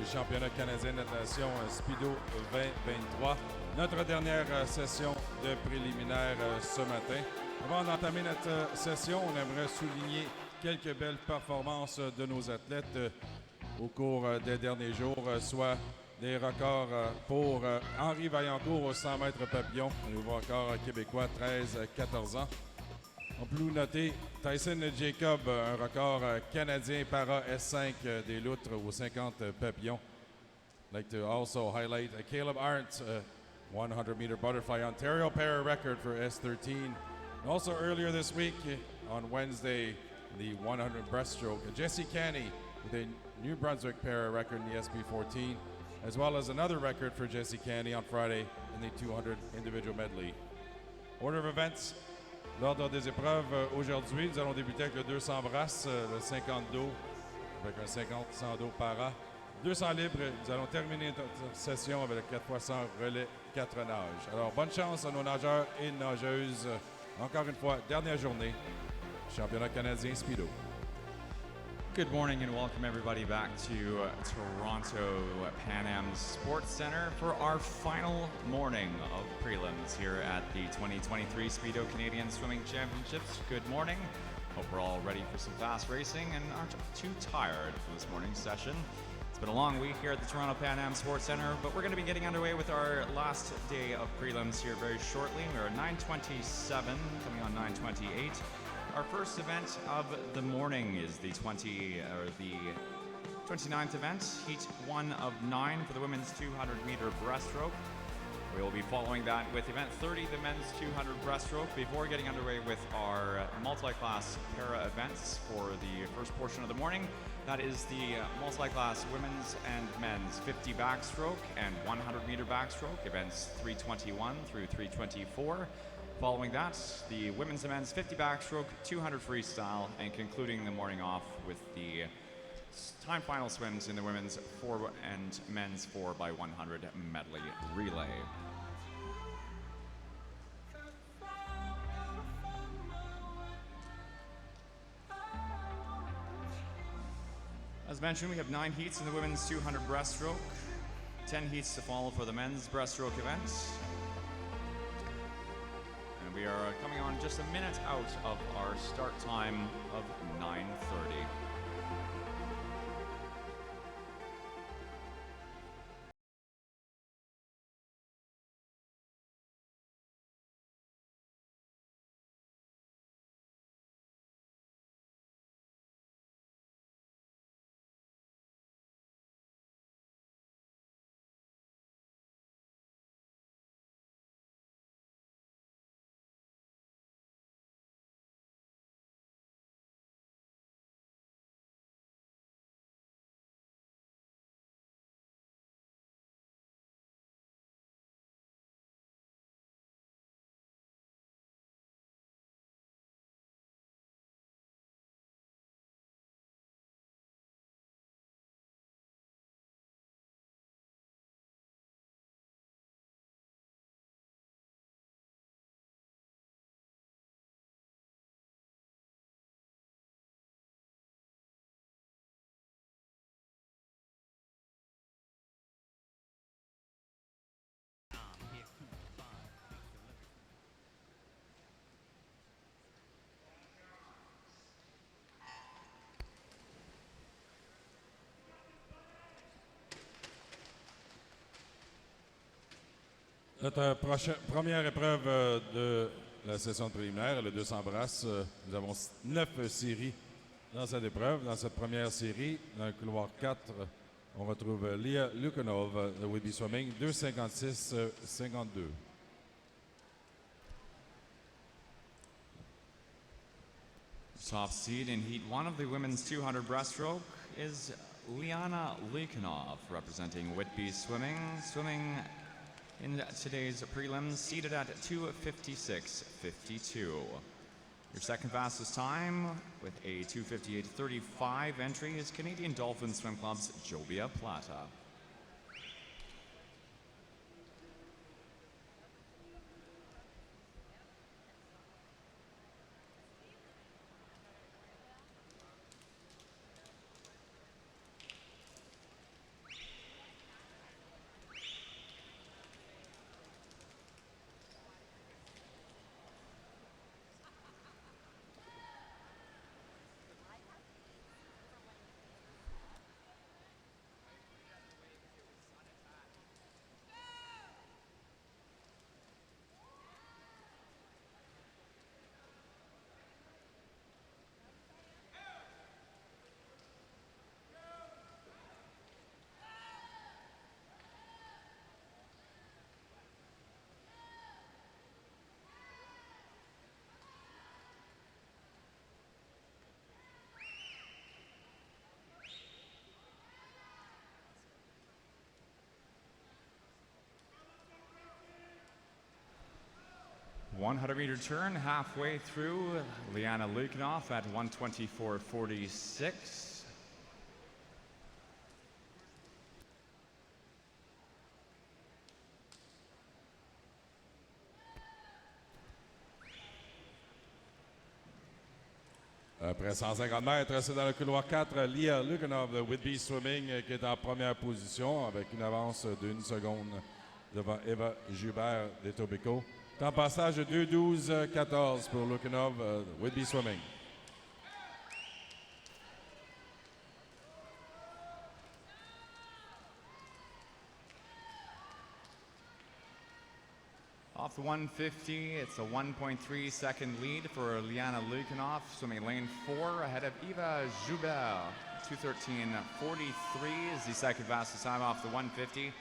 du championnat canadien de natation Speedo 2023. Notre dernière session de préliminaire ce matin. Avant d'entamer notre session, on aimerait souligner quelques belles performances de nos athlètes au cours des derniers jours, soit des records pour Henri Vaillancourt au 100 mètres papillon, un nouveau record québécois, 13-14 ans. On peut noter Tyson Jacob, un record canadien para S5 des loutres aux 50 papillons. I'd like to also highlight Caleb Arndt, 100-meter butterfly Ontario para record for S13. And also earlier this week, on Wednesday, the 100 breaststroke, Jesse Canny with a New Brunswick para record in the SB14, as well as another record for Jesse Canny on Friday in the 200 individual medley. Order of events. L'ordre des épreuves aujourd'hui, nous allons débuter avec le 200 brasses, le 50 dos, avec un 50-100 dos para. 200 libres, nous allons terminer notre session avec le 4x100 relais 4 nages. Alors, bonne chance à nos nageurs et nageuses. Encore une fois, dernière journée, championnat canadien Speedo. Good morning and welcome everybody back to Toronto Pan Am Sports Center for our final morning of prelims here at the 2023 Speedo Canadian Swimming Championships. Good morning. Hope we're all ready for some fast racing and aren't too tired for this morning's session. It's been a long week here at the Toronto Pan Am Sports Center, but we're going to be getting underway with our last day of prelims here very shortly. We're at 9:27, coming on 9:28. Our first event of the morning is the 29th event, heat 1 of 9 for the women's 200-meter breaststroke. We will be following that with event 30, the men's 200 breaststroke, before getting underway with our multi-class para events for the first portion of the morning. That is the multi-class women's and men's 50 backstroke and 100-meter backstroke, events 321 through 324. Following that, the women's and men's 50 backstroke, 200 freestyle, and concluding the morning off with the time final swims in the women's 4 and men's 4x100 medley relay. As mentioned, we have 9 heats in the women's 200 breaststroke, 10 heats to follow for the men's breaststroke event. We are coming on just a minute out of our start time of 9:30. Notre première épreuve de la session préliminaire, le 200 brasses, nous avons 9 séries dans cette épreuve. Dans cette première série, dans le couloir 4, on retrouve Leah Lukanov de will be swimming 2:56.52. Top seed in heat 1 of the women's 200 breaststroke is Liana Lukanov, representing Whitby Swimming. Swimming in today's prelims, seated at 2:56.52. Your second fastest time with a 2:58.35 entry is Canadian Dolphin Swim Club's Jobia Plata. 100-meter turn halfway through. Liana Lukinoff at 1:24.46. Après 150 mètres, c'est dans le couloir 4, Lia Lukanov de Whitby Swimming qui est en première position avec une avance d'1 seconde devant Eva Joubert d'Etobicoke. Temps passage de 2:12.14 pour Lukanov de Whitby Swimming. Off the 150, it's a 1.3 second lead for Liana Lukinoff, swimming lane 4 ahead of Eva Joubert. 2:13.43 is the second fastest time off the 150.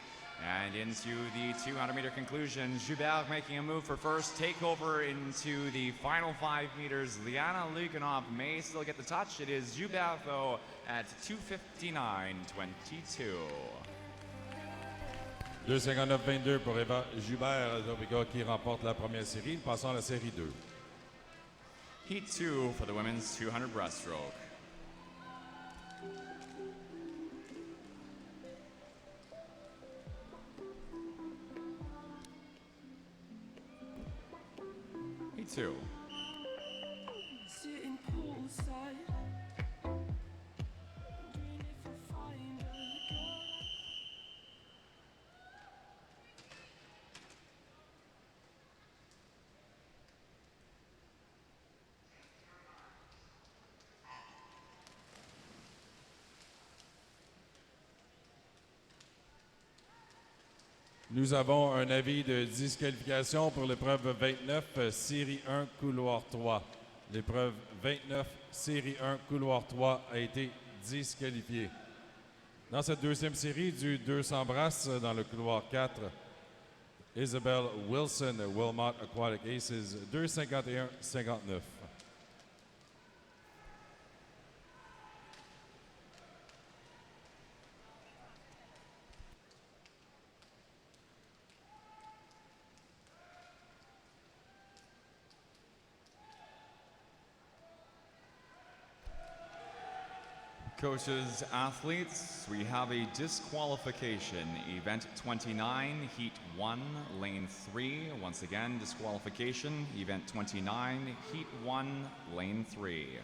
And into the 200-meter conclusion, Joubert making a move for first takeover into the final 5 meters. Liana Lukinoff may still get the touch. It is Joubert, though, at 2:59.22. 2:59.22 pour Eva Joubert d'Etobicoke qui remporte la première série. Passons à la série 2. Heat 2 for the women's 200 breaststroke. Heat 2. Sitting poolside, wondering if I'll find her again. Nous avons un avis de disqualification pour l'épreuve 29, série 1, couloir 3. L'épreuve 29, série 1, couloir 3 a été disqualifiée. Dans cette deuxième série du 200 brasses dans le couloir 4, Isabelle Wilson, Wilmot Aquatic Aces, 2:51.59. Coaches, athletes, we have a disqualification. Event 29, Heat 1, Lane 3. Once again, disqualification. Event 29, Heat 1, Lane 3.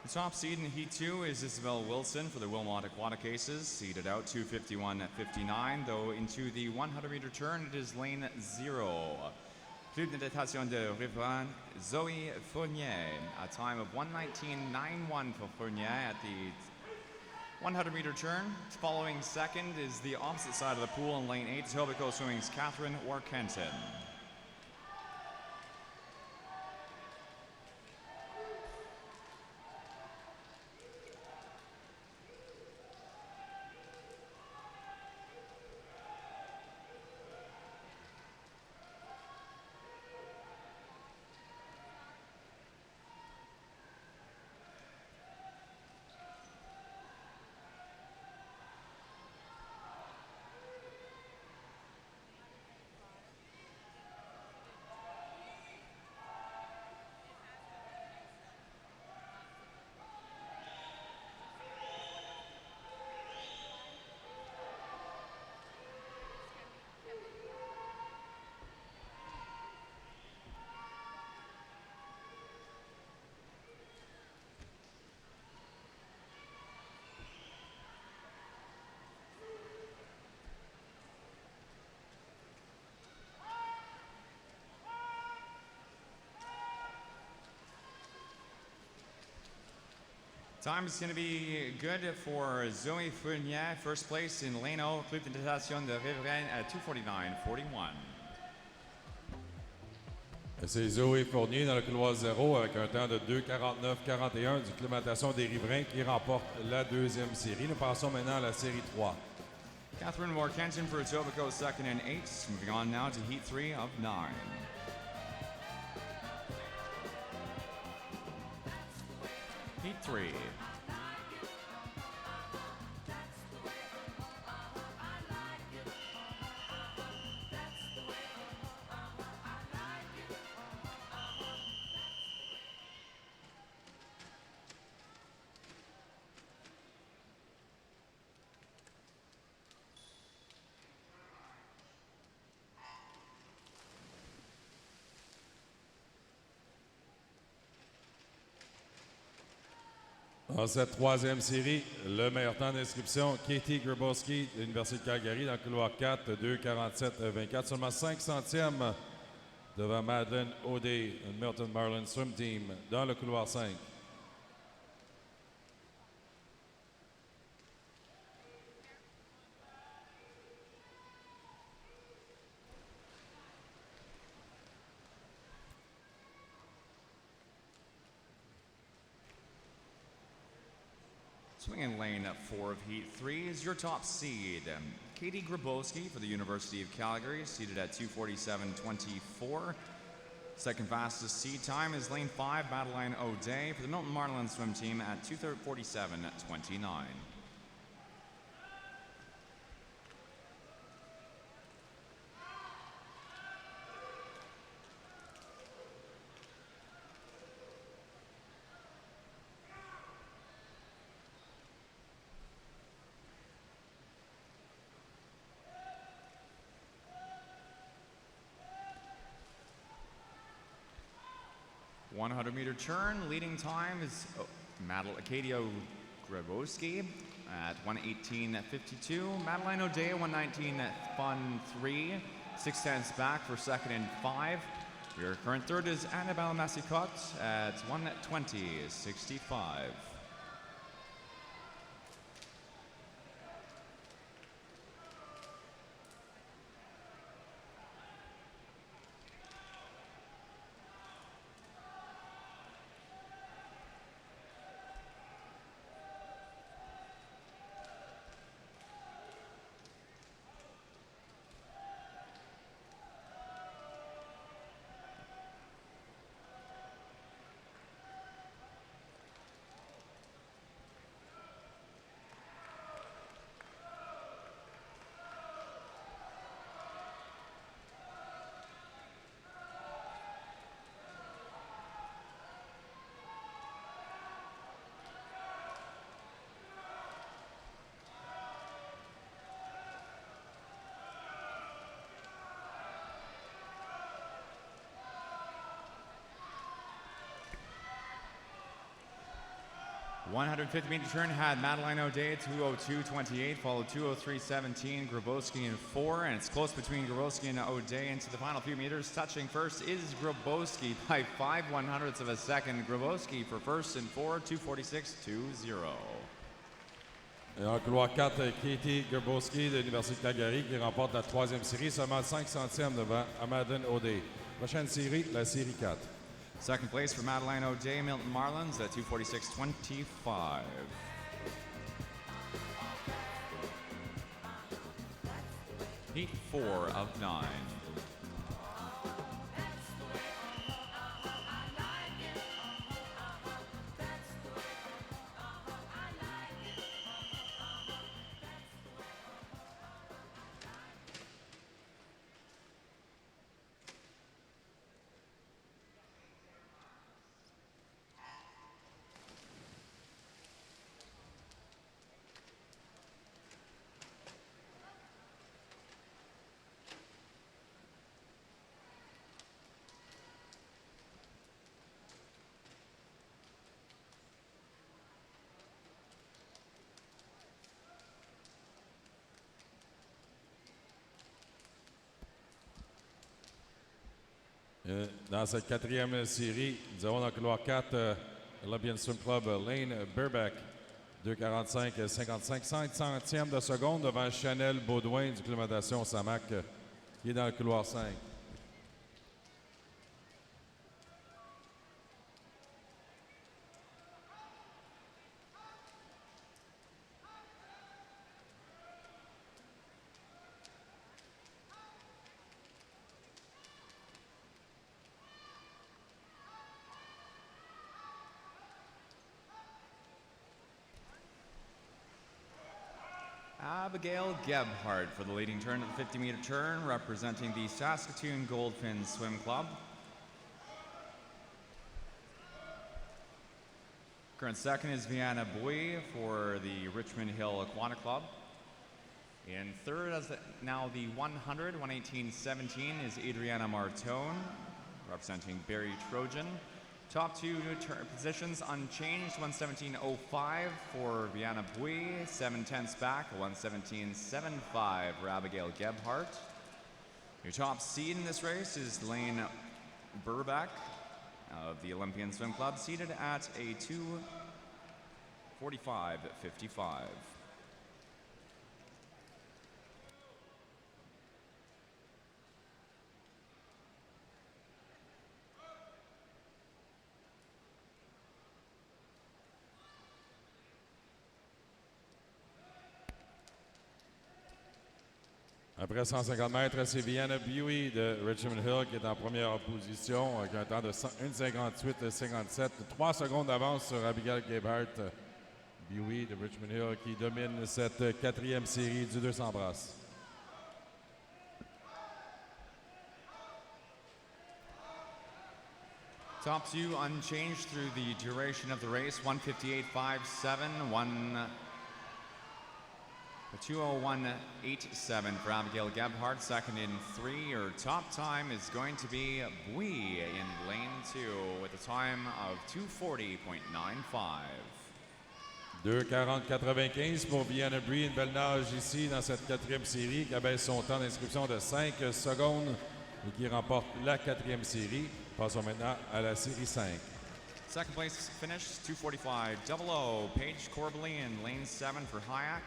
The top seed in Heat 2 is Isabel Wilson for the Wilmot Aquatic Aces, seeded out 2:51.59, though into the 100-meter turn, it is lane 0. Club de natation de Riveraine, Zoe Fournier, a time of 1:19.91 for Fournier at the 100-meter turn. Following second is the opposite side of the pool in lane 8, Etobicoke Swimming's Catherine Warkentin. Time is going to be good for Zoe Fournier, first place in lane 0, Club de natation de Riveraine at 2:49.41. C'est Zoé Fournier dans le couloir 0 avec un temps de 2:49.41 du Club de natation des Riverains qui remporte la deuxième série. Nous passons maintenant à la série 3. Catherine Warkentin for Etobicoke, second and 8. Moving on now to Heat 3 of 9. Heat 3. Dans cette troisième série, le meilleur temps d'inscription, Katie Grabowski de l'Université de Calgary dans le couloir 4, 2,47,24, seulement 5 centièmes devant Madeleine O'Day, le Milton Marlin Swim Team, dans le couloir 5. Swinging lane 4 of Heat 3 is your top seed. Katie Grabowski for the University of Calgary, seated at 2:47.24. Second fastest seed time is lane 5, Madeline O'Day for the Milton Marlin Swim Team at 2:47.29. 100-meter turn, leading time is Acadia Grabowski at 1:18.52. Madeline O'Day, 1:19.3. 6 tenths back for second and 5. Your current third is Annabelle Massicot at 1:20.65. .150-meter turn had Madeline O'Day at 2:02.28, followed 2:03.17, Grabowski in 4, and it's close between Grabowski and O'Day into the final few meters. Touching first is Grabowski by 5/100ths of a second. Grabowski for first and 4, 2:46.20. Et en couloir 4, Katie Grabowski de l'Université de Calgary qui remporte la troisième série, seulement 5 centièmes devant Madeleine O'Day. Prochaine série, la série 4. Second place for Madeline O'Day, Milton Marlins at 2:46.25. Heat 4 of 9. Dans cette quatrième série, nous avons dans le couloir 4 l'Olympian Swim Club Lane Burbeck, 2:45.55, 5 centièmes de seconde devant Chanel Baudouin du Club Natation Samac, qui est dans le couloir 5. Abigail Gebhardt for the leading turn at the 50-meter turn, representing the Saskatoon Goldfin Swim Club. Current second is Vienna Bui for the Richmond Hill Aquatic Club. In third, as now the 100, 118.17 is Adriana Martone, representing Barry Trojan. Top two positions unchanged, 117.05 for Vienna Bui, 7/10 back, 117.75 for Abigail Gebhardt. Your top seed in this race is Lane Burbeck of the Olympian Swim Club, seated at a 2:45.55. Après 150 mètres, c'est Vienna Bui de Richmond Hill qui est en première position avec un temps de 1:58.57. 3 secondes d'avance sur Abigail Gebhardt. Bui de Richmond Hill qui domine cette quatrième série du 200 brasses. Top two unchanged through the duration of the race, 158.57, 2:01.87 for Abigail Gebhardt. Second in three. Her top time is going to be Bui in lane two with a time of 2:40.95. 2:40.95 pour Vienna Bui. Une belle nage ici dans cette quatrième série qui abaisse son temps d'inscription de 5 secondes et qui remporte la quatrième série. Passons maintenant à la série 5. Second place finish, 2:45.00. Paige Corbally in lane 7 for Hayek.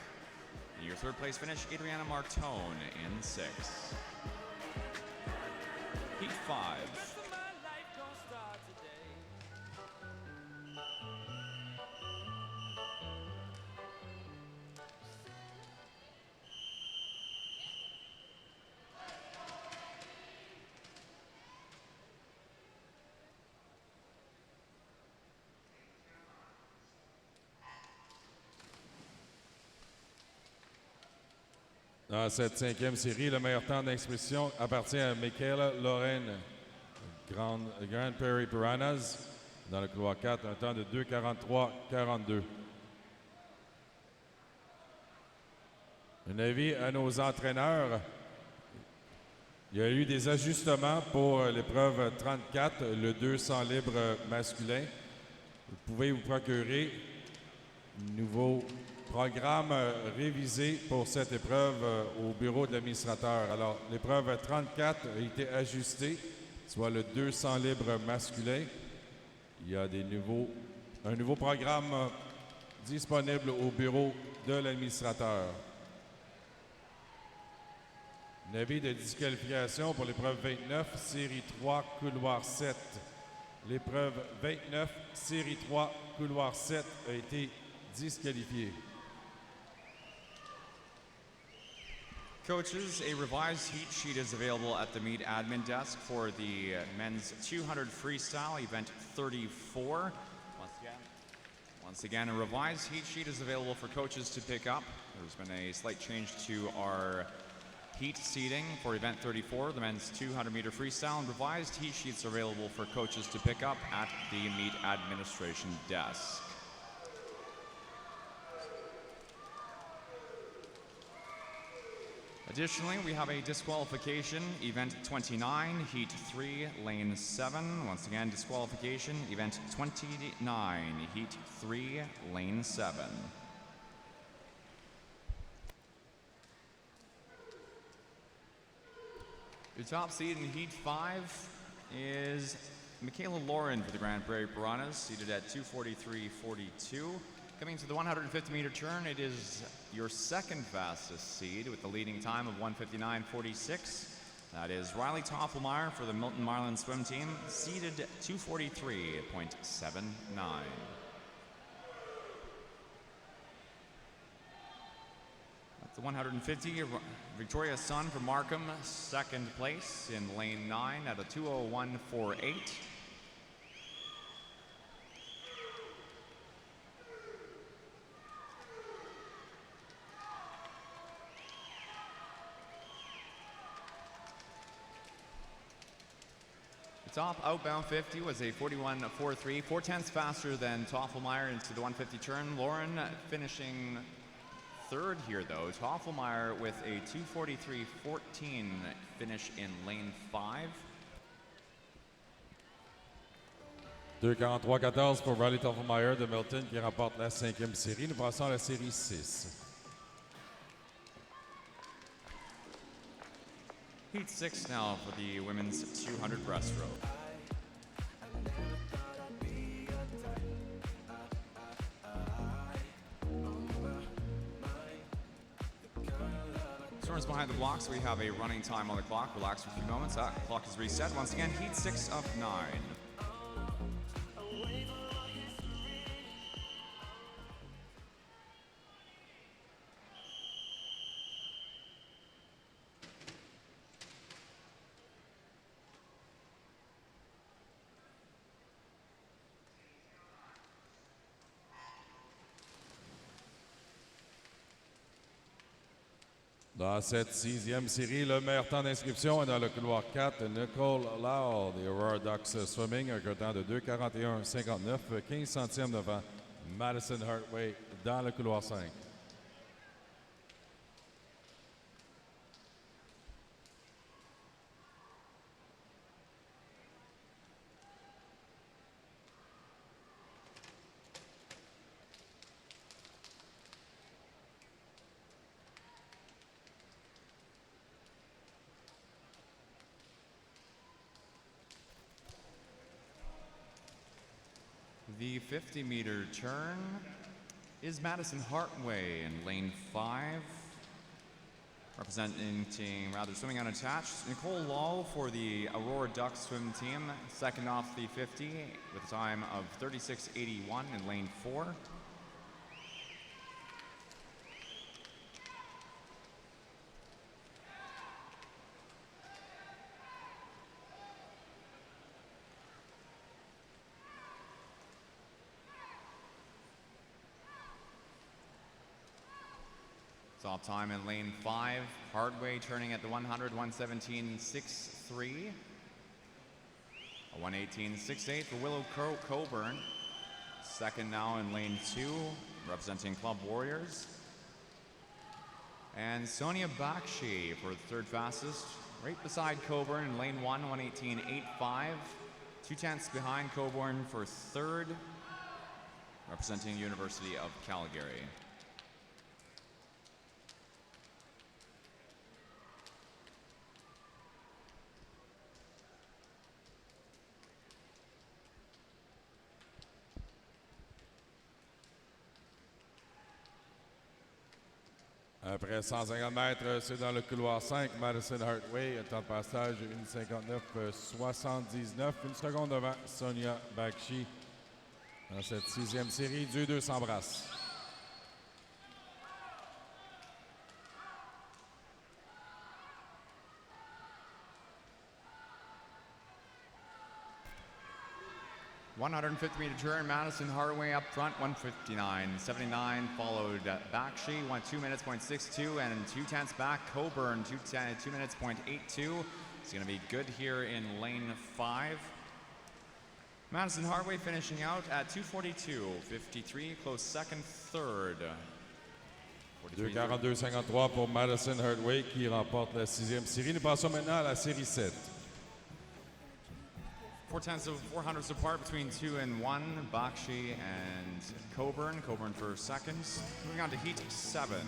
And your third place finish, Adriana Martone in 6. Heat 5. Dans cette cinquième série, le meilleur temps d'inscription appartient à Michaela Lorraine, Grand Prairie Piranhas, dans le couloir 4, un temps de 2:43.42. Un avis à nos entraîneurs. Il y a eu des ajustements pour l'épreuve 34, le 200 libre masculin. Vous pouvez vous procurer un nouveau programme révisé pour cette épreuve au bureau de l'administrateur. Alors, l'épreuve 34 a été ajustée, soit le 200 libre masculin. Il y a un nouveau programme disponible au bureau de l'administrateur. Un avis de disqualification pour l'épreuve 29, série 3, couloir 7. L'épreuve 29, série 3, couloir 7 a été disqualifiée. Coaches, a revised heat sheet is available at the meet admin desk for the men's 200 freestyle event 34. Once again, a revised heat sheet is available for coaches to pick up. There's been a slight change to our heat seating for event 34, the men's 200-meter freestyle, and revised heat sheets are available for coaches to pick up at the meet administration desk. Additionally, we have a disqualification, event 29, heat 3, lane 7. Once again, disqualification, event 29, heat 3, lane 7. Your top seed in heat 5 is Michaela Lauren for the Grand Prairie Piranhas, seated at 2:43.42. Coming to the 150-meter turn, it is your second fastest seed with the leading time of 1:59.46. That is Riley Toffelmeyer for the Milton Marlin swim team, seeded 2:43.79. At the 150, Victoria Sun from Markham, second place in lane 9 at a 2:01.48. The top outbound 50 was a 41.43, 4/10 faster than Toffelmeyer into the 150 turn. Lauren finishing third here though. Toffelmeyer with a 2:43.14 finish in lane 5. 2:43.14 pour Riley Toffelmeyer de Milton qui remporte la 5e série. Nous passons à la série 6. Heat 6 now for the women's 200 breaststroke. Storms behind the blocks. We have a running time on the clock. Relax for a few moments. That clock is reset. Once again, heat 6 of 9. Dans cette 6e série, le meilleur temps d'inscription est dans le couloir 4. Nicole Lau des Aurora Ducks Swimming, un temps de 2:41.59, 15 centièmes devant Madison Hartway dans le couloir 5. The 50-meter turn is Madison Hartway in lane 5. Swimming unattached. Nicole Law for the Aurora Ducks swim team, second off the 50 with a time of 36.81 in lane 4. Top time in lane 5. Hardway turning at the 100, 117.63. A 118.68 for Willow Coburn. Second now in lane 2, representing Club Warriors. And Sonia Bakshi for the third fastest, right beside Coburn in lane 1, 118.85. 2/10 behind Coburn for third, representing University of Calgary. Après 150 mètres, c'est dans le couloir 5. Madison Hartway, un temps de passage 1:59.79. Une seconde devant Sonia Bakshi. Dans cette 6e série, Dieu 2 s'embrasse. .150-meter turn, Madison Hartway up front, 159.79, followed Bakshi, 2 minutes, 0.62, and 2/10 back, Coburn, 2 minutes, 0.82. It's going to be good here in lane 5. Madison Hartway finishing out at 2:42.53, close second, third. 2:42.53 pour Madison Hartway qui remporte la 6e série. Nous passons maintenant à la série 7. 4/10 of 400ths apart between 2 and 1, Bakshi and Coburn. Coburn for seconds. Moving on to heat 7.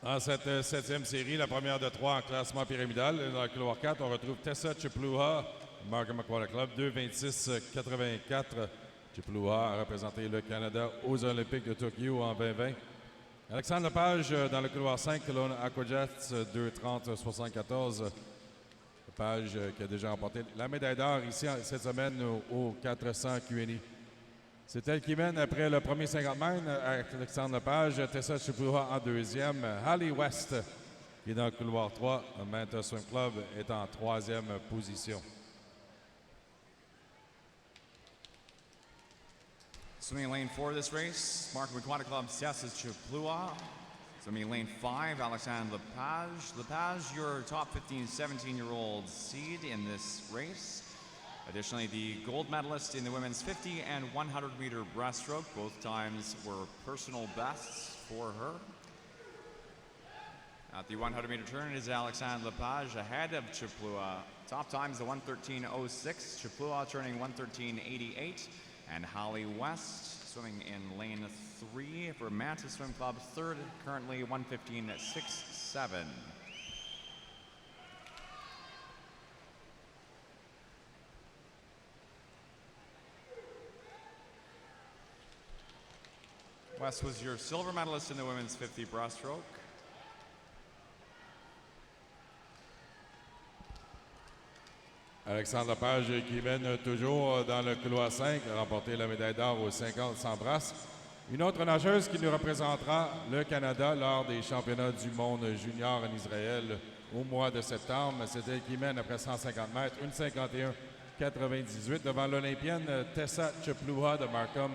Dans cette 7e série, la première de 3 en classement pyramidal, dans le couloir 4, on retrouve Tessa Chipluha, Markham Aquatic Club, 2:26.84. Chippewa a représenté le Canada aux Olympiques de Tokyo en 2020. Alexandre Lepage dans le couloir 5, Kelowna Aquajets 2:30.74. Lepage qui a déjà remporté la médaille d'or ici cette semaine au 400 Q&A. C'est elle qui mène après le premier 50 mètres. Alexandre Lepage, Tessa Chippewa en deuxième. Hallie West qui est dans le couloir 3. Manta Swim Club est en troisième position. Swimming lane 4 this race, Markham Aquatic Club, Tessa Chippewa. Swimming lane 5, Alexandre Lepage. Lepage, your top 15, 17-year-old seed in this race. Additionally, the gold medalist in the women's 50 and 100-meter breaststroke. Both times were personal bests for her. At the 100-meter turn, it is Alexandre Lepage ahead of Chippewa. Top times the 1:13.06, Chippewa turning 1:13.88, and Hallie West swimming in lane 3 for Manta Swim Club, third, currently 1:15.67. West was your silver medalist in the women's 50 breaststroke. Alexandre Lepage qui mène toujours dans le couloir 5, a remporté la médaille d'or aux 50 sans brasse. Une autre nageuse qui nous représentera le Canada lors des championnats du monde junior en Israël au mois de septembre. C'est elle qui mène après 150 mètres, 1:51.98 devant l'Olympienne Tessa Chippewa de Markham.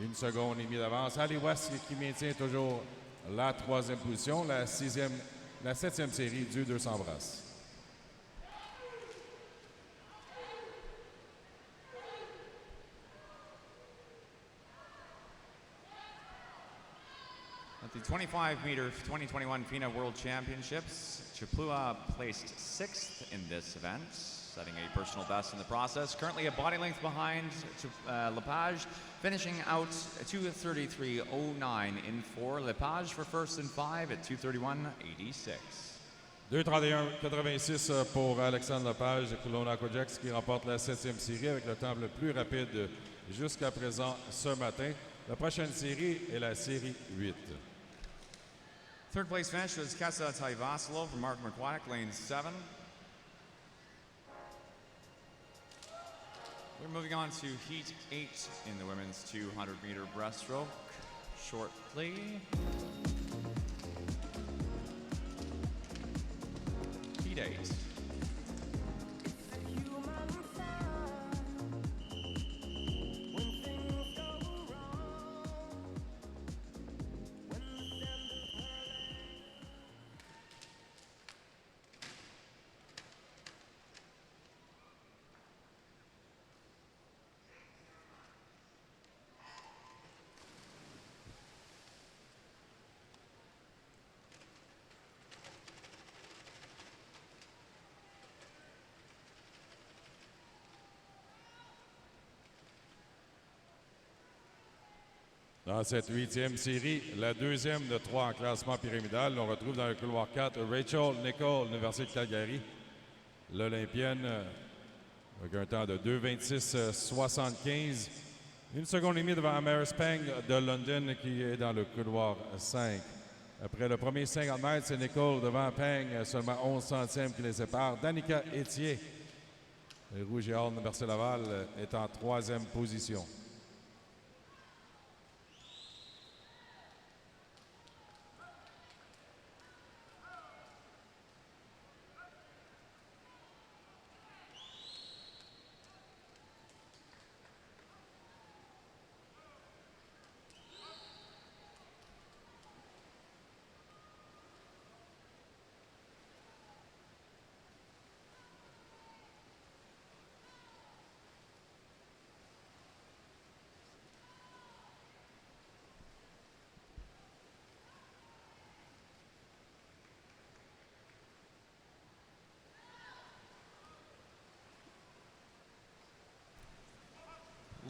1 seconde et demie d'avance. Hallie West qui maintient toujours la troisième position, la septième série du 200 brasses. At the 25-meter 2021 FINA World Championships, Chippewa placed 6th in this event, setting a personal best in the process. Currently a body length behind Lepage, finishing out 2:33.09 in 4. Lepage for first and 5 at 2:31.86. 2:31.86 pour Alexandre Lepage de Kelowna Aquajets qui remporte la 7e série avec le temps le plus rapide jusqu'à présent ce matin. La prochaine série est la série 8. Third place finish was Kessa Taivasilo from Markham Aquatic, lane 7. We're moving on to Heat 8 in the women's 200-meter breaststroke shortly. Heat 8. Dans cette 8e série, la deuxième de 3 en classement pyramidal, on retrouve dans le couloir 4 Rachel Nicol, Université de Calgary, l'Olympienne, avec un temps de 2:26.75. 1 seconde et demie devant Amaris Peng de London qui est dans le couloir 5. Après le premier 50 mètres, c'est Nicol devant Peng, seulement 11 centièmes qui les séparent. Danica Etier, le Rouge et Or de Bercé-Laval, est en 3e position.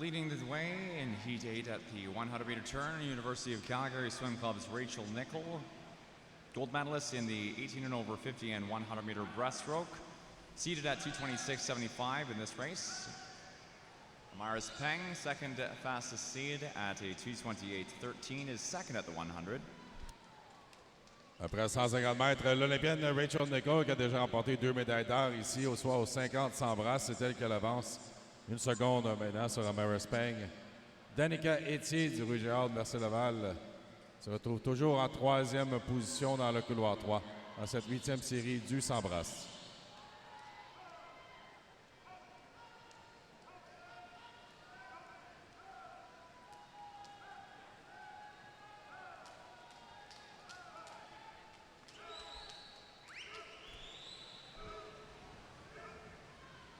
Leading the way in Heat 8 at the 100-meter turn, University of Calgary Swim Club's Rachel Nicol, gold medalist in the 18 and over 50 and 100-meter breaststroke, seated at 2:26.75 in this race. Amaris Peng, second fastest seed at a 2:28.13, is second at the 100. Après 150 mètres, l'Olympienne Rachel Nicholl, qui a déjà remporté 2 médailles d'or ici, au soir aux 50 sans bras, c'est elle qui avance. Une seconde maintenant sur Amaris Peng. Danica Etier du Rouge et Or de Mercé-Laval se retrouve toujours en 3e position dans le couloir 3 dans cette 8e série du sans bras.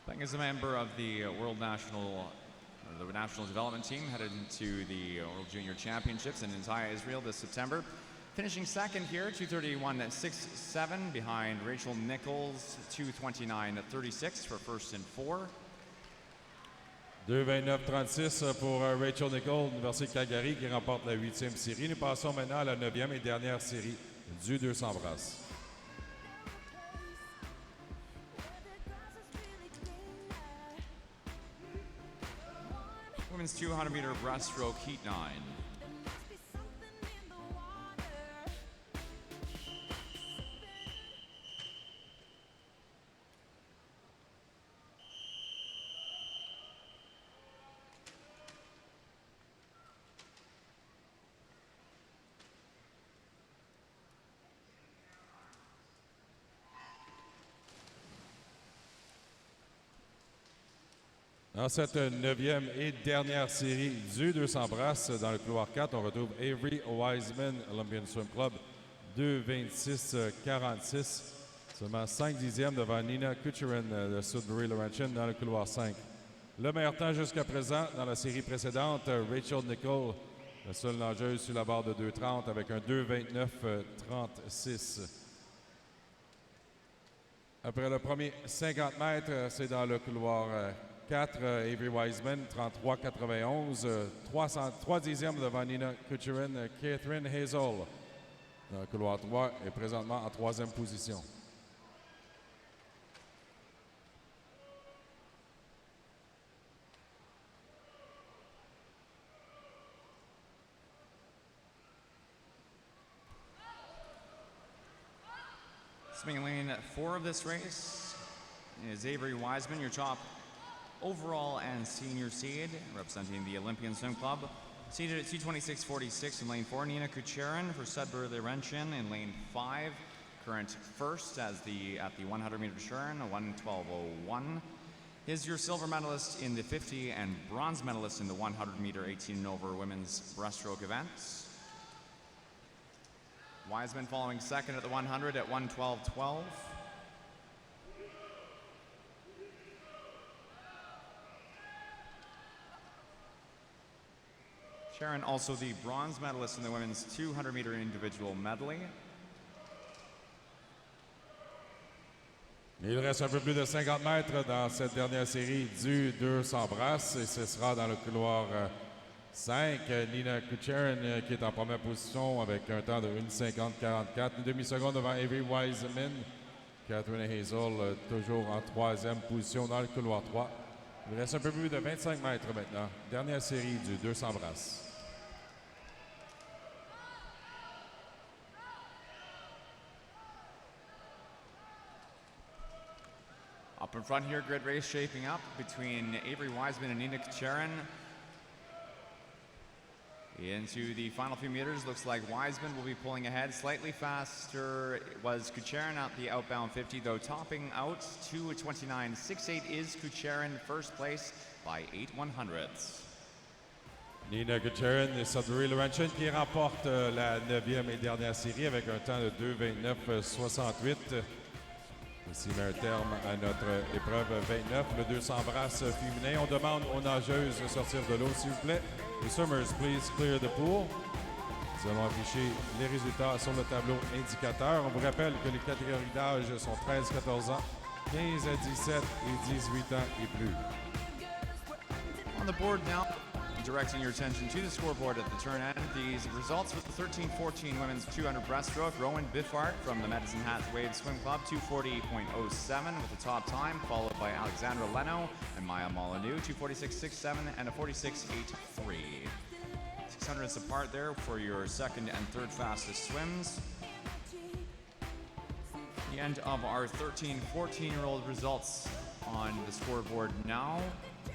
Peng is a member of the the national development team headed into the World Junior Championships in Antalya, Israel this September. Finishing second here, 2:31.67 behind Rachel Nichols, 2:29.36 for first and 4. 2:29.36 pour Rachel Nicholl, Université de Calgary, qui remporte la 8e série. Nous passons maintenant à la 9e et dernière série du 200 brasses. Women's 200-meter breaststroke, heat 9. Dans cette 9e et dernière série du 200 brasses, dans le couloir 4, on retrouve Avery Wiseman, Olympian Swim Club, 2:26.46. Seulement 5 dixièmes devant Nina Kucherin de Sudbury Laurentian dans le couloir 5. Le meilleur temps jusqu'à présent dans la série précédente, Rachel Nicholl, la seule nageuse sur la barre de 2:30 avec un 2:29.36. Après le premier 50 mètres, c'est dans le couloir 4, Avery Wiseman, 33.91. 3 dixièmes devant Nina Kucherin, Catherine Hazel. Dans le couloir 3 est présentement en 3e position. Swimming lane 4 of this race is Avery Wiseman, your top overall and senior seed, representing the Olympian Swim Club. Seated at 2:26.46 in lane 4, Nina Kucherin for Sudbury Laurentian in lane 5. Current first at the 100-meter Turin, 1:12.01. Is your silver medalist in the 50 and bronze medalist in the 100-meter 18 and over women's breaststroke events. Wiseman following second at the 100 at 1:12.12. Sharon, also the bronze medalist in the women's 200-meter individual medley. Il reste un peu plus de 50 mètres dans cette dernière série du 200 brasses et ce sera dans le couloir 5. Nina Kucherin qui est en première position avec un temps de 1:50.44, une demi-seconde devant Avery Wiseman. Catherine Hazel toujours en 3e position dans le couloir 3. Il reste un peu plus de 25 mètres maintenant. Dernière série du 200 brasses. Up in front here, grid race shaping up between Avery Wiseman and Nina Kucherin. Into the final few meters, looks like Wiseman will be pulling ahead. Slightly faster was Kucherin at the outbound 50, though topping out 2:29.68 is Kucherin, first place by 8/100ths. Nina Kucherin et Sudbury Laurentian qui remporte la 9e et dernière série avec un temps de 2:29.68. Ici met un terme à notre épreuve 29, le 200 brasses féminin. On demande aux nageuses de sortir de l'eau, s'il vous plaît. Les swimmers, please clear the pool. Nous allons afficher les résultats sur le tableau indicateur. On vous rappelle que les catégories d'âge sont 13-14 ans, 15 à 17 et 18 ans et plus. On the board now, directing your attention to the scoreboard at the turn end. These results for the 13-14 women's 200 breaststroke. Rowan Biffart from the Medicine Hat Wave Swim Club, 240.07 with the top time, followed by Alexandra Leno and Maya Molyneux, 246.67 and a 46.83. 600ths apart there for your second and third fastest swims. The end of our 13-14-year-old results on the scoreboard now.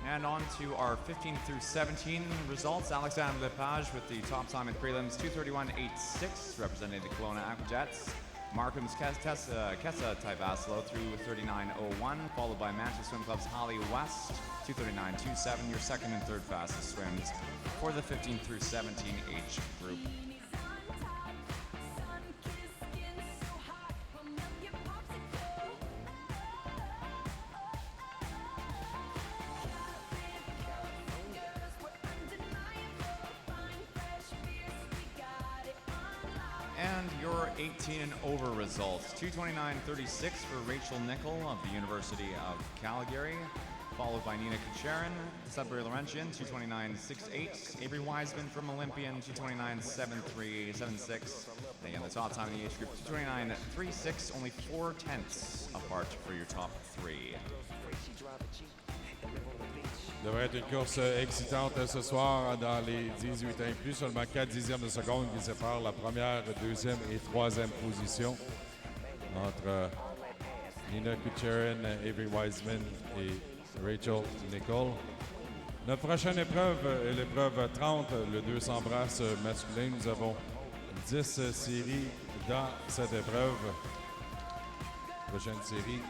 And on to our 15 through 17 results. Alexandre Lepage with the top time at prelims, 231.86, representing the Kelowna Aquajets. Markham's Kessa Tyvaslo through 39.01, followed by Manchester Swim Club's Holly West, 239.27, your second and third fastest swims for the 15 through 17 age group. And your 18 and over results. 229.36 for Rachel Nickel of the University of Calgary, followed by Nina Kucherin, Sudbury Laurentian, 229.68. Avery Wiseman from Olympian, 229.73.76. Again, the top time in the age group, 229.36, only 4/10 apart for your top three. Devrait être une course excitante ce soir dans les 18 inclus. Seulement 4 dixièmes de seconde qui séparent la première, deuxième et troisième position entre Nina Kucherin, Avery Wiseman et Rachel Nickel. Notre prochaine épreuve est l'épreuve 30, le 200 brasses masculin. Nous avons 10 séries dans cette épreuve. La prochaine série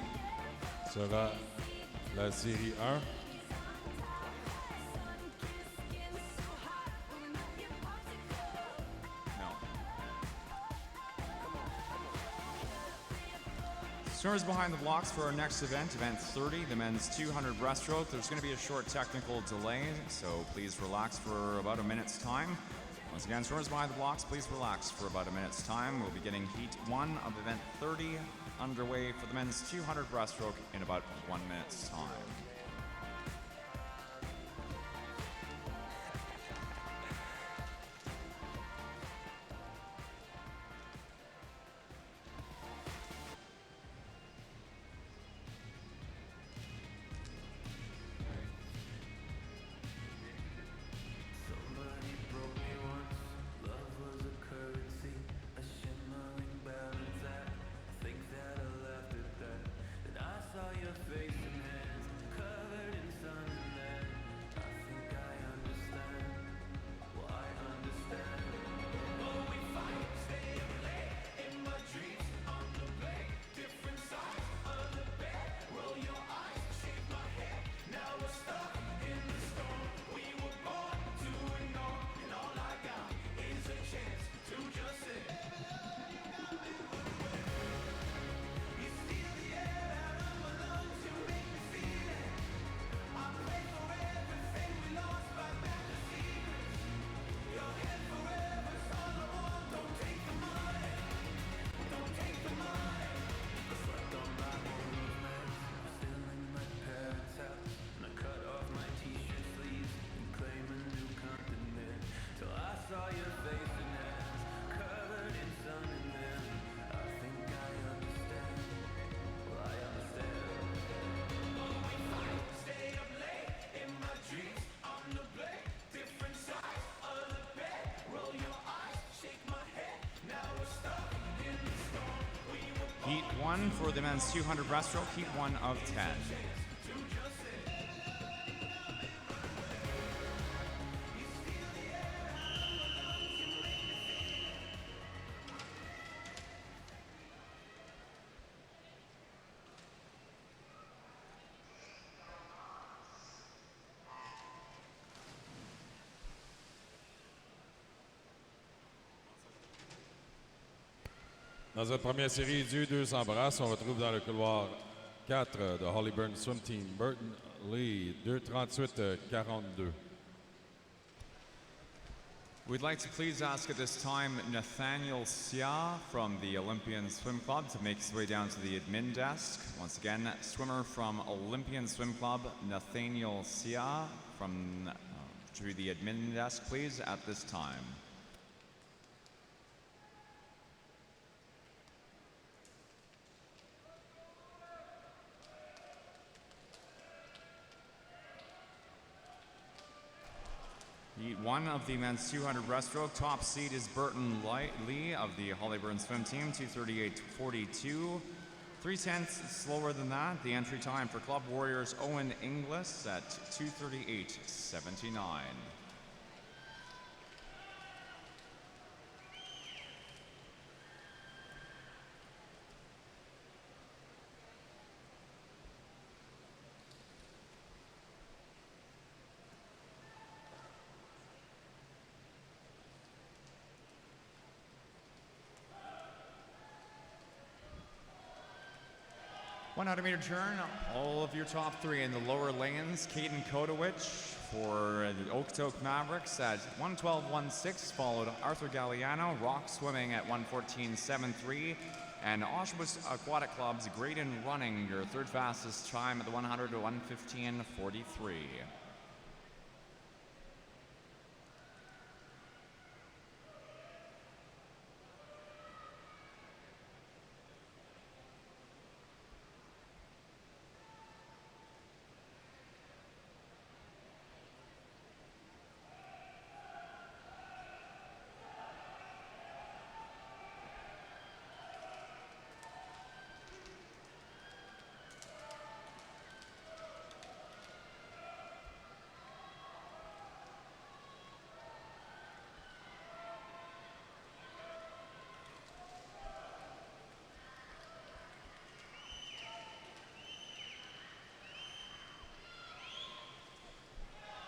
sera la série 1. Swimmers behind the blocks for our next event, event 30, the men's 200 breaststroke. There's going to be a short technical delay, so please relax for about a minute's time. Once again, swimmers behind the blocks, please relax for about a minute's time. We'll be getting heat 1 of event 30 underway for the men's 200 breaststroke in about 1 minute's time. Heat 1 for the men's 200 breaststroke, heat 1 of 10. Dans cette première série du 200 brasses, on retrouve dans le couloir 4 de Hollyburn Swim Team, Burton Lee, 2:38.42. We'd like to please ask at this time Nathaniel Sia from the Olympian Swim Club to make his way down to the admin desk. Once again, swimmer from Olympian Swim Club, Nathaniel Sia from to the admin desk, please, at this time. Heat 1 of the men's 200 breaststroke. Top seed is Burton Lee of the Hollyburn swim team, 2:38.42. 3/10 slower than that. The entry time for Club Warriors Owen Inglis at 2:38.79. Meter turn, all of your top three in the lower lanes. Caden Kodowich for the Okotoks Mavericks at 1:12.16, followed Arthur Galliano, Rock Swimming at 1:14.73, and Oshawa Aquatic Club's Graydon Running, your third fastest time at the 100 to 1:15.43.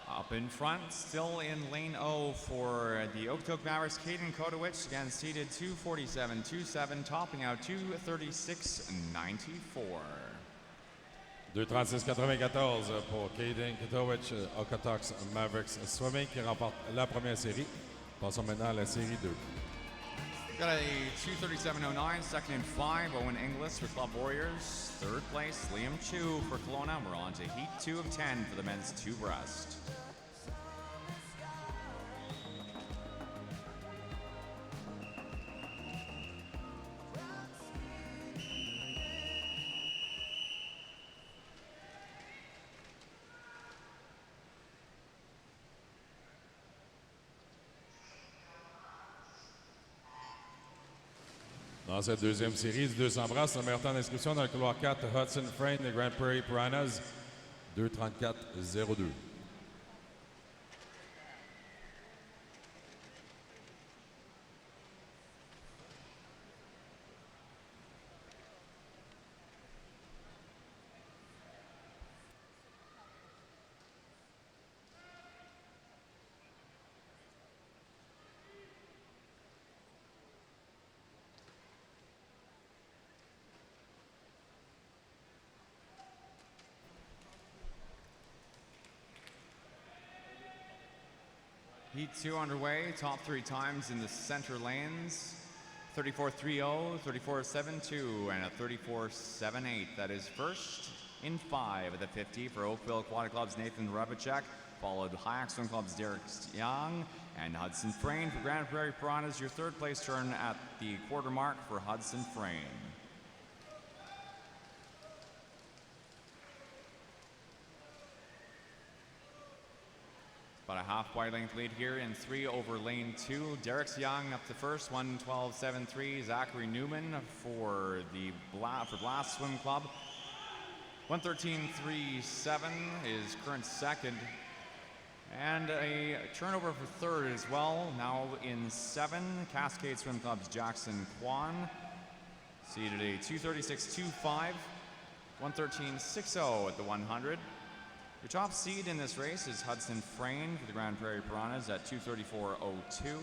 Up in front, still in lane O for the Okotoks Mavericks, Caden Kodowich, again seated 2:47.27, topping out 2:36.94. 2:36.94 pour Caden Kodowich, Okotoks Mavericks Swimming, qui remporte la première série. Passons maintenant à la série 2. Got a 2:37.09, second and 5, Owen Inglis for Club Warriors. Third place, Liam Chu for Kelowna. We're on to Heat 2 of 10 for the men's 2 breast. Dans cette deuxième série du 200 brasses, le meilleur temps d'inscription dans le couloir 4, Hudson Frayne des Grand Prairie Piranhas, 2:34.02. Heat 2 underway, top three times in the center lanes. 34.30, 34.72, and a 34.78. That is first in 5 of the 50 for Oakville Aquatic Club's Nathan Revicek, followed High Swim Club's Derek Young, and Hudson Frayne for Grand Prairie Piranhas, your third place turn at the quarter mark for Hudson Frayne. About a half wide length lead here in 3 over lane 2. Derek Young up to first, 1:12.73. Zachary Newman for the Blast Swim Club. 1:13.37 is current second. And a turnover for third as well. Now in 7, Cascade Swim Club's Jackson Kwan. Seated a 2:36.25. 1:13.60 at the 100. Your top seed in this race is Hudson Frayne for the Grand Prairie Piranhas at 2:34.02.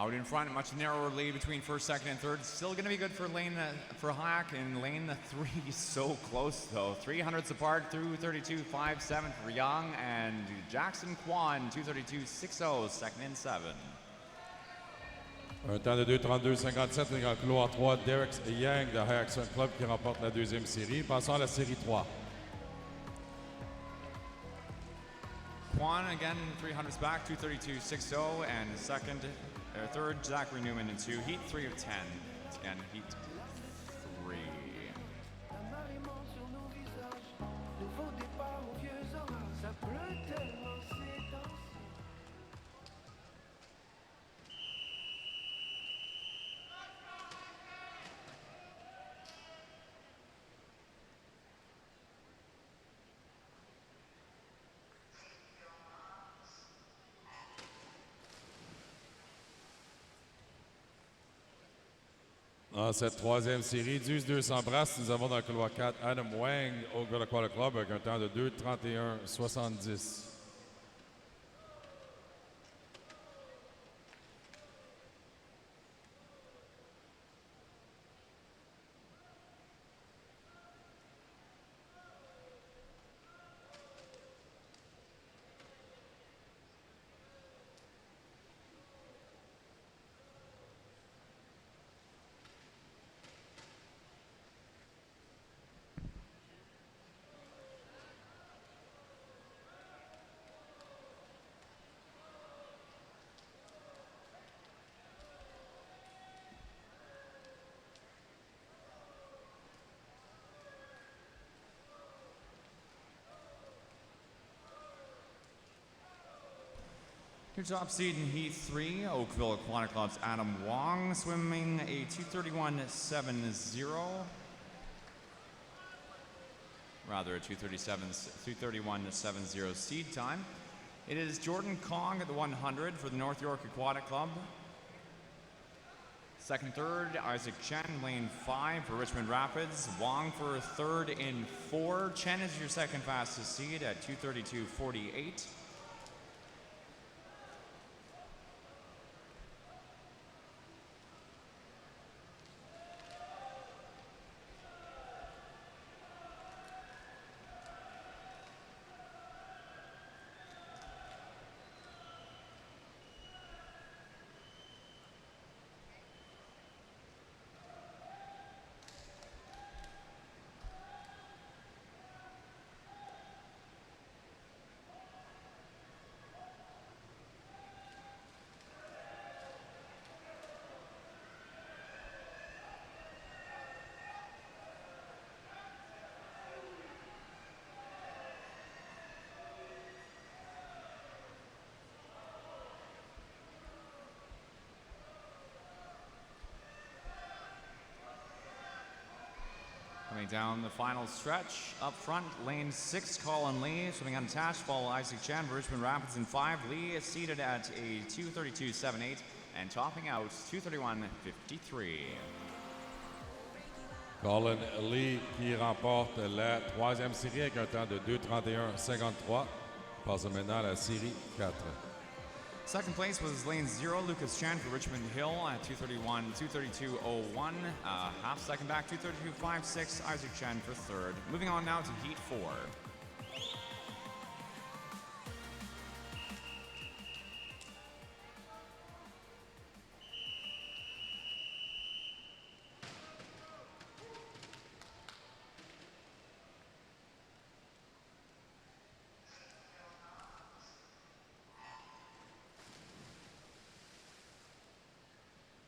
Out in front, much narrower lead between first, second, and third. Still going to be good for lane for Hack in lane 3. So close though. 300ths apart through 32.57 for Young and Jackson Kwan 232.60 second and 7. Un temps de 2:32.57 dans le couloir 3. Derek Yang de Hackson Club qui remporte la deuxième série. Passons à la série 3. Kwan again 300s back 232.60 and third Zachary Newman in 2. Heat 3 of 10. Again, heat 3. Dans cette troisième série, 200 brasses, nous avons dans le couloir 4 Adam Wang au Good Aquatic Club avec un temps de 2:31.70. Your top seed in Heat 3, Oakville Aquatic Club's Adam Wong, swimming a 2:31.70. Rather, a 2:31.70 seed time. It is Jordan Kong at the 100 for the North York Aquatic Club. Second, third, Isaac Chen, lane 5 for Richmond Rapids. Wong for third in 4. Chen is your second fastest seed at 2:32.48. Coming down the final stretch, up front, lane 6, Colin Lee, swimming unattached, follow Isaac Chan for Richmond Rapids in 5. Lee is seated at a 2:32.78 and topping out 2:31.53. Colin Lee qui remporte la troisième série avec un temps de 2:31.53. Passe maintenant à la série 4. Second place was lane 0, Lucas Chan for Richmond Hill at 2:32.01. Half second back, 2:32.56, Isaac Chan for third. Moving on now to Heat 4.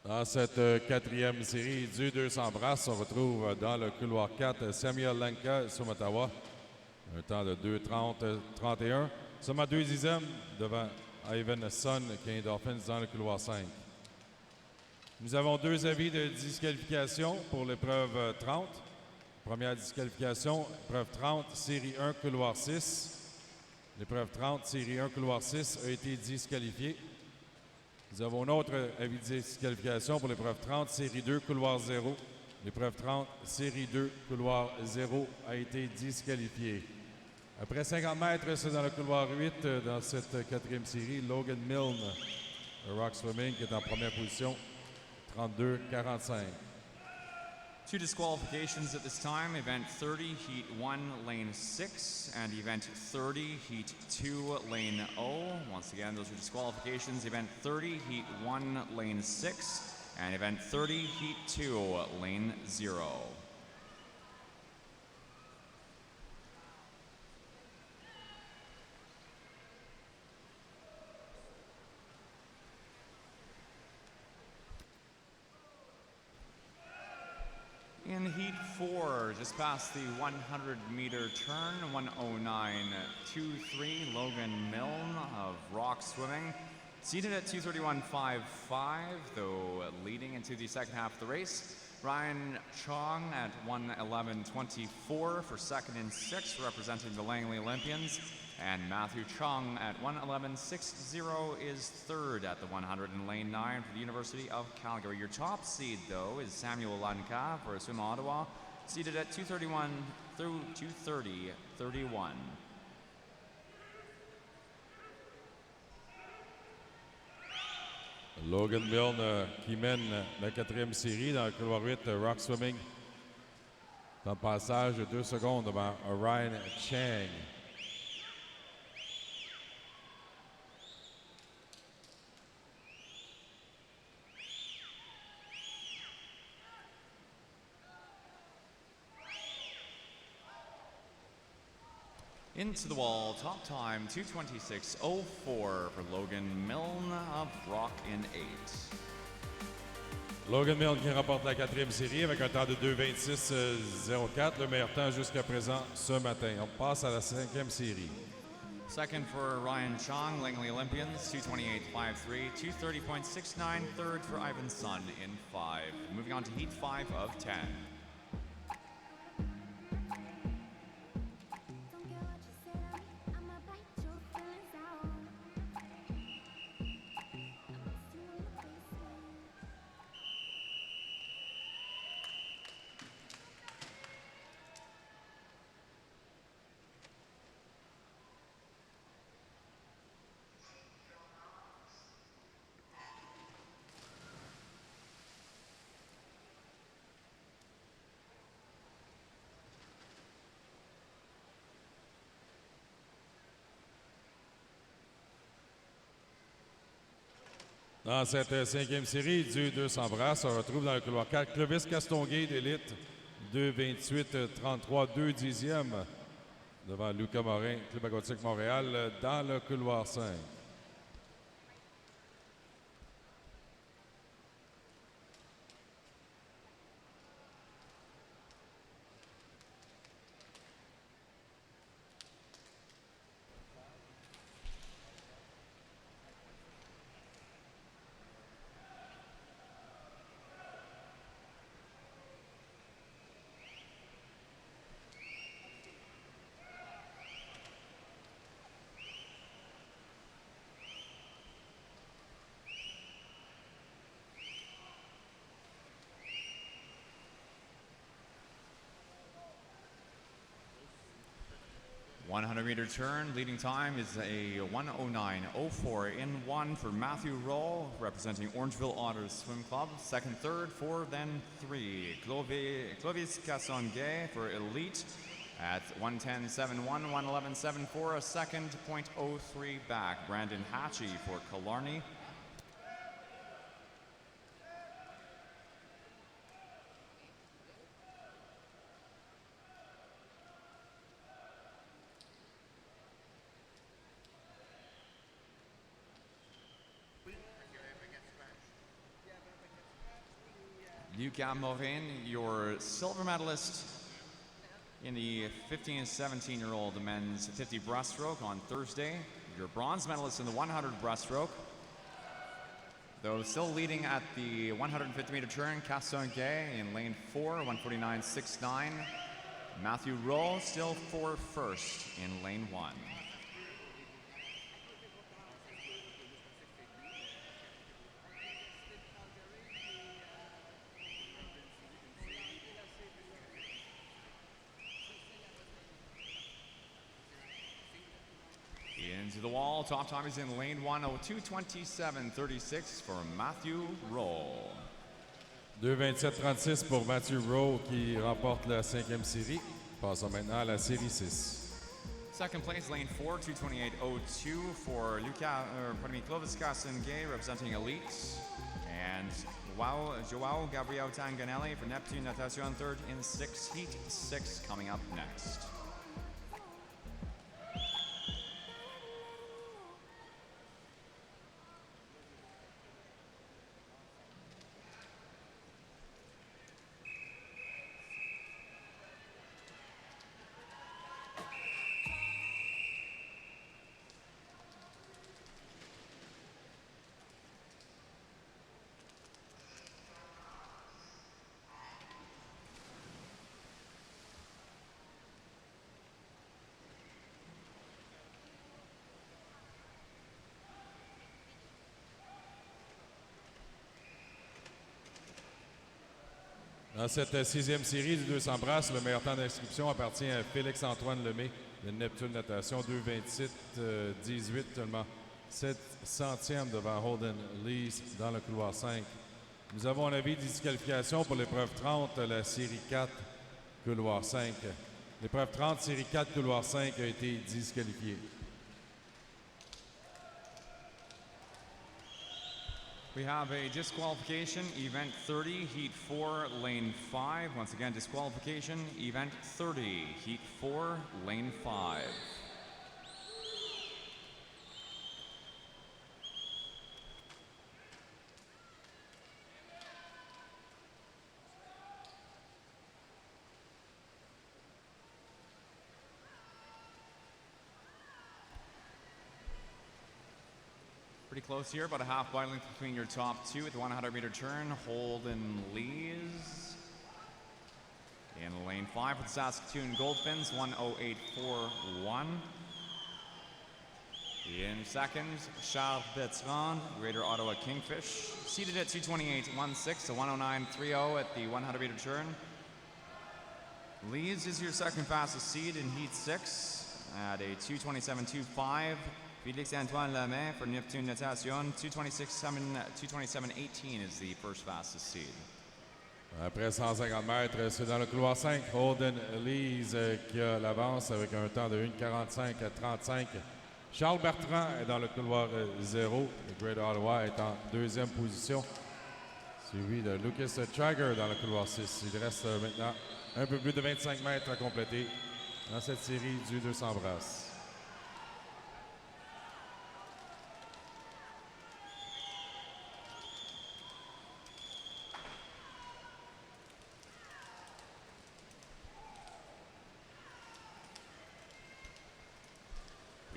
Dans cette quatrième série du 200 brasses, on retrouve dans le couloir 4 Samuel Lanka sur Ottawa. Un temps de 2:30.31. Seulement 2 dixièmes devant Ivan Son, King Dolphins, dans le couloir 5. Nous avons 2 avis de disqualification pour l'épreuve 30. Première disqualification, épreuve 30, série 1, couloir 6. L'épreuve 30, série 1, couloir 6 a été disqualifiée. Nous avons un autre avis de disqualification pour l'épreuve 30, série 2, couloir 0. L'épreuve 30, série 2, couloir 0 a été disqualifiée. Après 50 mètres, c'est dans le couloir 8 dans cette quatrième série. Logan Milne Rock Swimming qui est en première position, 32-45. Two disqualifications at this time. Event 30, Heat 1, Lane 6, and Event 30, Heat 2, Lane O. Once again, those are disqualifications. Event 30, Heat 1, Lane 6, and Event 30, Heat 2, Lane 0. In Heat 4, just past the 100-meter turn, 109.23, Logan Milne of Rock Swimming. Seated at 231.55, though leading into the second half of the race. Ryan Chong at 111.24 for second and sixth, representing the Langley Olympians. And Matthew Chung at 111.60 is third at the 100 in lane 9 for the University of Calgary. Your top seed, though, is Samuel Lanka for Swim Ottawa, seated at 231 through 230.31. Logan Milne qui mène la quatrième série dans le couloir 8, Rock Swimming. Dans le passage de 2 secondes devant Ryan Chang. Into the wall, top time 2:26.04 for Logan Milne of Rock in 8. Logan Milne qui remporte la quatrième série avec un temps de 2:26.04, le meilleur temps jusqu'à présent ce matin. On passe à la cinquième série. Second for Ryan Chong, Langley Olympians, 2:28.53, 2:30.69. Third for Ivan Sun in 5. Moving on to Heat 5 of 10. Dans cette cinquième série du 200 brasses, on retrouve dans le couloir 4 Clovis Castonguay d'élite, 2:28.33, 2 dixièmes devant Lucas Morin, Club aquatique Montréal, dans le couloir 5. .100-meter turn, leading time is a 1:09.04 in 1 for Matthew Roll, representing Orangeville Otters Swim Club. Second, third, 4, then 3. Clovis Castonguay for Elite at 1:10.71, 1:11.74, a second, .03 back. Brandon Hatchie for Killarney. Lucas Morin, your silver medalist in the 15 and 17-year-old men's 50 breaststroke on Thursday. Your bronze medalist in the 100 breaststroke. Though still leading at the 150-meter turn, Castonguay in lane 4, 1:49.69. Matthew Roll still for first in lane 1. Into the wall, wall. Top time is in lane 1, 02:27.36 for Matthew Rowe. 2:27.36 pour Matthew Rowe qui remporte la 5e série. Passons maintenant à la série 6. Second place, lane 4, 2:28.02 for Clovis Casengay representing Elite. And Joao Gabriel Tanganelli for Neptune Natation third in 6, heat 6 coming up next. Dans cette 6e série du 200 brasses, le meilleur temps d'inscription appartient à Félix-Antoine Lemay de Neptune Natation, 2:27.18, seulement 7 centièmes devant Holden Lees dans le couloir 5. Nous avons un avis de disqualification pour l'épreuve 30, la série 4, couloir 5. L'épreuve 30, série 4, couloir 5 a été disqualifiée. We have a disqualification, event 30, heat 4, lane 5. Once again, disqualification, event 30, heat 4, lane 5. Pretty close here, about a half bike length between your top two at the 100-meter turn. Holden Lees in lane 5 with Saskatoon Goldfins, 1:08.41. In second, Charles Bertrand, Greater Ottawa Kingfish, seated at 2:28.16 to 1:09.30 at the 100-meter turn. Lees is your second fastest seed in heat 6 at a 2:27.25. Félix-Antoine Lemay for Neptune Natation, 2:27.18 is the first fastest seed. Après 150 mètres, c'est dans le couloir 5. Holden Lees qui a l'avance avec un temps de 1:45.35. Charles Bertrand est dans le couloir 0. Le Great Ottawa est en deuxième position. Suivi de Lucas Traeger dans le couloir 6. Il reste maintenant un peu plus de 25 mètres à compléter dans cette série du 200 brasses.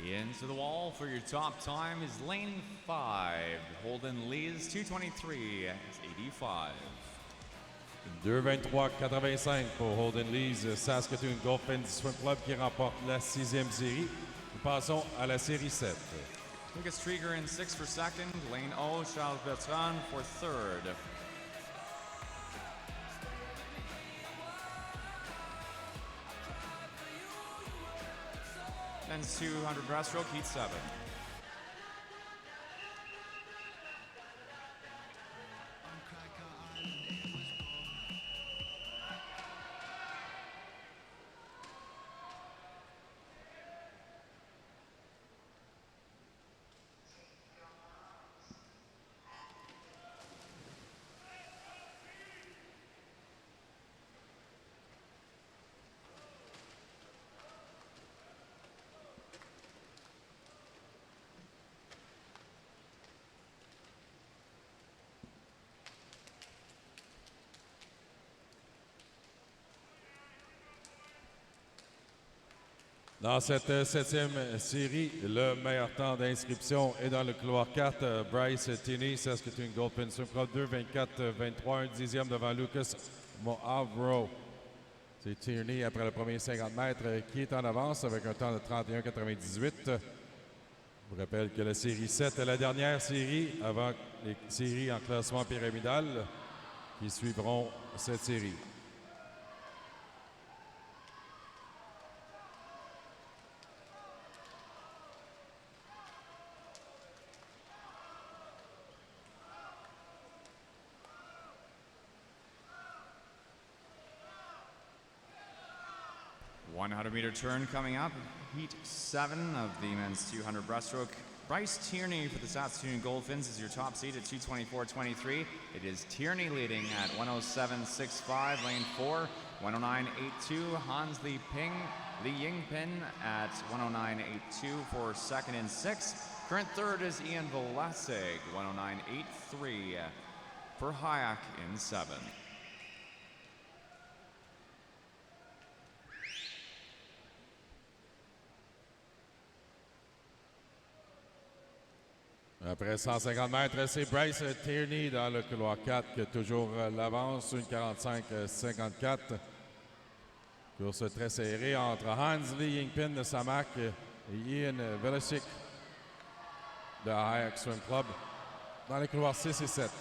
Into the wall for your top time is lane 5. Holden Lees, 2:23.85. 2:23.85 pour Holden Lees, Saskatoon Goldfins Swim Club qui remporte la 6e série. Nous passons à la série 7. Lucas Traeger in 6 for second. Lane O, Charles Bertrand for third. Men's 200 breaststroke, heat 7. Dans cette 7e série, le meilleur temps d'inscription est dans le couloir 4. Bryce Tinney, Saskatoon Goldfins Swim Club, 2:24.23, un dixième devant Lucas Moavro. C'est Tierney après le premier 50 mètres qui est en avance avec un temps de 31,98. Je vous rappelle que la série 7 est la dernière série avant les séries en classement pyramidal qui suivront cette série. 100-meter turn coming up. Heat 7 of the men's 200 breaststroke. Bryce Tierney for the Saskatoon Goldfinns is your top seed at 2:24.23. It is Tierney leading at 107.65, lane 4, 109.82. Hans Li Yingpin at 109.82 for second and 6. Current third is Ian Velasig, 109.83 for Hayek in 7. Après 150 mètres, c'est Bryce Tierney dans le couloir 4 qui a toujours l'avance, une 45-54. Course très serrée entre Hans Li Yingpin de Samac et Ian Velicic de Hayek Swim Club dans les couloirs 6 et 7.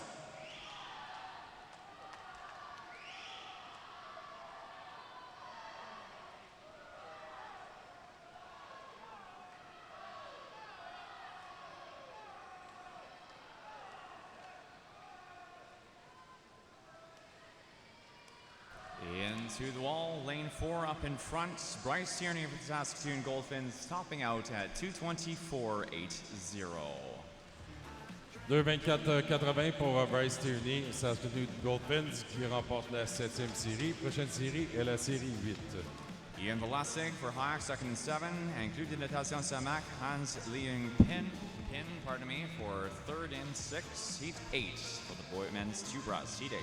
Into the wall, lane 4 up in front. Bryce Tierney for the Saskatoon Goldfinns topping out at 2:24.80. 2:24.80 pour Bryce Tierney, Saskatoon Goldfinns qui remporte la 7e série. Prochaine série est la série 8. Ian Velasig for Hayek, second and 7. Included Natation Samac, Hans Liang Pin, for third and 6. Heat 8 for the men's 2 breast, Heat 8.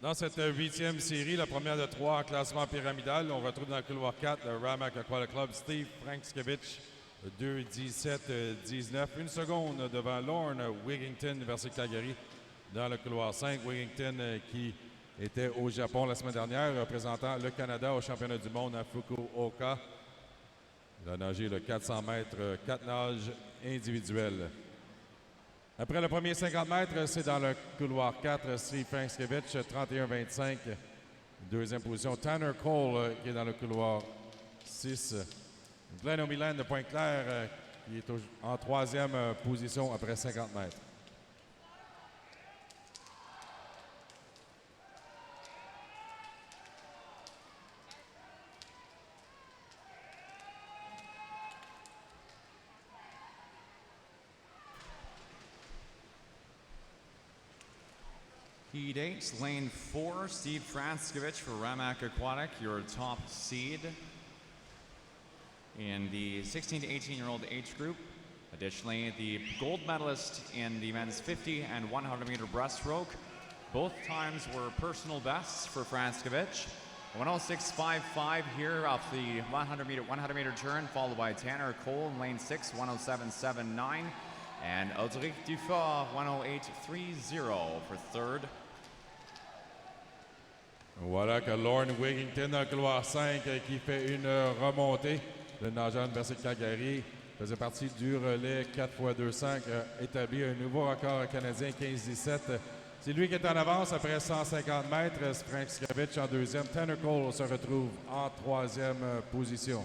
Dans cette 8e série, la première de 3 en classement pyramidal, on retrouve dans le couloir 4 le Ramac Aquatic Club Steve Frankskevich, 2:17.19. Une seconde devant Lorne Wigington, Université de Calgary. Dans le couloir 5, Wigington qui était au Japon la semaine dernière, représentant le Canada au championnat du monde à Fukuoka. Il a nagé le 400 mètres, 4 nages individuels. Après le premier 50 mètres, c'est dans le couloir 4, Steve Frankskevich, 31-25. Deuxième position, Tanner Cole, qui est dans le couloir 6. Glenn O'Milan de Pointe-Claire, qui est en troisième position après 50 mètres. Heat 8, lane 4, Steve Franskovich for Ramac Aquatic, your top seed in the 16 to 18-year-old age group. Additionally, the gold medalist in the men's 50 and 100-meter breaststroke. Both times were personal bests for Franskovich. 106.55 here off the 100-meter turn, followed by Tanner Cole in lane 6, 107.79. And Audrey Dufort, 108.30 for third. Voilà que Lorne Wigington dans le couloir 5 qui fait une remontée. Le nageur de l'Université de Calgary faisait partie du relais 4x200, établi un nouveau record canadien 15-17. C'est lui qui est en avance après 150 mètres. Frankskevich en deuxième. Tanner Cole se retrouve en troisième position.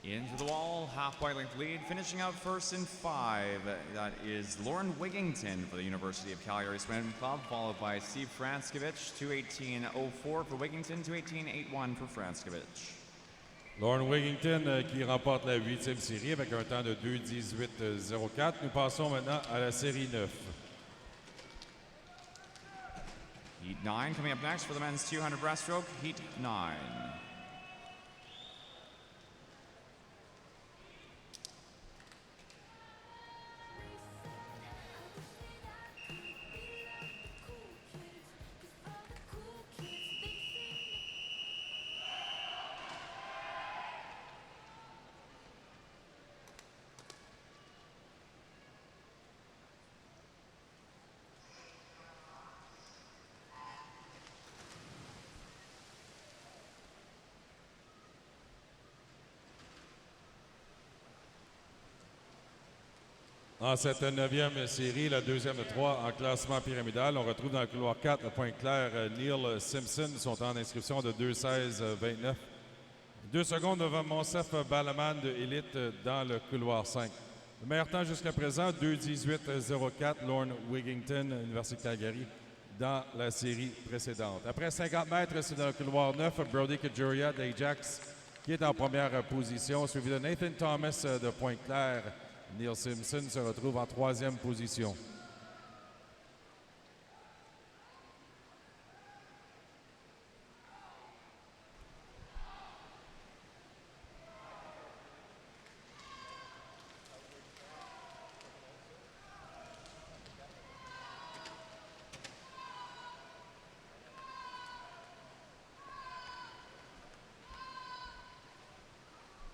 Into the wall, halfway length lead, finishing out first in 5. That is Lauren Wigington for the University of Calgary Swim Club, followed by Steve Franskovich, 2:18.04 for Wigington, 2:18.81 for Franskovich. Lauren Wigington qui remporte la 8e série avec un temps de 2:18.04. Nous passons maintenant à la série 9. Heat 9 coming up next for the men's 200 breaststroke, Heat 9. En cette 9e série, la deuxième de 3 en classement pyramidal, on retrouve dans le couloir 4 à Pointe-Claire Neil Simpson, son temps d'inscription de 2:16:29. 2 secondes devant Monsef Balaman de Élite dans le couloir 5. Le meilleur temps jusqu'à présent, 2:18:04, Lorne Wigington, Université de Calgary, dans la série précédente. Après 50 mètres, c'est dans le couloir 9, Brody Kajuria d'Ajax, qui est en première position, suivi de Nathan Thomas de Pointe-Claire. Neil Simpson se retrouve en 3e position.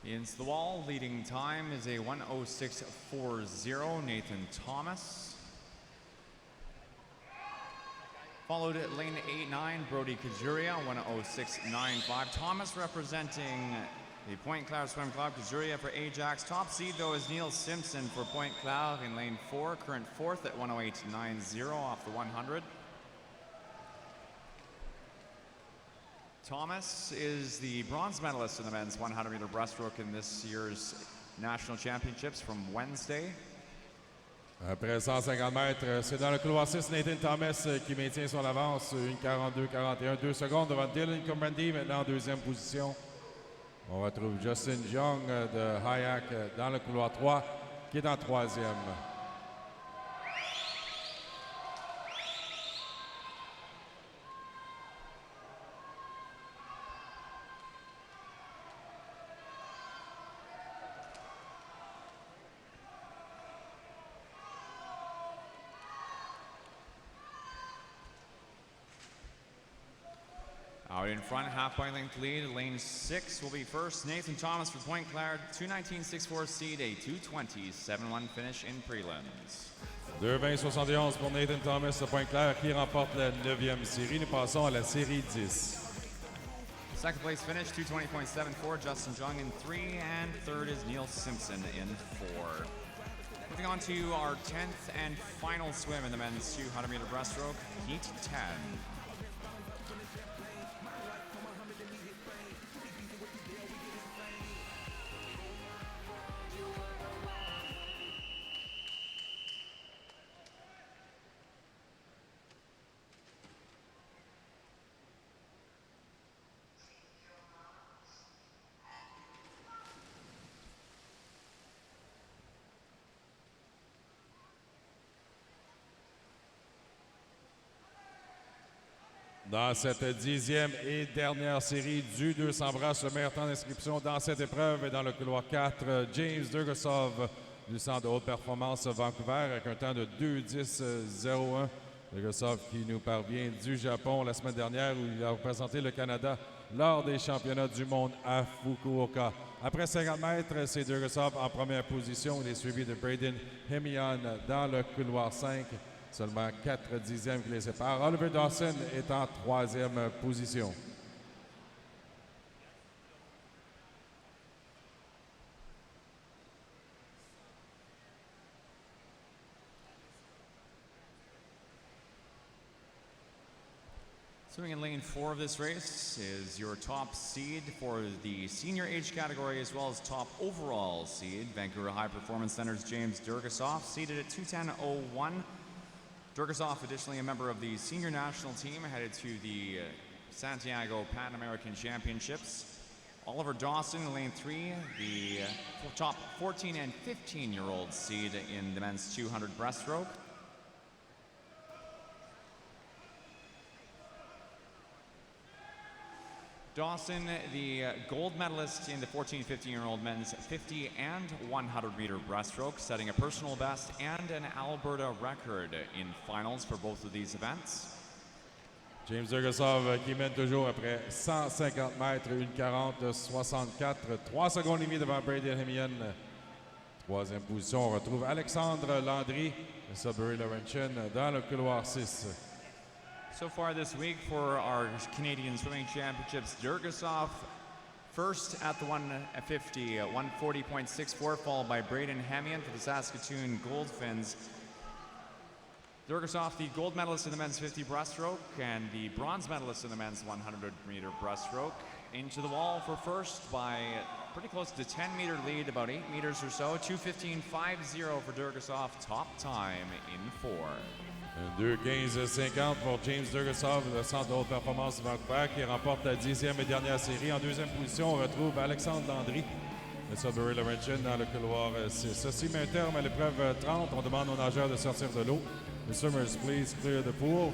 Into the wall, leading time is a 1:06:40, Nathan Thomas. Followed at lane 8-9, Brody Kajuria, 1:06:95. Thomas representing the Pointe-Claire Swim Club, Kajuria for Ajax. Top seed, though, is Neil Simpson for Pointe-Claire in lane 4, current 4th at 1:08:90 off the 100. Thomas is the bronze medalist in the men's 100-meter breaststroke in this year's national championships from Wednesday. Après 150 mètres, c'est dans le couloir 6, Nathan Thomas qui maintient son avance, 1:42:41, 2 secondes devant Dylan Comrandy, maintenant en 2e position. On retrouve Justin Young de Hayak dans le couloir 3, qui est en 3e. Out in front, half-point length lead. Lane 6 will be first. Nathan Thomas for Pointe-Claire, 2:19:64 seed, a 2:20:71 finish in prelims. 2:20:71 pour Nathan Thomas de Pointe-Claire qui remporte la 9e série. Nous passons à la série 10. Second place finish, 2:20:74, Justin Jung in 3, and third is Neil Simpson in 4. Moving on to our 10th and final swim in the men's 200-meter breaststroke, heat 10. Dans cette 10e et dernière série du 200 brasses, le meilleur temps d'inscription dans cette épreuve est dans le couloir 4, James Durgosov du Centre de haute performance Vancouver avec un temps de 2:10:01. Durgosov qui nous parvient du Japon la semaine dernière où il a représenté le Canada lors des championnats du monde à Fukuoka. Après 50 mètres, c'est Durgosov en première position. Il est suivi de Braden Hemian dans le couloir 5. Seulement 4 dixièmes qui les séparent. Oliver Dawson est en 3e position. Swimming in lane 4 of this race is your top seed for the senior age category as well as top overall seed. Vancouver High Performance Center's James Durgosov, seated at 2:10:01. Durgosov, additionally a member of the senior national team, headed to the Santiago Pan American Championships. Oliver Dawson in lane 3, the top 14 and 15-year-old seed in the men's 200 breaststroke. Dawson, the gold medalist in the 14-15-year-old men's 50 and 100-meter breaststroke, setting a personal best and an Alberta record in finals for both of these events. James Durgosov qui mène toujours après 150 mètres, 1:40:64, 3 secondes et demie devant Braden Hemian. 3e position, on retrouve Alexandre Landry de Sudbury Laurentian dans le couloir 6. So far this week for our Canadian Swimming Championships, Durgosov First at the 150, 140.64, followed by Braden Hamian for the Saskatoon Goldfinns. Durgasov, the gold medalist in the men's 50 breaststroke and the bronze medalist in the men's 100-meter breaststroke. Into the wall for first by pretty close to 10-meter lead, about 8 meters or so. 2:15.50 for Durgasov, top time in 4. 2:15.50 pour James Durgasov, le centre de haute performance de Vancouver, qui remporte la 10e et dernière série. En deuxième position, on retrouve Alexandre Landry, le Sudbury Laurentian, dans le couloir 6. Ceci met un terme à l'épreuve 30. On demande aux nageurs de sortir de l'eau. The swimmers, please clear the pool.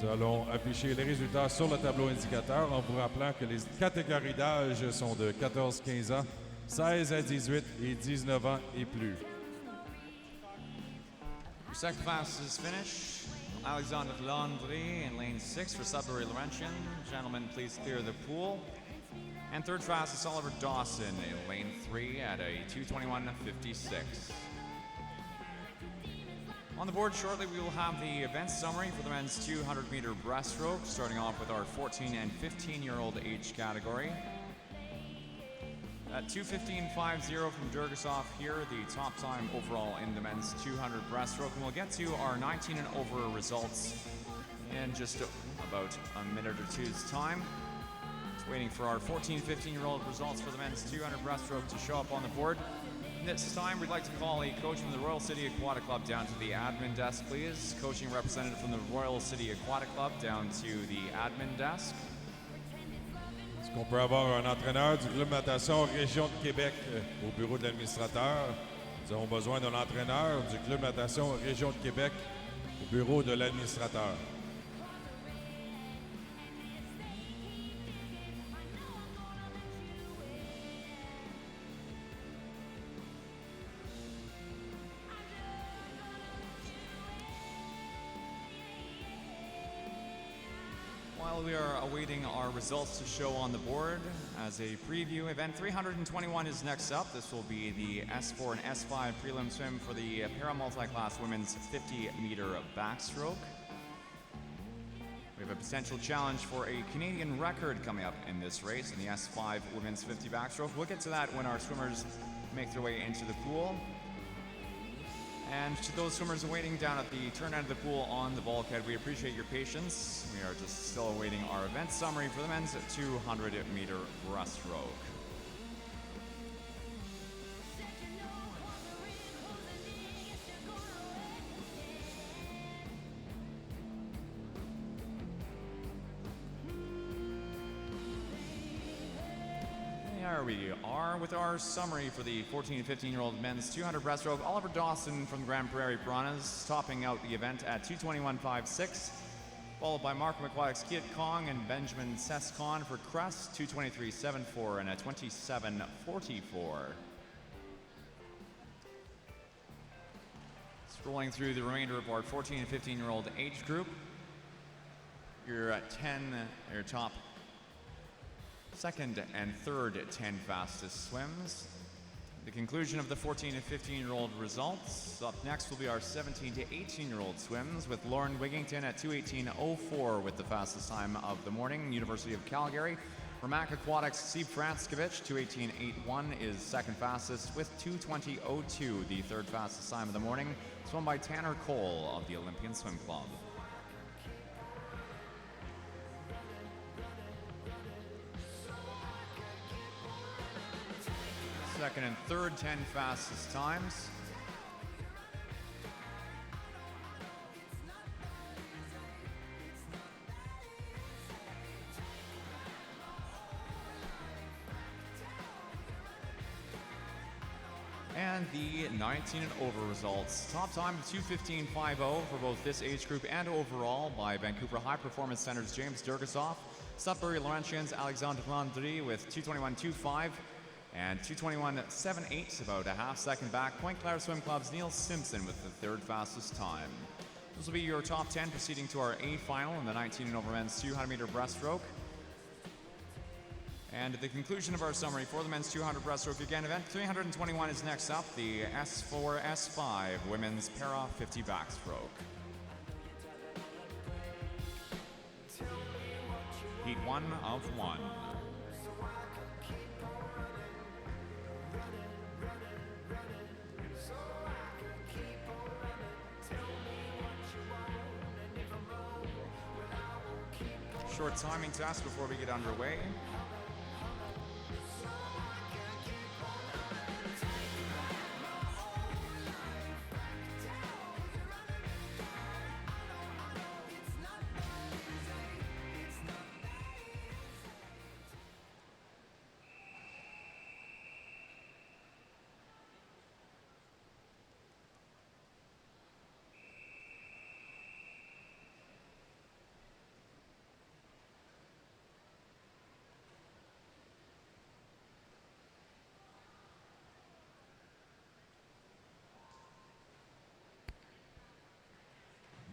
Nous allons afficher les résultats sur le tableau indicateur en vous rappelant que les catégories d'âge sont de 14-15 ans, 16 à 18 et 19 ans et plus. Your second fastest finish, Alexandre Landry in lane 6 for Sudbury Laurentian. Gentlemen, please clear the pool. And third fastest, Oliver Dawson in lane 3 at a 2:21.56. On the board shortly, we will have the event summary for the men's 200-meter breaststroke, starting off with our 14 and 15-year-old age category. At 2:15.50 from Durgasov here, the top time overall in the men's 200 breaststroke. And we'll get to our 19 and over results in just about a minute or two's time. Just waiting for our 14, 15-year-old results for the men's 200 breaststroke to show up on the board. This time, we'd like to call a coach from the Royal City Aquatic Club down to the admin desk, please. Coaching representative from the Royal City Aquatic Club down to the admin desk. Est-ce qu'on peut avoir un entraîneur du club natation Région de Québec au bureau de l'administrateur? Nous avons besoin d'un entraîneur du club natation Région de Québec au bureau de l'administrateur. While we are awaiting our results to show on the board, as a preview, event 321 is next up. This will be the S4 and S5 prelim swim for the para-multi-class women's 50-meter backstroke. We have a potential challenge for a Canadian record coming up in this race in the S5 women's 50 backstroke. We'll get to that when our swimmers make their way into the pool. And to those swimmers waiting down at the turn end of the pool on the bulkhead, we appreciate your patience. We are just still awaiting our event summary for the men's 200-meter breaststroke. There we are with our summary for the 14 and 15-year-old men's 200 breaststroke. Oliver Dawson from Grand Prairie Piranhas topping out the event at 2:21.56, followed by Mark McQuaddock's Kiat Kong and Benjamin Sescon for Crest, 2:23.74 and a 27.44. Scrolling through the remainder of our 14 and 15-year-old age group, your top second and third 10 fastest swims. The conclusion of the 14 and 15-year-old results. Up next will be our 17 to 18-year-old swims with Lauren Wigington at 2:18.04 with the fastest time of the morning. University of Calgary. Ramac Aquatics, Steve Franskovich, 2:18.81 is second fastest with 2:20.02, the third fastest time of the morning. Swum by Tanner Cole of the Olympian Swim Club. Second and third 10 fastest times. And the 19 and over results. Top time 2:15.50 for both this age group and overall by Vancouver High Performance Center's James Durgasov. Sudbury Laurentians Alexandre Landry with 2:21.25 and 2:21.78, about a half second back. Point Claire Swim Club's Neil Simpson with the third fastest time. This will be your top 10 proceeding to our A final in the 19 and over men's 200-meter breaststroke. And at the conclusion of our summary for the men's 200 breaststroke, again, event 321 is next up, the S4, S5 women's para 50 backstroke. Heat 1 of 1. short timing test before we get underway.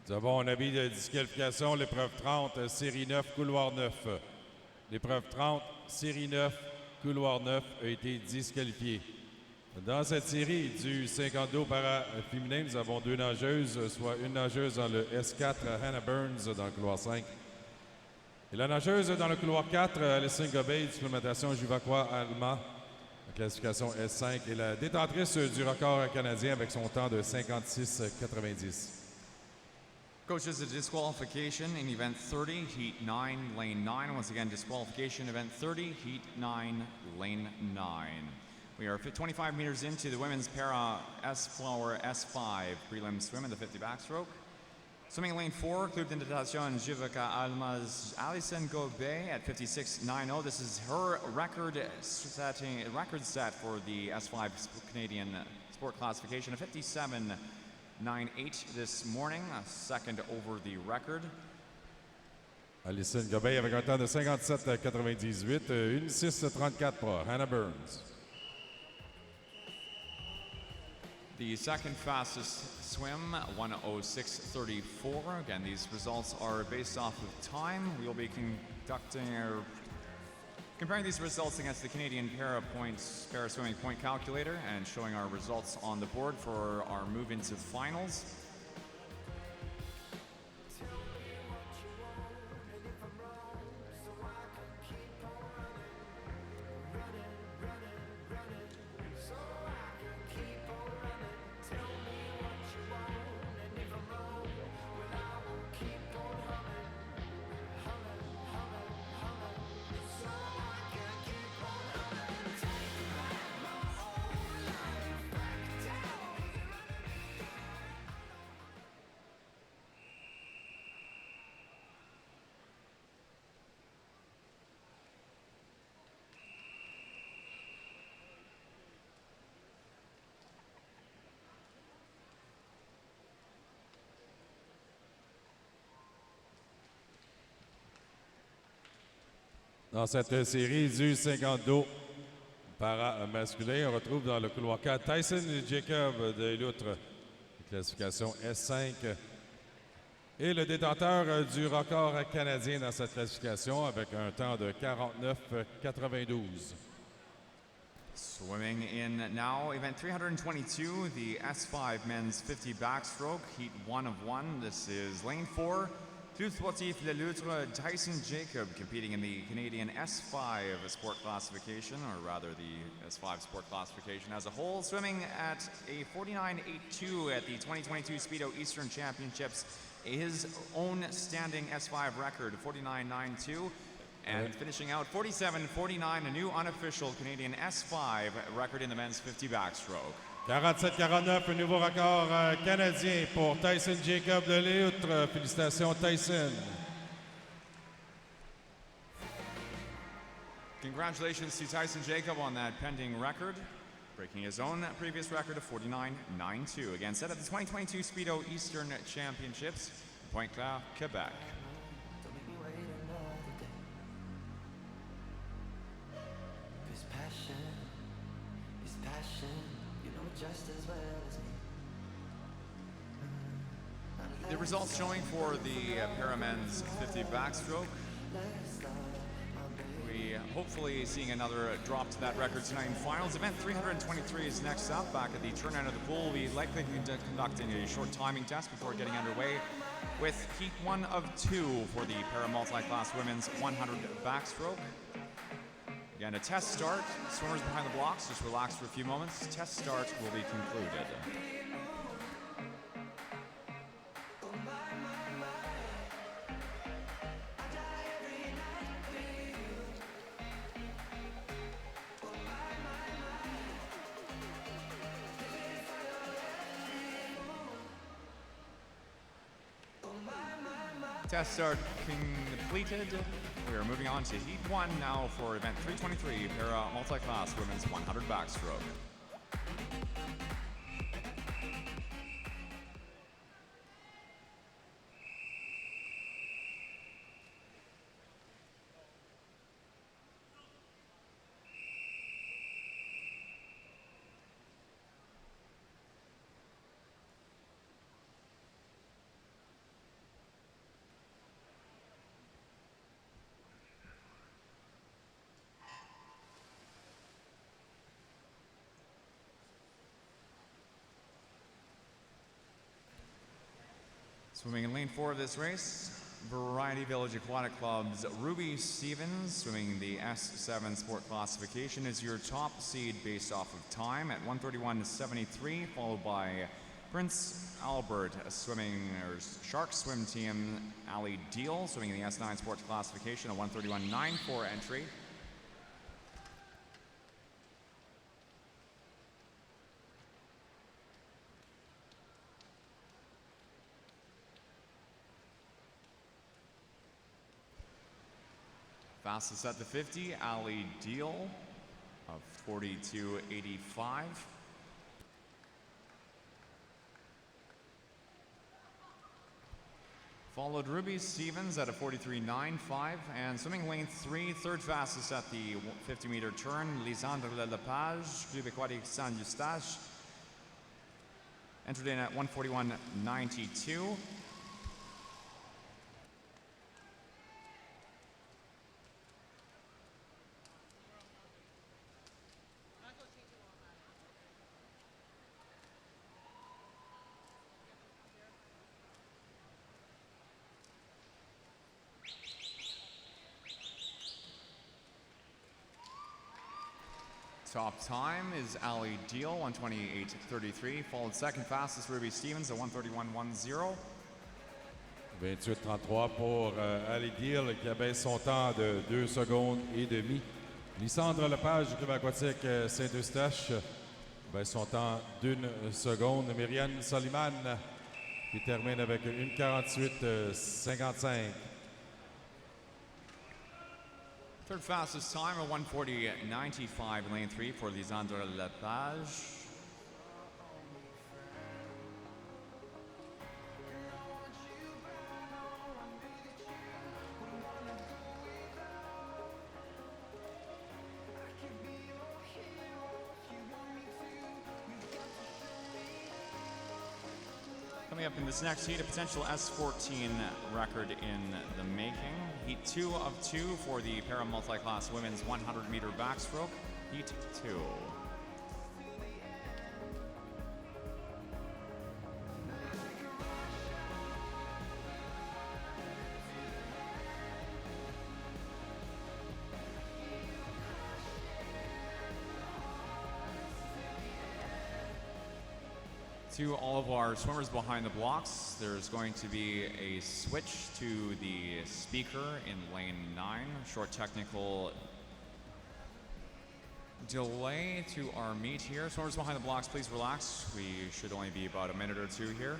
Nous avons un avis de disqualification, l'épreuve 30, série 9, couloir 9. L'épreuve 30, série 9, couloir 9 a été disqualifiée. Dans cette série du 52 para-féminin, nous avons 2 nageuses, soit une nageuse dans le S4, Hannah Burns, dans le couloir 5. Et la nageuse dans le couloir 4, Alison Gobey, displémentation Juvaqua Alma, classification S5, et la détentrice du record canadien avec son temps de 56,90. Coaches, a disqualification in event 30, heat 9, lane 9. Once again, disqualification, event 30, heat 9, lane 9. We are 25 meters into the women's para S-flower S5 prelim swim in the 50 backstroke. Swimming lane 4, Club d'Internatation Juvaqua Alma's Alison Gobey at 56.90. This is her record set for the S5 Canadian sport classification, a 57.98 this morning, a second over the record. Alison Gobey avec un temps de 57,98, une 6,34 pour Hannah Burns. The second fastest swim, 1:06.34. Again, these results are based off of time. We will be comparing these results against the Canadian para swimming point calculator and showing our results on the board for our move into finals. Dans cette série du 52 para-masculin, on retrouve dans le couloir 4 Tyson Jacob de l'Outre, classification S5. Et le détenteur du record canadien dans cette classification avec un temps de 49,92. Swimming in now, event 322, the S5 men's 50 backstroke, heat 1 of 1. This is lane 4. Club Sportif Le Loutre, Tyson Jacob competing in the Canadian S5 sport classification, or rather the S5 sport classification as a whole, swimming at a 49.82 at the 2022 Speedo Eastern Championships, his own standing S5 record, 49.92, and finishing out 47.49, a new unofficial Canadian S5 record in the men's 50 backstroke. 47-49, un nouveau record canadien pour Tyson Jacob de l'Outre. Félicitations, Tyson. Congratulations to Tyson Jacob on that pending record, breaking his own previous record of 49.92. Again, set at the 2022 Speedo Eastern Championships, Pointe-Claire, Quebec. The results showing for the Paramen's 50 backstroke. We hopefully seeing another drop to that record tonight in finals. Event 323 is next up. Back at the turn end of the pool, we'll be likely conducting a short timing test before getting underway with heat 1 of 2 for the para multi-class women's 100 backstroke. Again, a test start. Swimmers behind the blocks, just relax for a few moments. Test start will be concluded. Tests are completed. We are moving on to Heat 1 now for event 323, para multi-class women's 100 backstroke. Swimming in lane 4 of this race, Variety Village Aquatic Club's Ruby Stevens, swimming the S7 sport classification, is your top seed based off of time at 1:31.73, followed by Prince Albert swimming, or Shark Swim Team, Ali Deal, swimming the S9 sports classification, a 1:31.94 entry. Fastest at the 50, Ali Deal of 42.85. Followed Ruby Stevens at a 43.95, and swimming lane 3, third fastest at the 50-meter turn, Lisandre Lepage, Club Aquatique Saint-Eustache, entered in at 1:41.92. Top time is Ali Deal, 1:28.33, followed second fastest Ruby Stevens at 1:31.10. 28-33 pour Ali Deal qui abaisse son temps de 2 secondes et demie. Lysandre Lepage du Club aquatique Saint-Eustache baisse son temps d'1 seconde. Myriane Soliman qui termine avec 1:48.55. Third fastest time at 1:40.95 in lane 3 for Lisandre Lepage. Coming up in this next heat, a potential S14 record in the making. Heat 2 of 2 for the para multi-class women's 100-meter backstroke. Heat 2. To all of our swimmers behind the blocks, there's going to be a switch to the speaker in lane 9. Short technical delay to our meet here. Swimmers behind the blocks, please relax. We should only be about a minute or two here.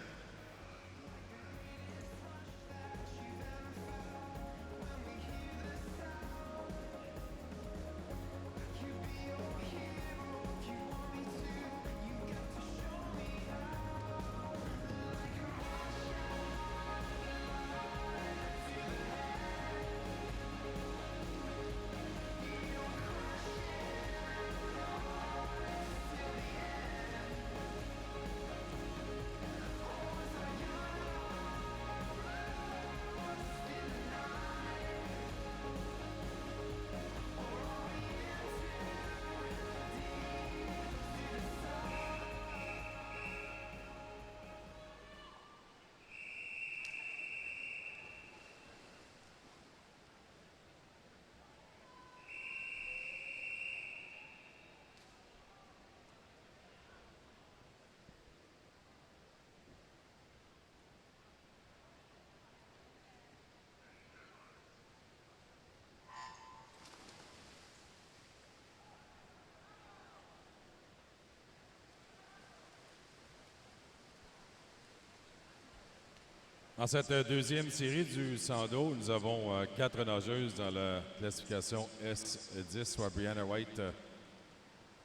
En cette deuxième série du 100 dos, nous avons 4 nageuses dans la classification S10, soit Brianna White,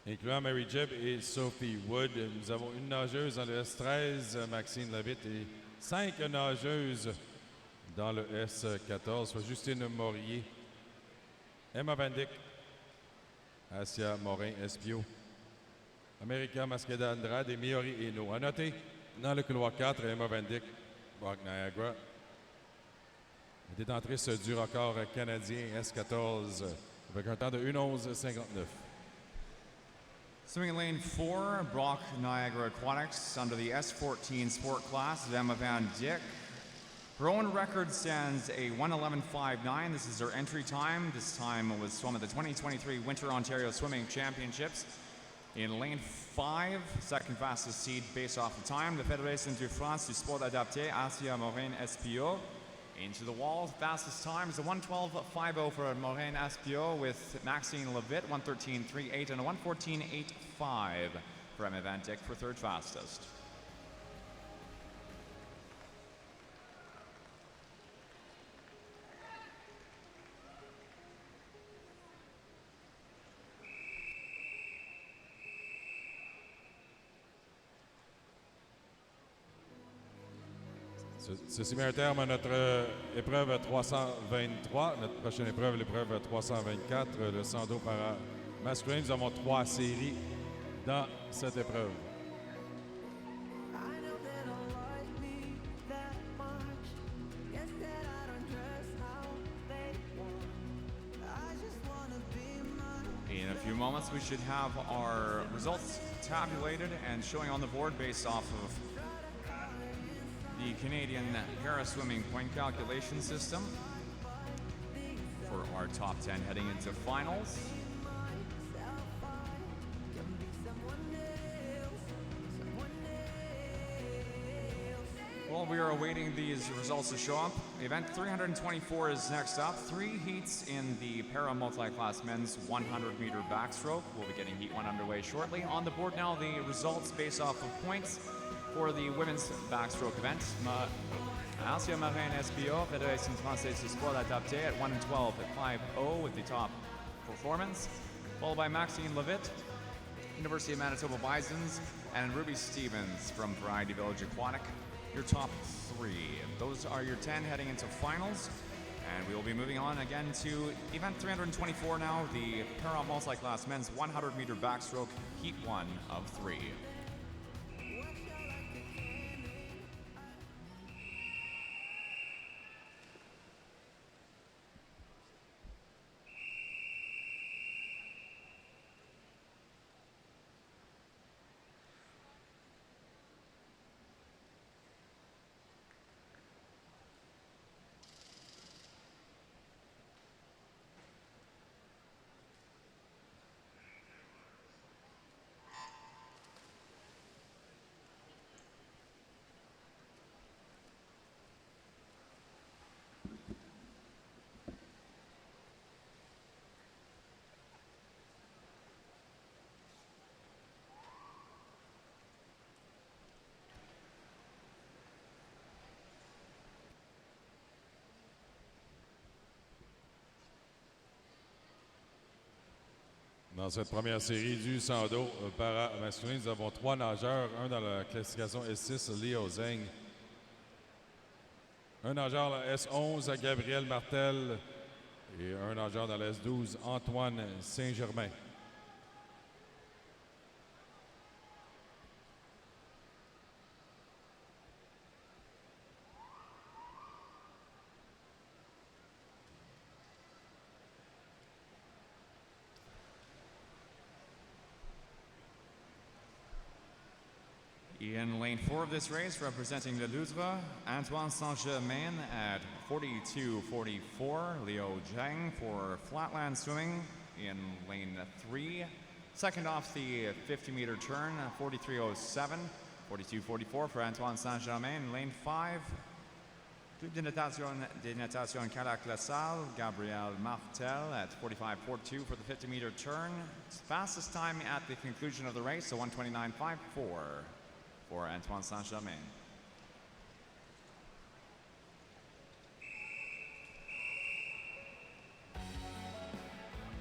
incluant Mary Jebb et Sophie Wood. Nous avons une nageuse dans le S13, Maxine Lavitte, et 5 nageuses dans le S14, soit Justine Morier, Emma Van Dyck, Asia Morin-Espio, America Masqueda Andrade et Miori Eno. À noter, dans le couloir 4, Emma Van Dyck, Rock Niagara, détentrice du record canadien S14 avec un temps de 1:11:59. Swimming in lane 4, Brock Niagara Aquatics under the S14 sport class is Emma Van Dyck. Her own record stands a 1:11:59. This is her entry time. This time was swum at the 2023 Winter Ontario Swimming Championships. In lane 5, second fastest seed based off the time, the Fédération de France du Sport Adapté, Asia Morin-Espio. Into the wall, fastest time is a 1:12:50 for Morin-Espio with Maxine Levitt, 1:13:38, and a 1:14:85 for Emma Van Dyck for third fastest. Ceci met un terme à notre épreuve 323. Notre prochaine épreuve, l'épreuve 324, le 100 dos para masculin. Nous avons 3 séries dans cette épreuve. In a few moments, we should have our results tabulated and showing on the board based off of the Canadian para-swimming point calculation system for our top 10 heading into finals. While we are awaiting these results to show up, event 324 is next up. 3 heats in the para multi-class men's 100-meter backstroke. We'll be getting heat 1 underway shortly. On the board now, the results based off of points for the women's backstroke event. Asia Morin-Espio, Fédération Française du Sport Adapté at 1:12:50 with the top performance, followed by Maxine Levitt, University of Manitoba Bisons, and Ruby Stevens from Variety Village Aquatic. Your top 3. Those are your 10 heading into finals. And we will be moving on again to event 324 now, the para multi-class men's 100-meter backstroke, heat 1 of 3. Dans cette première série du 100 dos para masculin, nous avons 3 nageurs, un dans la classification S6, Léo Zeng, un nageur dans la S11, Gabriel Martel, et un nageur dans la S12, Antoine Saint-Germain. In lane 4 of this race, representing the Loutre, Antoine Saint-Germain at 42:44. Leo Zhang for flatland swimming in lane 3. Second off the 50-meter turn, 43:07. 42:44 for Antoine Saint-Germain in lane 5. Club de natation Calac-La-Salle, Gabriel Martel at 45:42 for the 50-meter turn. Fastest time at the conclusion of the race, so 1:29:54 for Antoine Saint-Germain.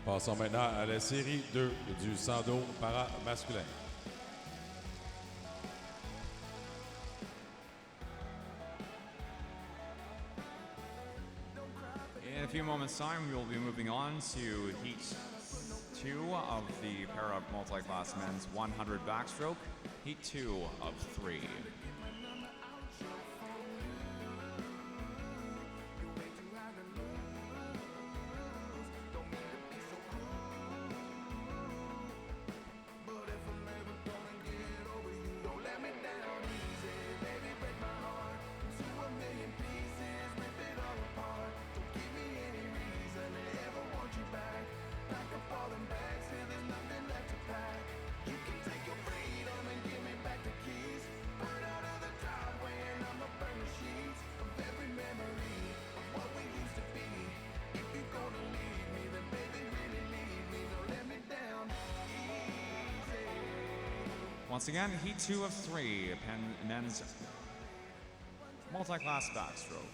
Passons maintenant à la série 2 du 100 dos para-masculin. In a few moments' time, we will be moving on to Heat 2 of the para multi-class men's 100 backstroke. Heat 2 of 3. Once again, Heat 2 of 3, men's multi-class backstroke.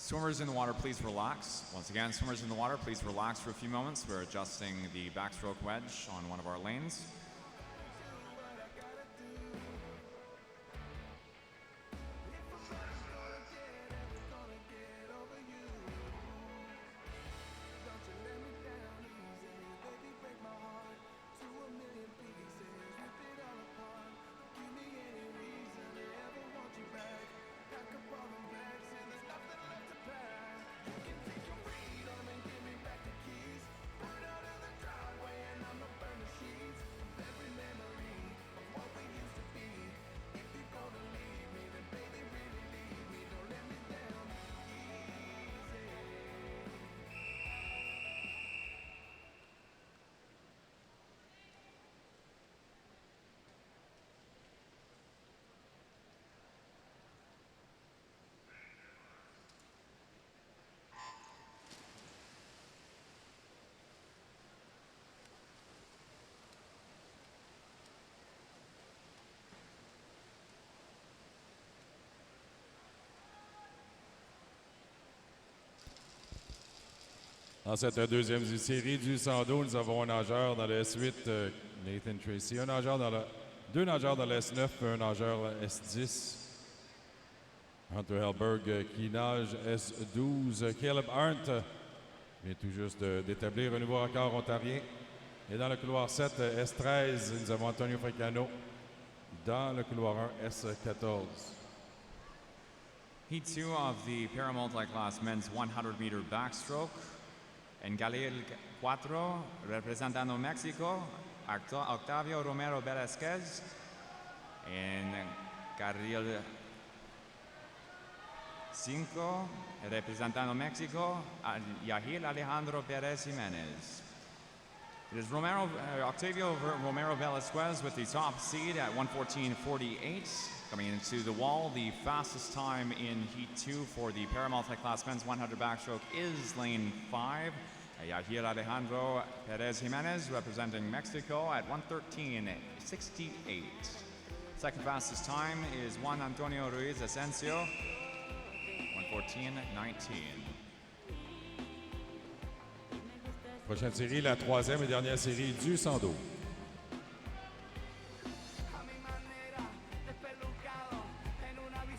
Swimmers in the water, please relax. Once again, swimmers in the water, please relax for a few moments. We're adjusting the backstroke wedge on one of our lanes. Dans cette deuxième série du 100 dos, nous avons un nageur dans le S8, Nathan Tracy, deux nageurs dans le S9 et un nageur S10. Hunter Hellberg qui nage S12. Caleb Arndt vient tout juste d'établir un nouveau record ontarien. Et dans le couloir 7, S13, nous avons Antonio Fricano. Dans le couloir 1, S14. Heat 2 of the para multi-class men's 100-meter backstroke. En Galil 4, representando México, Octavio Romero Velázquez. En Carril 5, representando México, Yahil Alejandro Pérez Jiménez. It is Octavio Romero Velázquez with the top seed at 1:14.48. Coming into the wall, the fastest time in Heat 2 for the para multi-class men's 100 backstroke is lane 5. Yahir Alejandro Perez Jimenez representing Mexico at 1:13.68. Second fastest time is Juan Antonio Ruiz Asensio, 1:14.19. Prochaine série, la troisième et dernière série du 100 dos.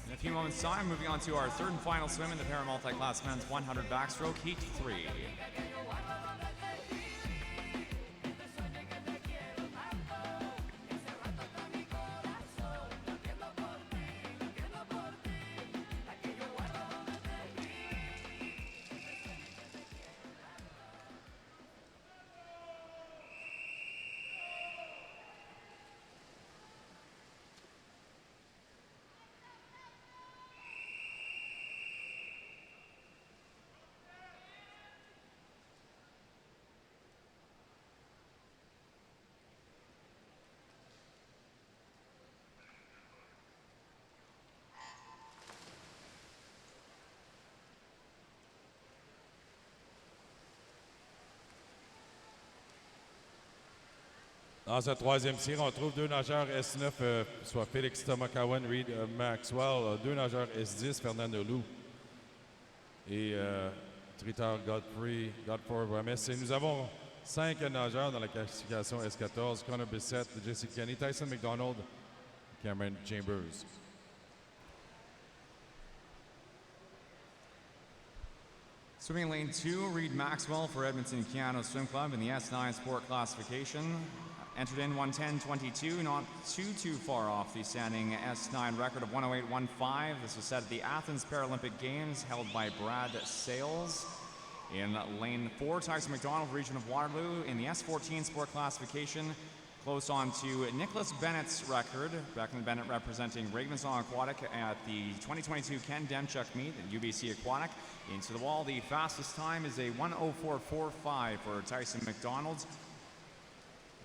In a few moments' time, moving on to our third and final swim in the para multi-class men's 100 backstroke, Heat 3. Dans cette troisième série, on trouve deux nageurs S9, soit Félix Tomakawan, Reed Maxwell, deux nageurs S10, Fernando Lou et Tritar Godfrey Rames. Et nous avons 5 nageurs dans la classification S14, Connor Bissett, Jesse Kenny, Tyson McDonald, Cameron Chambers. Swimming lane 2, Reed Maxwell for Edmonton Keanu Swim Club in the S9 sport classification. Entered in 110.22, not too far off the standing S9 record of 108.15. This was set at the Athens Paralympic Games held by Brad Sales. In lane 4, Tyson McDonald, region of Waterloo in the S14 sport classification. Close on to Nicholas Bennett's record. Declan Bennett representing Regensburg Aquatic at the 2022 Ken Demchuk meet at UBC Aquatic. Into the wall, the fastest time is a 1:04.45 for Tyson McDonald.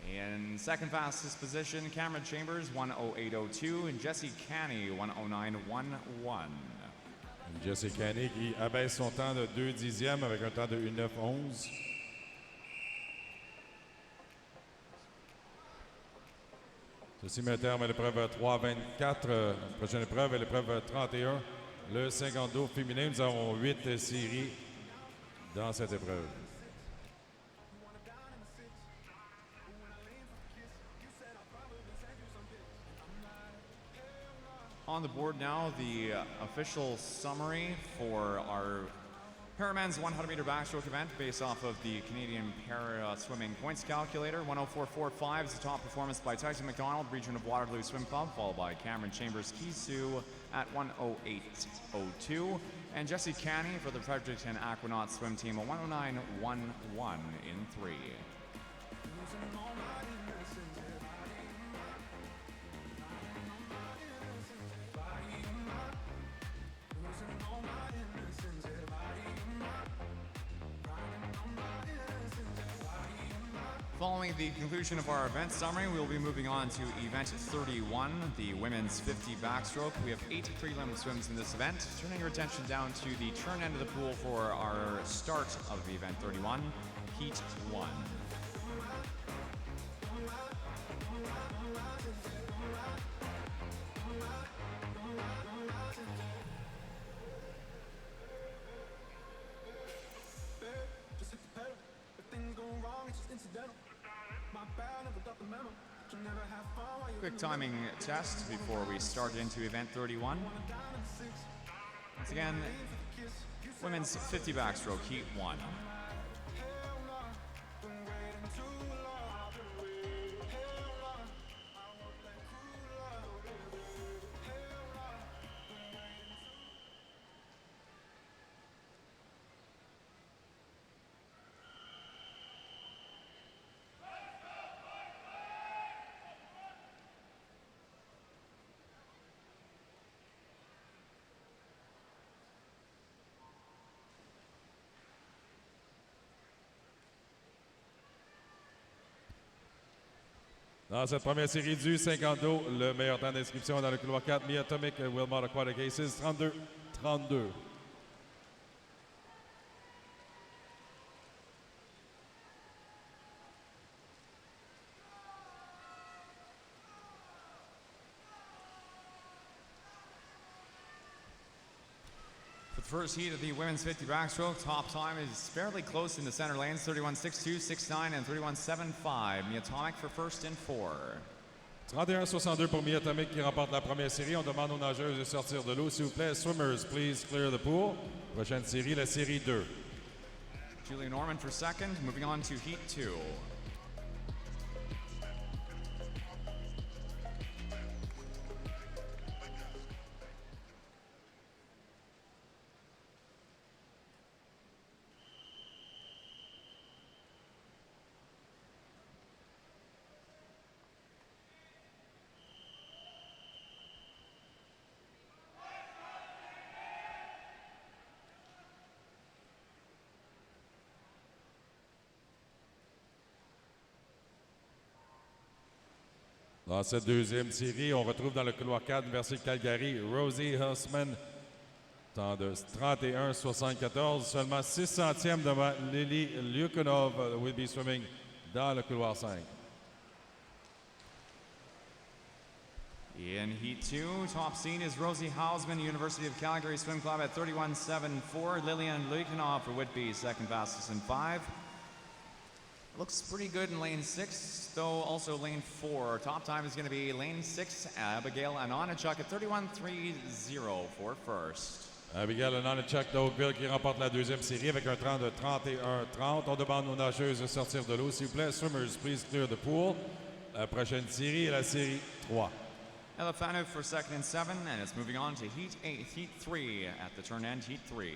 In second fastest position, Cameron Chambers, 1:08.02, and Jesse Canny, 1:09.11. Jesse Canny qui abaisse son temps de 2 dixièmes avec un temps de 1:09.11. Ceci met terme à l'épreuve 3:24. Prochaine épreuve est l'épreuve 31. Le 50 d'eau féminin. Nous avons 8 séries dans cette épreuve. On the board now, the official summary for our Paramen's 100-meter backstroke event based off of the Canadian Para Swimming Points Calculator. 1:04.45 is the top performance by Tyson McDonald, region of Waterloo Swim Club, followed by Cameron Chambers Kisu at 1:08.02. And Jesse Canny for the Fredericton Aquanaut swim team, a 1:09.11 in 3. Following the conclusion of our event summary, we will be moving on to event 31, the women's 50 backstroke. We have 8 prelim swims in this event. Turning your attention down to the turn end of the pool for our start of event 31, heat 1. Quick timing test before we start into event 31. Once again, women's 50 backstroke, heat 1. Dans cette première série du 50 d'eau, le meilleur temps d'inscription dans le couloir 4, Miatomic Wilmot Aquatic Aces, 32-32. First heat of the women's 50 backstroke. Top time is fairly close in the center lanes, 31.62, 6.9, and 31.75. Miatomic for first and 4. 31-62 pour Miatomic qui remporte la première série. On demande aux nageuses de sortir de l'eau, s'il vous plaît. Swimmers, please clear the pool. Prochaine série, la série 2. Julie Norman for second. Moving on to heat 2. Dans cette deuxième série, on retrouve dans le couloir 4, Université de Calgary, Rosie Hussman, temps de 31-74, seulement 6 centièmes devant Lily Lyukonov will be swimming dans le couloir 5. In Heat 2, top seed is Rosie Hausman, University of Calgary Swim Club at 31.74. Lillian Luikanov for Whitby, second fastest in 5. Looks pretty good in lane 6, though also lane 4. Top time is going to be lane 6, Abigail Anonachuk at 31.30 for first. Abigail Anonachuk d'Oakville qui remporte la deuxième série avec un temps de 31-30. On demande aux nageuses de sortir de l'eau, s'il vous plaît. Swimmers, please clear the pool. La prochaine série est la série 3. Ella Fanev for second and 7, and it's moving on to Heat 8, Heat 3 at the turn end, Heat 3.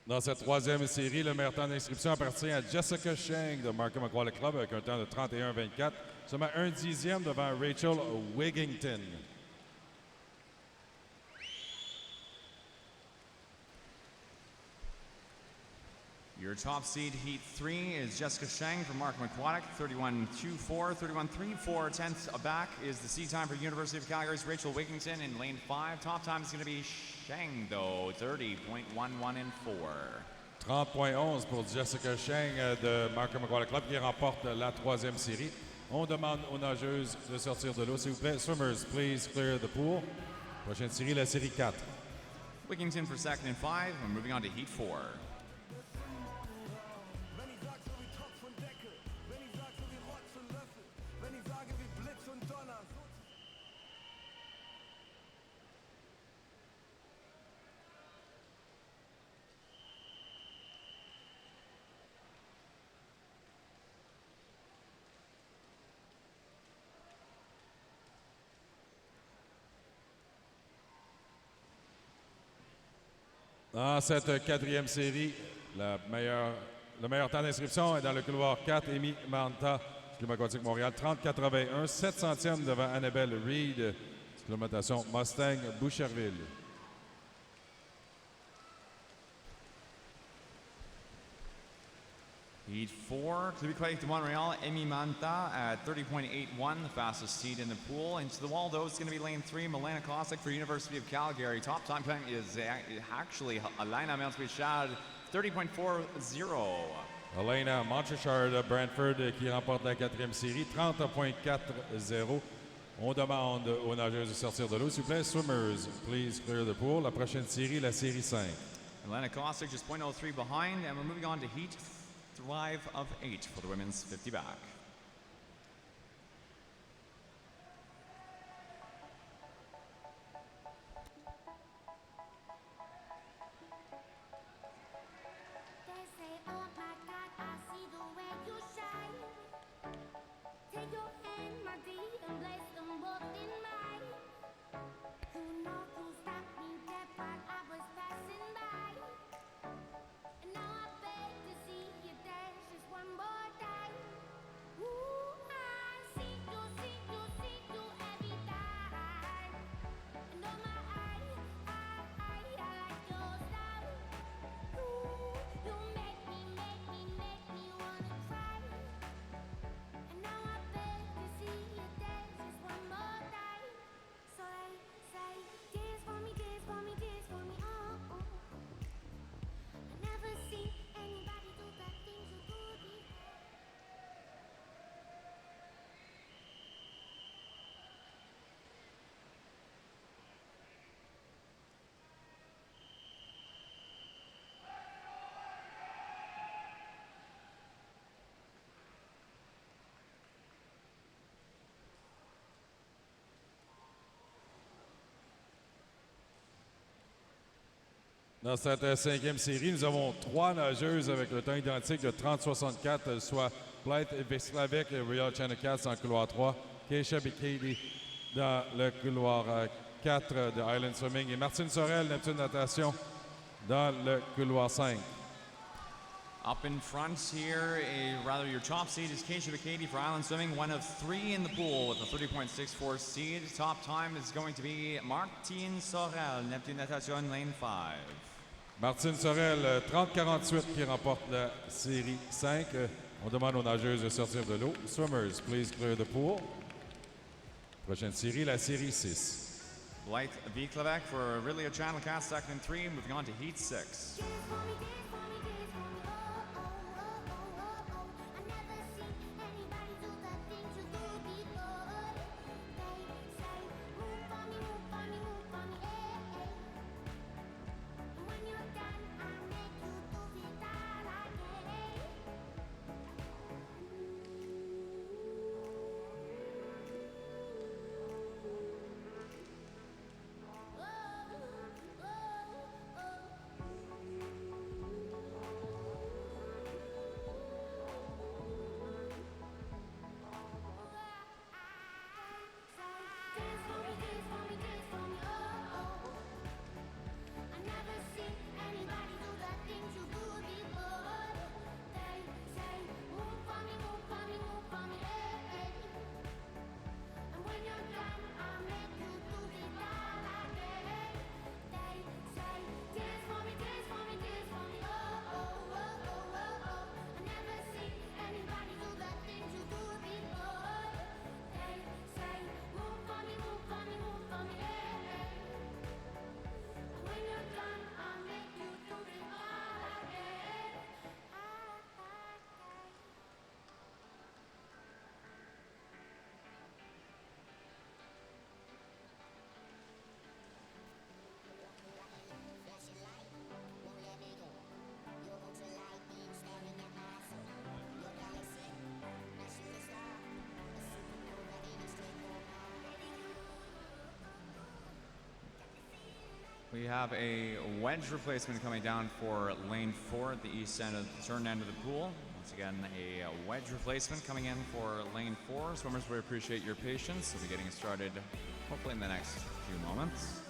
Dans cette troisième série, le meilleur temps d'inscription appartient à Jessica Shang de Markham Aquatic Club avec un temps de 31-24, seulement 1/10 devant Rachel Wigington. Your top seed Heat 3 is Jessica Shang from Markham Aquatic, 31.24, 31.34 tenths back is the seed time for University of Calgary's Rachel Wigington in lane 5. Top time is going to be Shang, though, 30.11 in 4. 30.11 pour Jessica Shang de Markham Aquatic Club qui remporte la troisième série. On demande aux nageuses de sortir de l'eau, s'il vous plaît. Swimmers, please clear the pool. Prochaine série, la série 4. Wigington for second and 5. We're moving on to Heat 4. Dans cette quatrième série, le meilleur temps d'inscription est dans le couloir 4, Amy Manta, Club Aquatique Montréal, 30.81, 7 centièmes devant Annabelle Reed, exclamation Mustang Boucherville. Heat 4, Club Aquatique de Montreal, Amy Manta at 30.81, the fastest seed in the pool. Into the wall, though, it's going to be lane 3, Milena Kosik for University of Calgary. Top time is actually Elena Mountspichard, 30.40. Elena Montchard de Brantford qui remporte la quatrième série, 30.40. On demande aux nageuses de sortir de l'eau, s'il vous plaît. Swimmers, please clear the pool. La prochaine série, la série 5. Elena Kosik just 0.03 behind, and we're moving on to Heat 5 of 8 for the women's 50 back. They say, oh my God, I see the way you shine. Take your hand, my dear, and place them both in mine. You know you stopped me dead while I was passing by. And now I beg to see you dance just one more time. Ooh, I see you every time. And oh my, I like your style. Ooh, you make me wanna cry. And now I beg to see you dance just one more time. So they say, dance for me, dance for me, dance for me, oh, oh. I never seen anybody do that thing so good before. Dans cette cinquième série, nous avons 3 nageuses avec le temps identique de 30.64, soit Blythe Veslavec et Real Chanakats en couloir 3, Keisha Bikedi dans le couloir 4 de Island Swimming et Martine Sorel, Neptune Natation, dans le couloir 5. Up in front here, your top seed is Keisha Katie for Island Swimming, one of 3 in the pool with a 30.64 seed. Top time is going to be Martine Sorel, Neptune Natation, lane 5. Martine Sorel, 30-48 qui remporte la série 5. On demande aux nageuses de sortir de l'eau. Swimmers, please clear the pool. Prochaine série, la série 6. Blythe Viklavek for Ridley Channel Cast, second and 3, moving on to heat 6. We have a wedge replacement coming down for lane 4 at the east end of the turn end of the pool. Once again, a wedge replacement coming in for lane 4. Swimmers, we appreciate your patience. We'll be getting started hopefully in the next few moments.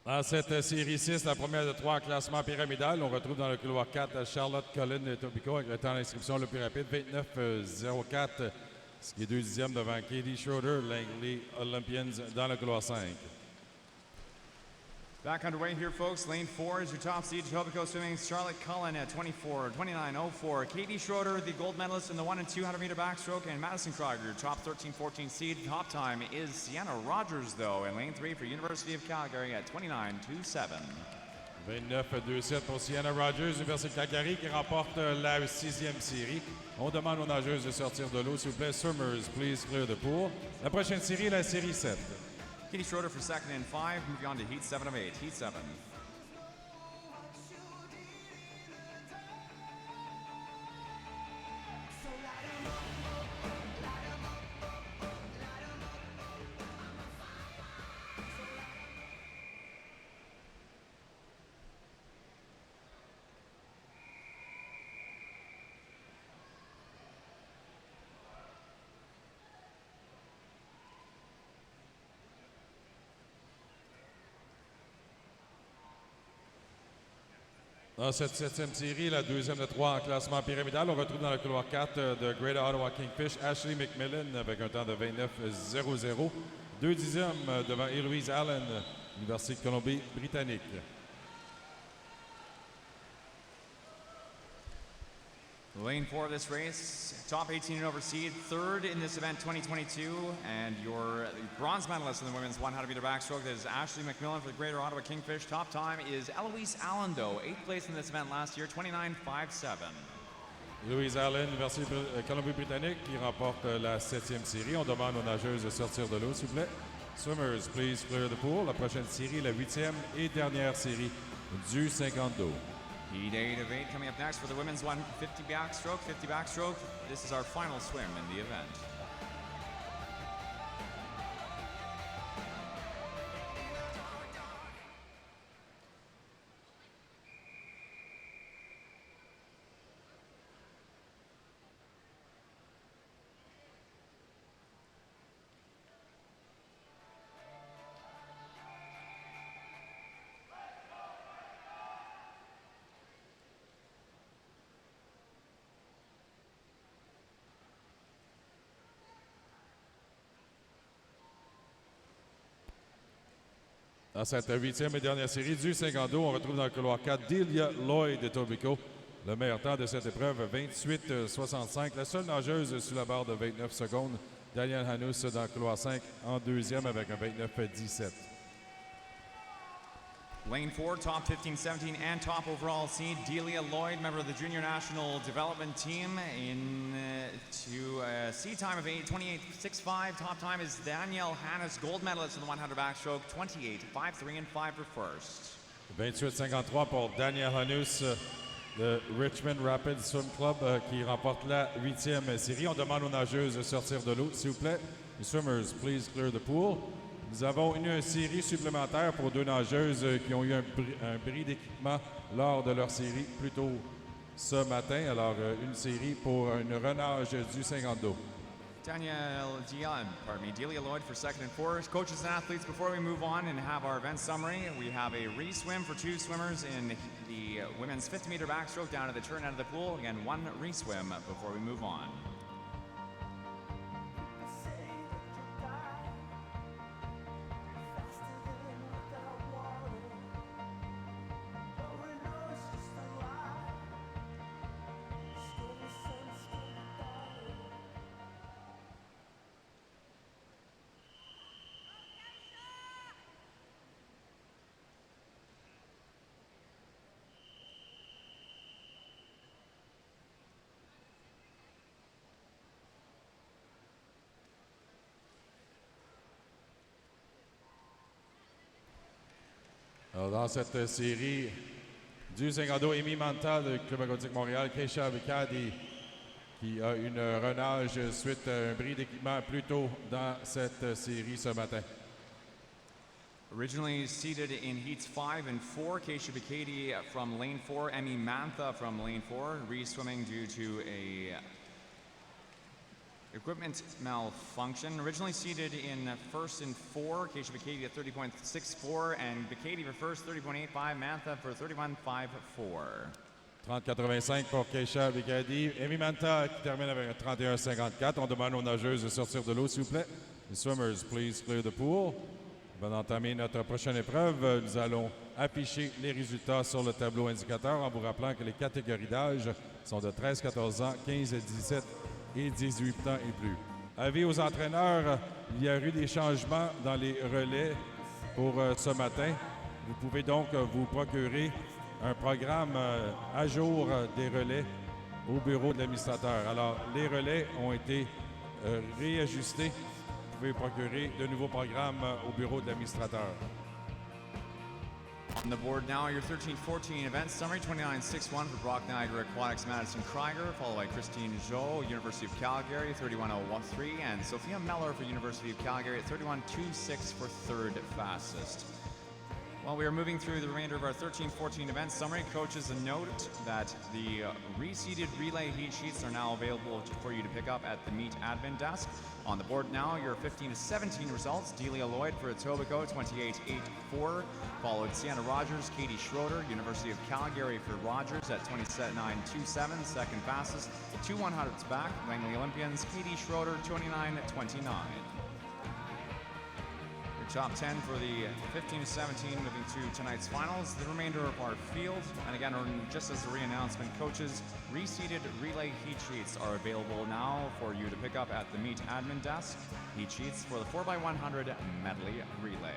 Dans cette série 6, la première de 3 en classement pyramidal, on retrouve dans le couloir 4 Charlotte Collin de Tobico avec le temps d'inscription le plus rapide, 29,04, ce qui est 2/10 devant Katie Schroeder, Langley Olympians dans le couloir 5. Back underway here, folks. Lane 4 is your top seed. Tobico Swimming, Charlotte Cullen at 24:29:04. Katie Schroeder, the gold medalist in the 1 and 200 meter backstroke, and Madison Krieger, top 13-14 seed. Top time is Sienna Rogers, though, in lane 3 for University of Calgary at 29:27. 29,27 pour Sienna Rogers, Université de Calgary, qui remporte la 6e série. On demande aux nageuses de sortir de l'eau, s'il vous plaît. Swimmers, please clear the pool. La prochaine série, la série 7. Katie Schroeder for 2nd and 5. Moving on to heat 7 of 8. Heat 7. Dans cette 7e série, la 2e de 3 en classement pyramidal, on retrouve dans le couloir 4 de Greater Ottawa Kingfish, Ashley McMillan avec un temps de 29,00. 2/10 devant Héloïse Allen, Université de Colombie-Britannique. Lane 4 of this race, top 18 and over seed, 3rd in this event 2022, and your bronze medalist in the women's 100 meter backstroke, that is Ashley McMillan for the Greater Ottawa Kingfish. Top time is Eloise Allen, though, 8th place in this event last year, 29:57. Héloïse Allen, Université de Colombie-Britannique, qui remporte la 7e série. On demande aux nageuses de sortir de l'eau, s'il vous plaît. Swimmers, please clear the pool. La prochaine série, la 8e et dernière série du 52. Heat 8 of 8 coming up next for the women's 150 backstroke. 50 backstroke. This is our final swim in the event. Dans cette 8e et dernière série du 52, on retrouve dans le couloir 4 Delia Lloyd de Tobico. Le meilleur temps de cette épreuve, 28,65. La seule nageuse sous la barre de 29 secondes, Danielle Hanous dans le couloir 5 en 2e avec un 29,17. Lane 4, top 15-17 and top overall seed, Delia Lloyd, member of the Junior National Development Team, to a seed time of 28:65. Top time is Danielle Hannes, gold medalist in the 100 backstroke, 28:53 and 5 for first. 28,53 pour Danielle Hanous de Richmond Rapids Swim Club qui remporte la 8e série. On demande aux nageuses de sortir de l'eau, s'il vous plaît. Les swimmers, please clear the pool. Nous avons une série supplémentaire pour 2 nageuses qui ont eu un bris d'équipement lors de leur série plus tôt ce matin. Alors, une série pour une renage du 52. Delia Lloyd for 2nd and 4. Coaches and athletes, before we move on and have our event summary, we have a re-swim for 2 swimmers in the women's 50 meter backstroke down to the turn out of the pool. Again, 1 re-swim before we move on. Alors, dans cette série du 52, Amy Manta du Club aquatique Montréal, Keisha Vicadi qui a une renage suite à un bris d'équipement plus tôt dans cette série ce matin. Originally seated in heats 5 and 4, Keisha Bikadi from lane 4, Emmy Mantha from lane 4, re-swimming due to a equipment malfunction. Originally seated in first and 4, Keisha Bikati at 30.64, and Bikati for first, 30.85, Mantha for 31.54. 30,85 pour Keisha Bikati. Amy Mantha qui termine avec un 31,54. On demande aux nageuses de sortir de l'eau, s'il vous plaît. Les swimmers, please clear the pool. Avant d'entamer notre prochaine épreuve, nous allons afficher les résultats sur le tableau indicateur en vous rappelant que les catégories d'âge sont de 13, 14 ans, 15, 17 et 18 ans et plus. Avis aux entraîneurs, il y a eu des changements dans les relais pour ce matin. Vous pouvez donc vous procurer un programme à jour des relais au bureau de l'administrateur. Alors, les relais ont été réajustés. Vous pouvez procurer de nouveaux programmes au bureau de l'administrateur. On the board now, your 13-14 event summary, 29.61 for Brock Niagara Aquatics Madison Krieger, followed by Christine Zhou, University of Calgary, 31.013, and Sophia Meller for University of Calgary at 31.26 for third fastest. While we are moving through the remainder of our 13-14 event summary, coaches, a note that the reseeded relay heat sheets are now available for you to pick up at the meet admin desk. On the board now, your 15-17 results. Delia Lloyd for Etobicoke, 28.84, followed Sienna Rogers, Katie Schroeder, University of Calgary for Rogers at 29.27, second fastest. 2 100s back, Langley Olympians, Katie Schroeder, 29.29. Top 10 for the 15-17 moving to tonight's finals. The remainder of our field, and again, just as a re-announcement, coaches, reseeded relay heat sheets are available now for you to pick up at the meet admin desk. Heat sheets for the 4x100 medley relay.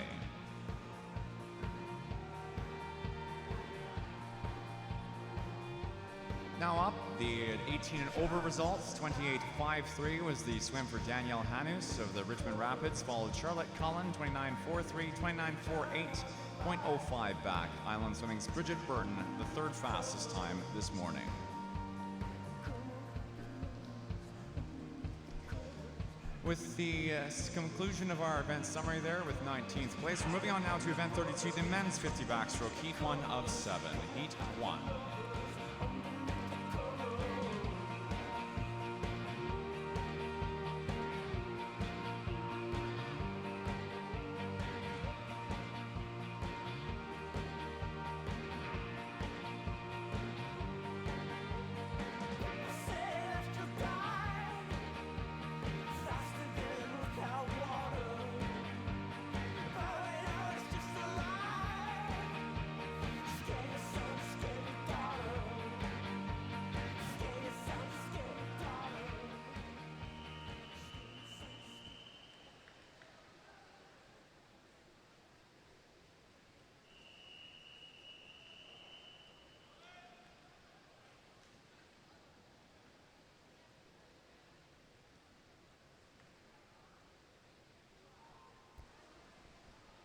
Now up, the 18 and over results. 28.53 was the swim for Danielle Hanus of the Richmond Rapids, followed Charlotte Cullen, 29.43, 29.48, 0.05 back. Island Swimming's Bridget Burton, the third fastest time this morning. With the conclusion of our event summary there with 19th place, we're moving on now to event 32, the men's 50 backstroke, heat 1 of 7. Heat 1.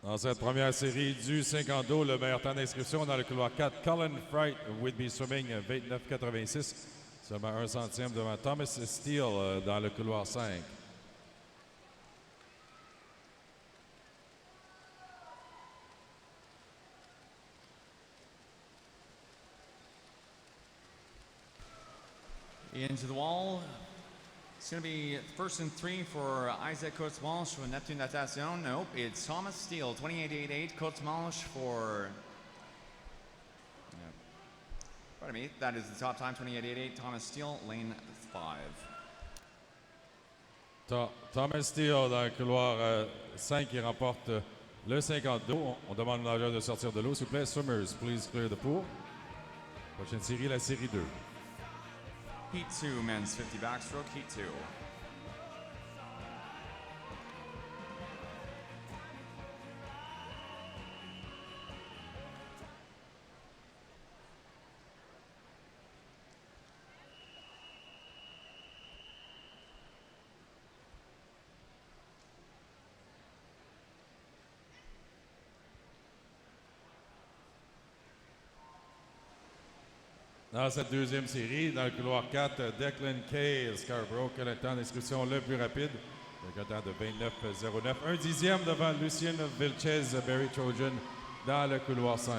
Dans cette première série du 50 d'eau, le meilleur temps d'inscription dans le couloir 4, Colin Fright would be swimming 29.86, seulement 1 centième devant Thomas Steele dans le couloir 5. Into the wall. It's going to be first and 3 for Isaac Coates-Malche for Neptune Natation. Nope, it's Thomas Steele, 28.88. Coates-Malche for... Pardon me, that is the top time, 28.88. Thomas Steele, lane 5. Thomas Steele dans le couloir 5 qui remporte le 50 d'eau. On demande aux nageurs de sortir de l'eau, s'il vous plaît. Swimmers, please clear the pool. Prochaine série, la série 2. Heat 2, men's 50 backstroke, heat 2. Dans cette deuxième série, dans le couloir 4, Declan Kay, Scarborough, qui a le temps d'inscription le plus rapide, avec un temps de 29.09. Un dixième devant Lucien Vilches, Barry Trojan, dans le couloir 5.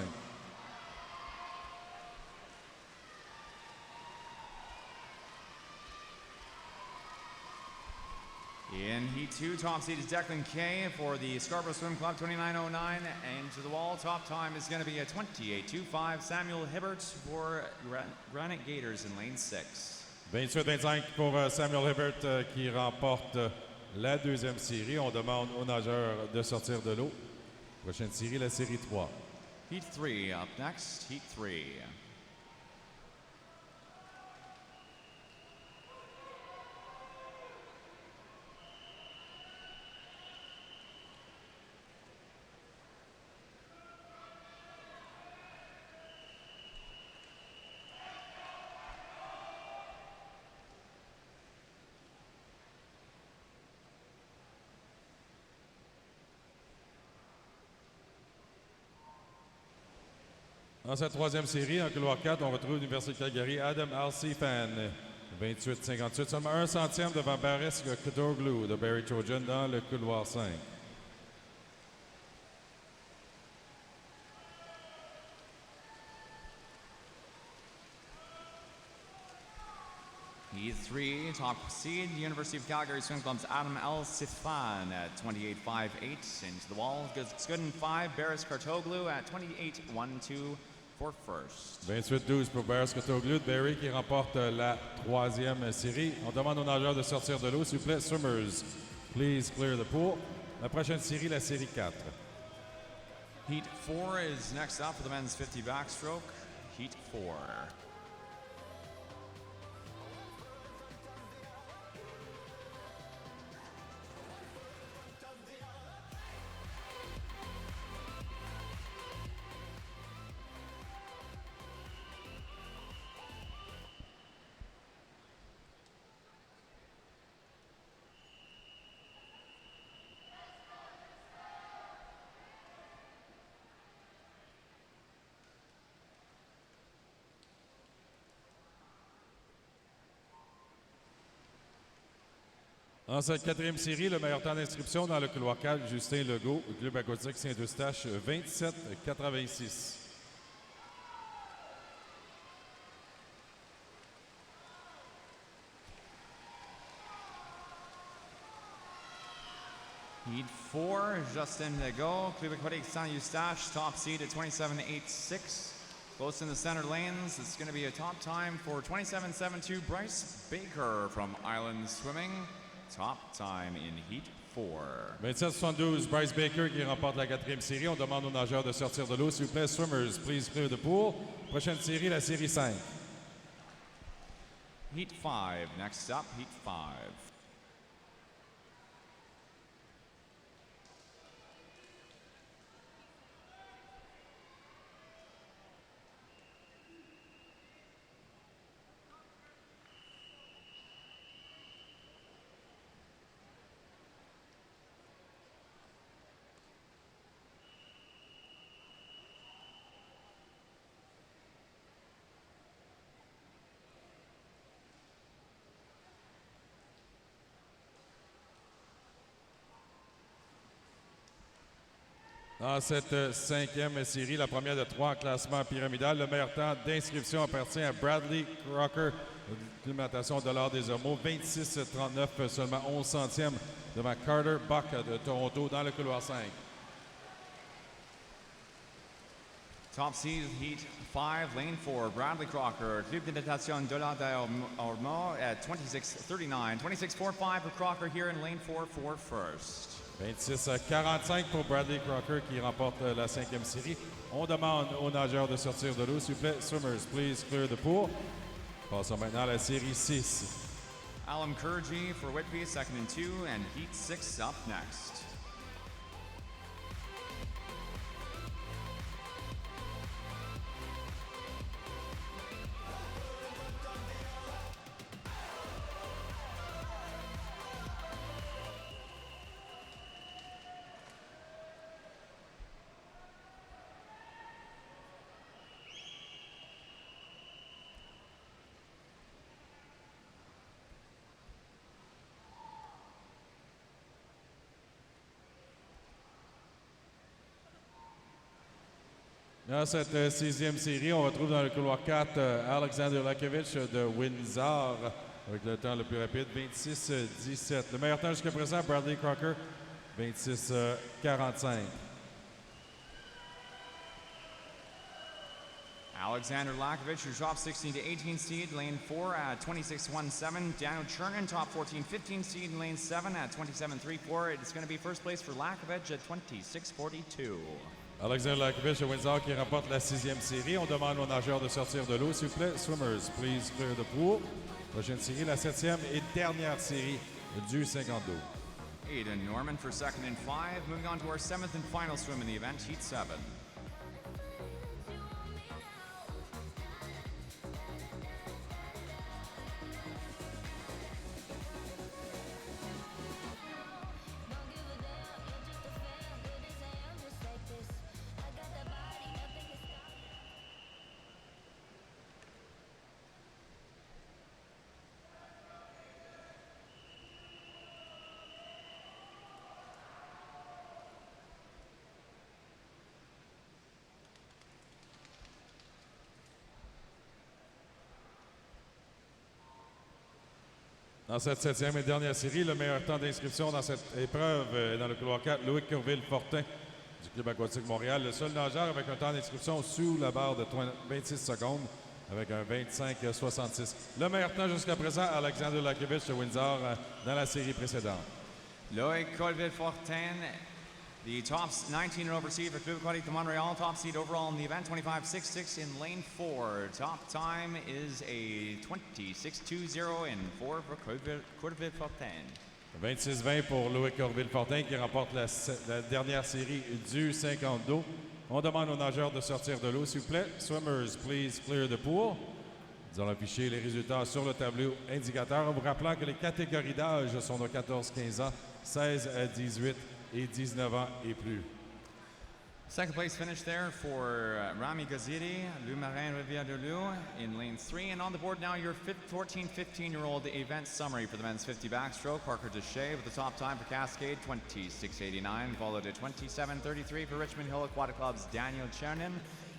In Heat 2, top seed is Declan Kay for the Scarborough Swim Club, 29:09. And to the wall, top time is going to be a 28:25. Samuel Hibbert for Granite Gators in lane 6. 28-25 pour Samuel Hibbert qui remporte la deuxième série. On demande aux nageurs de sortir de l'eau. Prochaine série, la série 3. Heat 3 up next. Heat 3. Dans cette troisième série, en couloir 4, on retrouve l'Université de Calgary, Adam Alcifan, 28-58, seulement 1 centième devant Baris Kotoglu de Barry Trojan dans le couloir 5. Heat 3, top seed, University of Calgary Swim Club's Adam Alcifan at 28.58. Into the wall, it's good in 5. Baris Kartoglu at 28.12 for first. 28-12 pour Baris Kotoglu de Barry qui remporte la troisième série. On demande aux nageurs de sortir de l'eau, s'il vous plaît. Swimmers, please clear the pool. La prochaine série, la série 4. Heat 4 is next up for the men's 50 backstroke. Heat 4. Dans cette quatrième série, le meilleur temps d'inscription dans le couloir 4, Justin Legault, Club aquatique Saint-Eustache, 27-86. Heat 4, Justin Legault, Club aquatique Saint-Eustache, top seed at 27.86. Close in the center lanes, it's going to be a top time for 27.72. Bryce Baker from Island Swimming. Top time in Heat 4. 27-72, Bryce Baker qui remporte la quatrième série. On demande aux nageurs de sortir de l'eau. S'il vous plaît, swimmers, please clear the pool. Prochaine série, la série 5. Heat 5, next up, Heat 5. Dans cette cinquième série, la première de 3 en classement pyramidal, le meilleur temps d'inscription appartient à Bradley Crocker, acclimatation de l'art des homos, 26-39, seulement 11 centièmes devant Carter Buck de Toronto dans le couloir 5. Top seed Heat 5, lane 4, Bradley Crocker, Club de Natation de l'Art des Homos at 26.39. 26.45 for Crocker here in lane 4 for first. 26-45 pour Bradley Crocker qui remporte la cinquième série. On demande aux nageurs de sortir de l'eau. S'il vous plaît, swimmers, please clear the pool. Passons maintenant à la série 6. Alan Kurji for Whitby, second and 2, and Heat 6 up next. Dans cette sixième série, on retrouve dans le couloir 4 Alexander Lakevich de Windsor, avec le temps le plus rapide, 26-17. Le meilleur temps jusqu'à présent, Bradley Crocker, 26-45. Alexander Lakovich, your top 16 to 18 seed, lane 4 at 26.17. Daniel Chernin, top 14-15 seed in lane 7 at 27.34. It's going to be first place for Lakovich at 26.42. Alexander Lakovich de Windsor qui remporte la 6e série. On demande aux nageurs de sortir de l'eau, s'il vous plaît. Swimmers, please clear the pool. Prochaine série, la 7e et dernière série du 52. Aiden Norman for second and 5. Moving on to our 7th and final swim in the event, heat 7. Dans cette 7e et dernière série, le meilleur temps d'inscription dans cette épreuve est dans le couloir 4, Louis Curville-Fortin du Club aquatique Montréal. Le seul nageur avec un temps d'inscription sous la barre de 26 secondes avec un 25-66. Le meilleur temps jusqu'à présent, Alexander Lakovich de Windsor dans la série précédente. Loic Colville-Fortin, the top 19 and over seed for Club Aquatique de Montreal, top seed overall in the event, 25.66 in lane 4. Top time is a 26.20 in 4 for Colville-Fortin. 26-20 pour Louis Corville-Fortin qui remporte la dernière série du 52. On demande aux nageurs de sortir de l'eau, s'il vous plaît. Swimmers, please clear the pool. Nous allons afficher les résultats sur le tableau indicateur en vous rappelant que les catégories d'âge sont de 14-15 ans, 16 à 18 et 19 ans et plus. Second place finish there for Rami Gaziri, Lou Marin Rivière de Lou in lane 3. And on the board now, your 14-15-year-old event summary for the men's 50 backstroke. Parker Deshay with the top time for Cascade, 26.89, followed at 27.33 for Richmond Hill Aquatic Club's Daniel Chernin.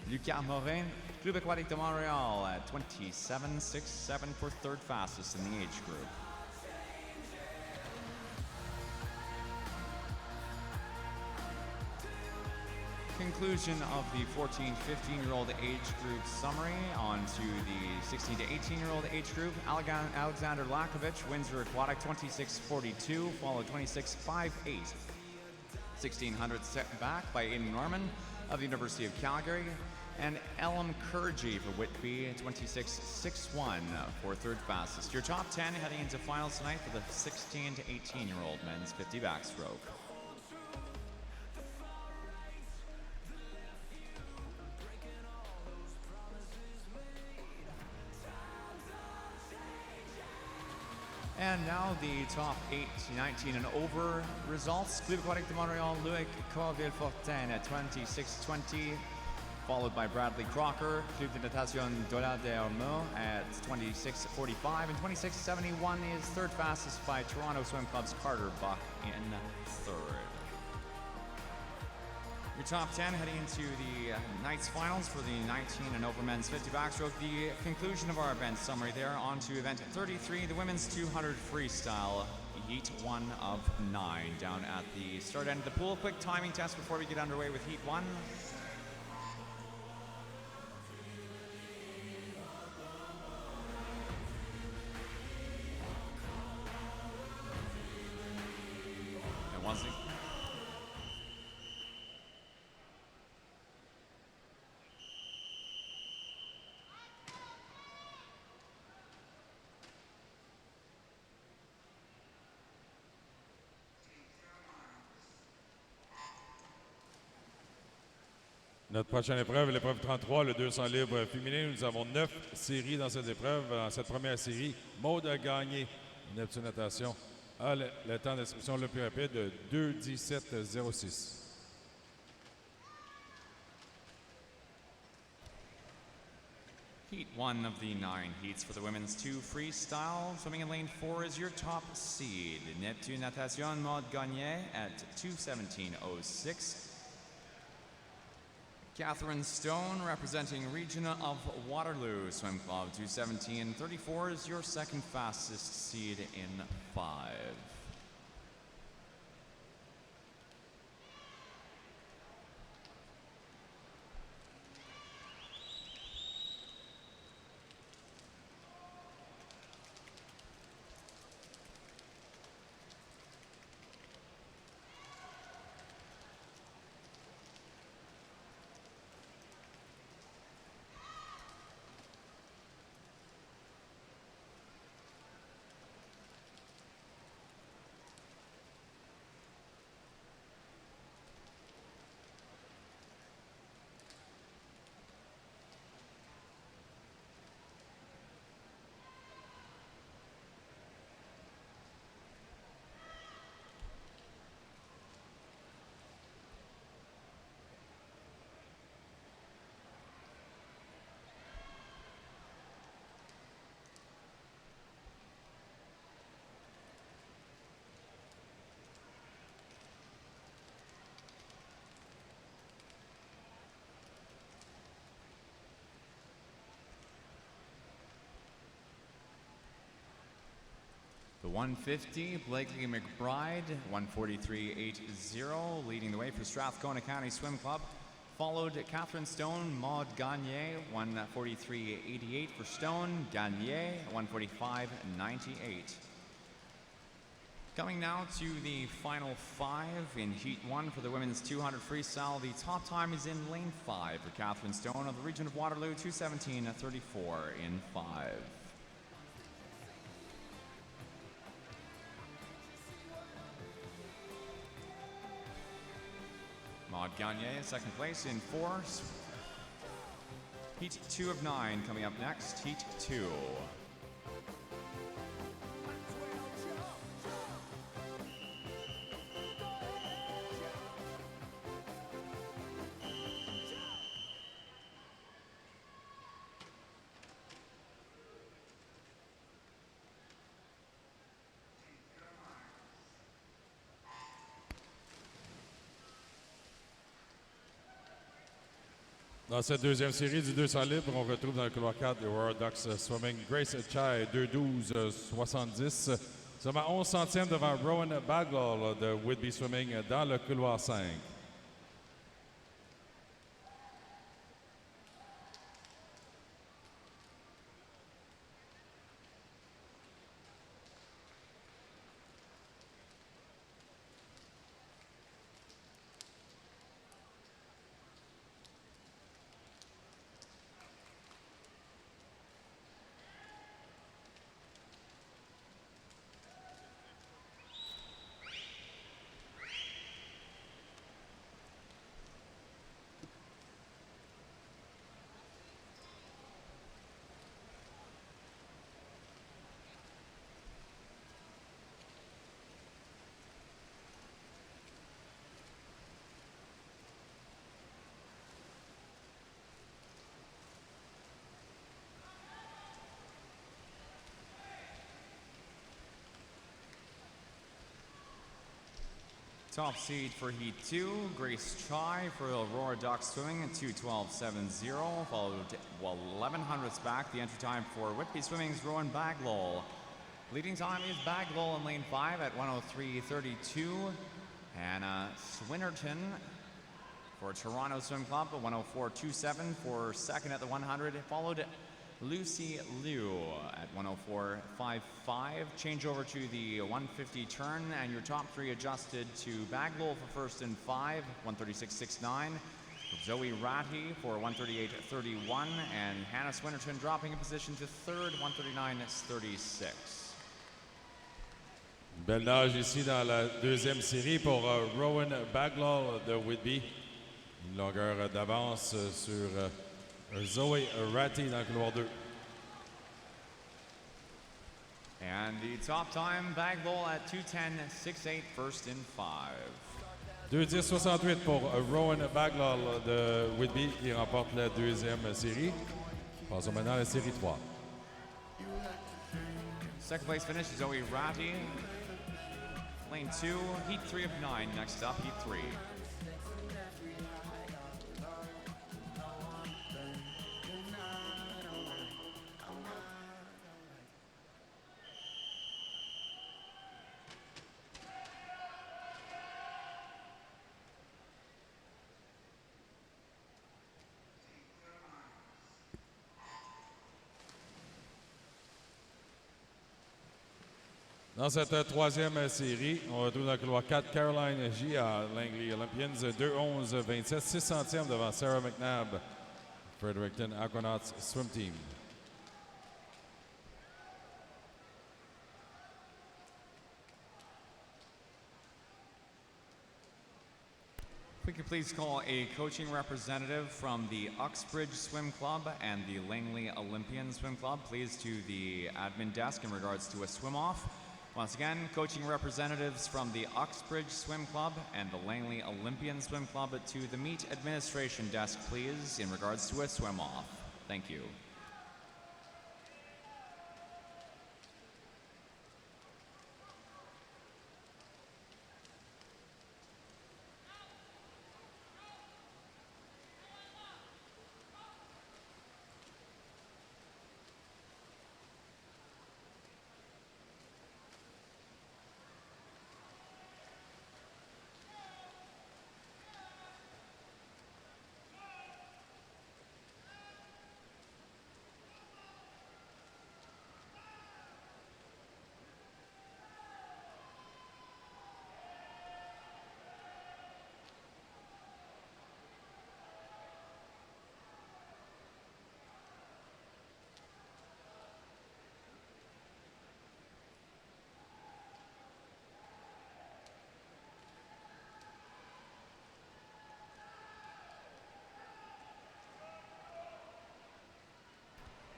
Lucas Morin, Club Aquatique de Montreal at 27.67 for third fastest in the age group. Conclusion of the 14-15-year-old age group summary. On to the 16 to 18-year-old age group. Alexander Lakovich, Windsor Aquatic, 26.42, followed 26.58. 1600 set back by Aiden Norman of the University of Calgary. And Elam Kurji for Whitby, 26.61 for third fastest. Your top 10 heading into finals tonight for the 16 to 18-year-old men's 50 backstroke. And now the top 8, 19 and over results. Club Aquatique de Montreal, Louis Corville-Fortin at 26.20, followed by Bradley Crocker. Club de Natation Dola de Ormeau at 26.45, and 26.71 is third fastest by Toronto Swim Club's Carter Buck in third. Your top 10 heading into the night's finals for the 19 and over men's 50 backstroke. The conclusion of our event summary there. On to event 33, the women's 200 freestyle, heat 1 of 9, down at the start end of the pool. Quick timing test before we get underway with heat 1. And once again, Notre prochaine épreuve est l'épreuve 33, le 200 livres féminin. Nous avons 9 séries dans cette épreuve. Dans cette première série, Maude a gagné. Neptune Natation a le temps d'inscription le plus rapide de 2:17:06. Heat 1 of the 9 heats for the women's 2 freestyle. Swimming in lane 4 is your top seed, Neptune Natation Maude Gagné at 2:17:06. Catherine Stone, representing Region of Waterloo Swim Club, 2:17:34 is your second fastest seed in 5. The 150, Blakely McBride, 143.80, leading the way for Strathcona County Swim Club. Followed Catherine Stone, Maud Gagne, 143.88 for Stone, Gagne, 145.98. Coming now to the final 5 in Heat 1 for the women's 200 freestyle. The top time is in lane 5 for Catherine Stone of the Region of Waterloo, 2:17:34 in 5. Maud Gagne, second place in 4. Heat 2 of 9 coming up next, Heat 2. Dans cette deuxième série du 200 libre, on retrouve dans le couloir 4 des Royal Ducks Swimming Grace Chai, 2:12:70. Seulement 11 centièmes devant Rowan Baglall de Whitby Swimming dans le couloir 5. Top seed for Heat 2, Grace Chai for Aurora Ducks Swimming at 2:12:70, followed 11 hundredths back. The entry time for Whitby Swimming's Rowan Baglall. Leading time is Baglall in lane 5 at 1:03:32. Hannah Swinnerton for Toronto Swim Club at 1:04:27 for second at the 100. Followed Lucy Liu at 1:04:55. Change over to the 150 turn, and your top 3 adjusted to Baglall for first and 5, 1:36:69. Zoe Ratty for 1:38:31, and Hannah Swinnerton dropping in position to third, 1:39:36. Belle nage ici dans la deuxième série pour Rowan Baglall de Whitby. Une longueur d'avance sur Zoe Ratty dans le couloir 2. And the top time, Baglall at 2:10:68, first in 5. 2:10:68 pour Rowan Baglall de Whitby qui remporte la deuxième série. Passons maintenant à la série 3. Second place finish, Zoe Ratty. Lane 2, Heat 3 of 9. Next up, Heat 3. Dans cette troisième série, on retrouve dans le couloir 4 Caroline J. à Langley Olympians, 2-11-27, 6 centièmes devant Sarah McNabb, Fredericton Aquanauts Swim Team. If we could please call a coaching representative from the Uxbridge Swim Club and the Langley Olympian Swim Club, please to the admin desk in regards to a swim-off. Once again, coaching representatives from the Uxbridge Swim Club and the Langley Olympian Swim Club to the meet administration desk, please, in regards to a swim-off. Thank you.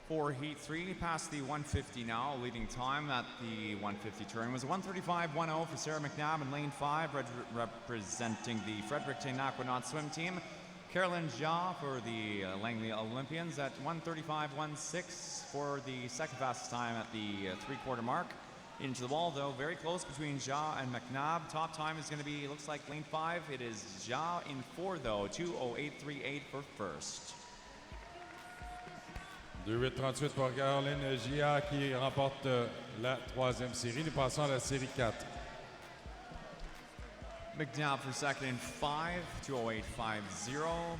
For Heat 3, past the 150 now. Leading time at the 150 turn was 1:35.10 for Sarah McNabb in lane 5, representing the Fredericton Aquanauts swim team. Carolyn Jha for the Langley Olympians at 1:35.16 for the second fastest time at the three-quarter mark. Into the wall, though, very close between Jha and McNabb. Top time is going to be, looks like lane 5. It is Jha in 4, though, 2:08.38 for first. 2:08.38 pour Caroline Gia qui remporte la troisième série. Nous passons à la série 4. McNabb for second in 5, 2:08.50.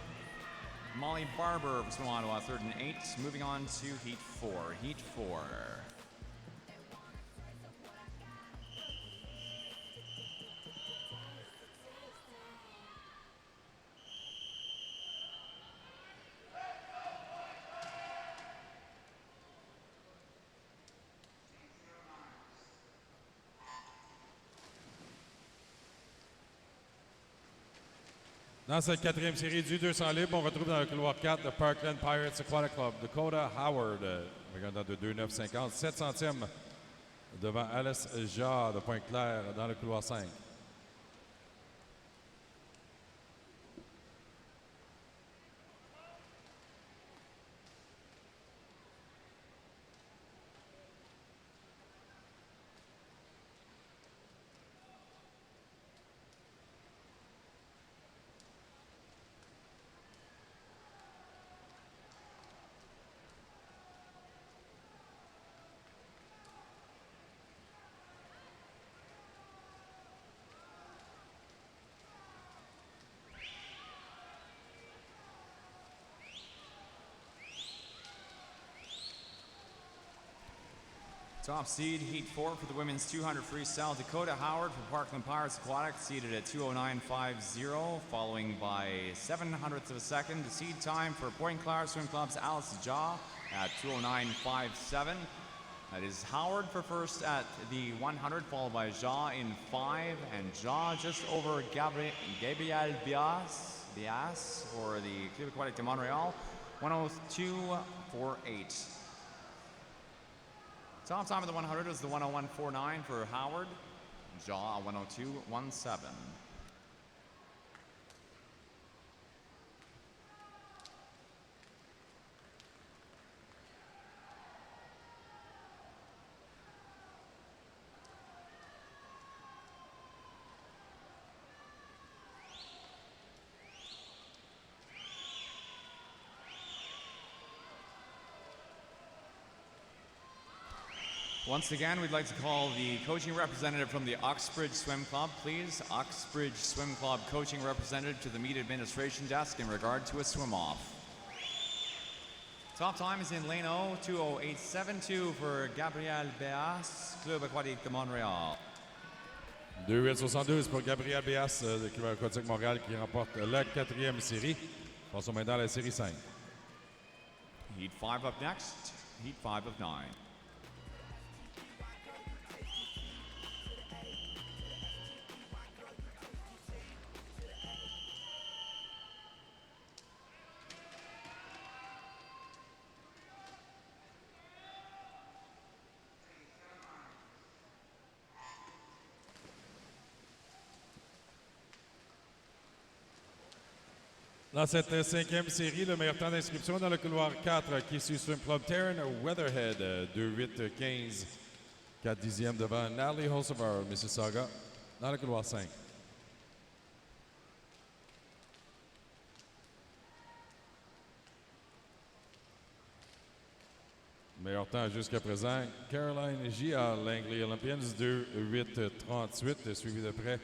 Molly Barber from Ottawa, third in 8. Moving on to Heat 4. Heat 4. Dans cette quatrième série du 200 libre, on retrouve dans le couloir 4 le Parkland Pirates Aquatic Club, Dakota Howard, regardant de 2,950, 7 centièmes devant Alice Jarre de Pointe-Claire dans le couloir 5. Top seed, Heat 4 for the women's 200 freestyle. Dakota Howard for Parkland Pirates Aquatic, seeded at 2:09.50, following by 7/100ths of a second. The seed time for Pointe-Claire Swim Club's Alice Jarre at 2:09.57. That is Howard for first at the 100, followed by Jarre in 5, and Jarre just over Gabriel Bias for the Club Aquatic de Montreal, 1:02.48. Top time of the 100 was the 1:01.49 for Howard. Jarre 1:02.17. Once again, we'd like to call the coaching representative from the Uxbridge Swim Club, please. Uxbridge Swim Club coaching representative to the meet administration desk in regard to a swim-off. Top time is in lane O, 2:08.72 for Gabriel Beas, Club Aquatique de Montréal. 2:8.72 pour Gabriel Béas de Club Aquatique Montréal qui remporte la 4e série. Passons maintenant à la série 5. Heat 5 up next, Heat 5 of 9. Dans cette 5e série, le meilleur temps d'inscription dans le couloir 4 qui suit Swim Club Terran Weatherhead 2:8.15. 4 dixièmes devant Natalie Holsebar, Mississauga, dans le couloir 5. Meilleur temps jusqu'à présent, Caroline Gia, Langley Olympians 2:8.38, suivi de près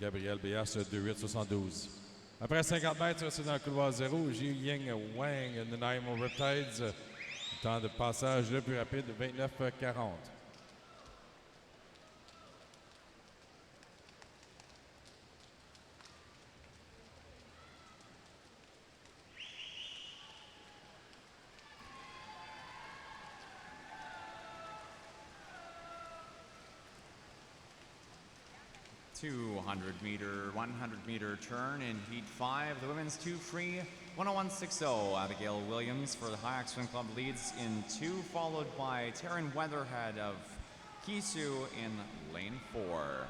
Gabriel Béas 2:8.72. Après 50 mètres, c'est dans le couloir 0. Ji Ying Wang, Nanaimo Riptides. Temps de passage le plus rapide, 29:40. .100 meter turn in Heat 5. The women's 2 free, 1:01.60. Abigail Williams for the Hayak Swim Club leads in 2, followed by Taryn Weatherhead of Kisu in lane 4.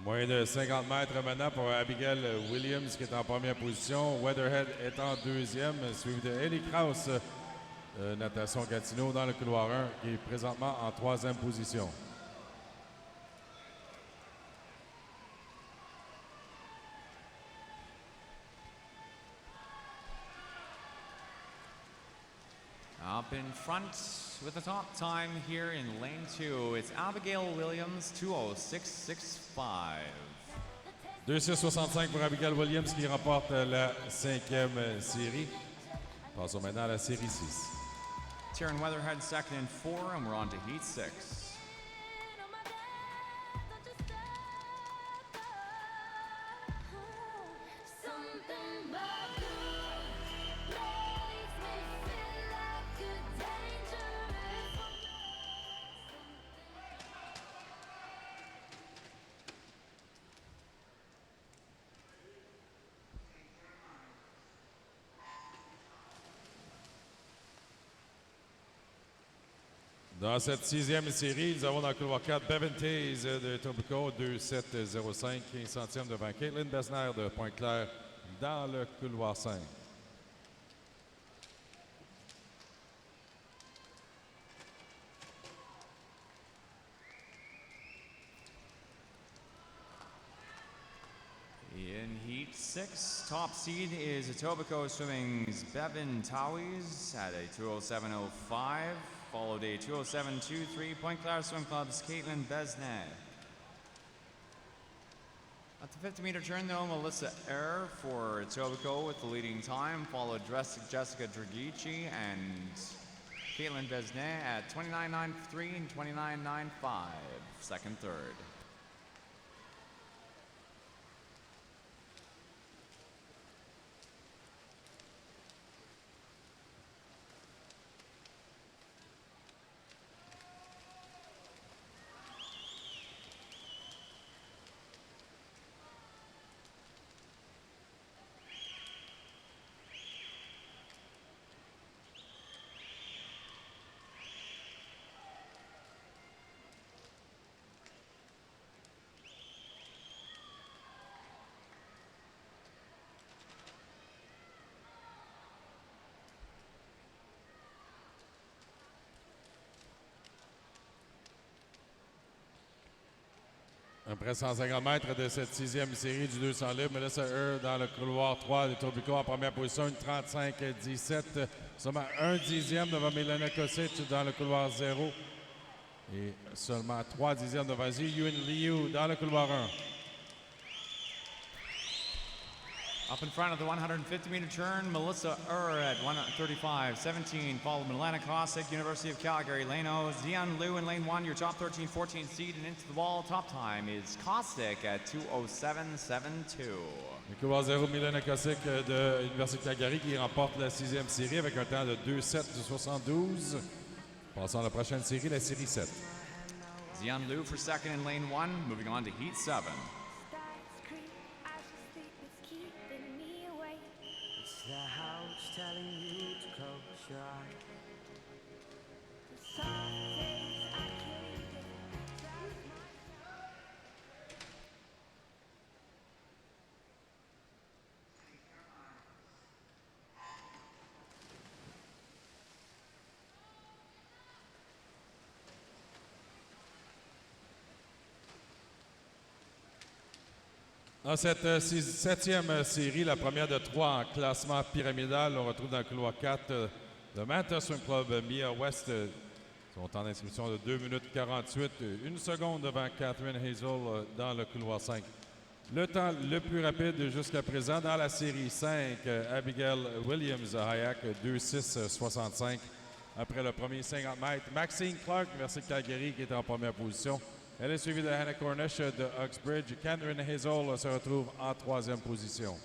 Moins de 50 mètres maintenant pour Abigail Williams qui est en première position. Weatherhead est en deuxième, suivi de Ellie Krause, natation Gatineau dans le couloir 1, qui est présentement en troisième position. Up in front with the top time here in lane 2, it's Abigail Williams, 2:06.65. 2:6.65 pour Abigail Williams qui remporte la 5e série. Passons maintenant à la série 6. Taryn Weatherhead second in 4, and we're on to Heat 6. Dans cette 6e série, nous avons dans le couloir 4 Bevan Taze de Tobico, 2:7.05, 15 centièmes devant Caitlin Besner de Pointe-Claire dans le couloir 5. In Heat 6, top seed is Etobicoke Swimming's Bevan Towys at a 2:07.05, followed a 2:07.23 Pointe Claire Swim Club's Caitlin Besnet. At the 50-meter turn, though, Melissa Eyre for Etobicoke with the leading time, followed Jessica Dragici and Caitlin Besnet at 29.93 and 29.95, second, third. Après 150 mètres de cette sixième série du 200 livres, Melissa Earl dans le couloir 3 des Tobico en première position, une 35-17. Seulement un dixième devant Milena Kosic dans le couloir 0. Et seulement 3 dixièmes devant Zi Yun Liu dans le couloir 1. Up in front of the 150-meter turn, Melissa at 135.17, followed Milena Kosic, University of Calgary, Leno, Xian Liu in lane 1, your top 13-14 seed, and into the wall. Top time is Kosic at 2:07.72. Le couloir 0, Milena Kosic de l'Université de Calgary qui remporte la sixième série avec un temps de 2:07.72. Passons à la prochaine série, la série 7. Xian Liu for second in lane 1, moving on to heat 7. The house telling you to close your eyes. The soft things I created. Dans cette septième série, la première de 3 en classement pyramidal, on retrouve dans le couloir 4 le Manta Swim Club Mia West. Sont en inscription de 2 minutes 48, 1 seconde devant Catherine Hazel dans le couloir 5. Le temps le plus rapide jusqu'à présent dans la série 5, Abigail Williams Hayak 2:06.65. Après le premier 50 mètres, Maxine Clark, Université de Calgary, qui est en première position. Elle est suivie de Hannah Cornish de Uxbridge. Catherine Hazel se retrouve en troisième position.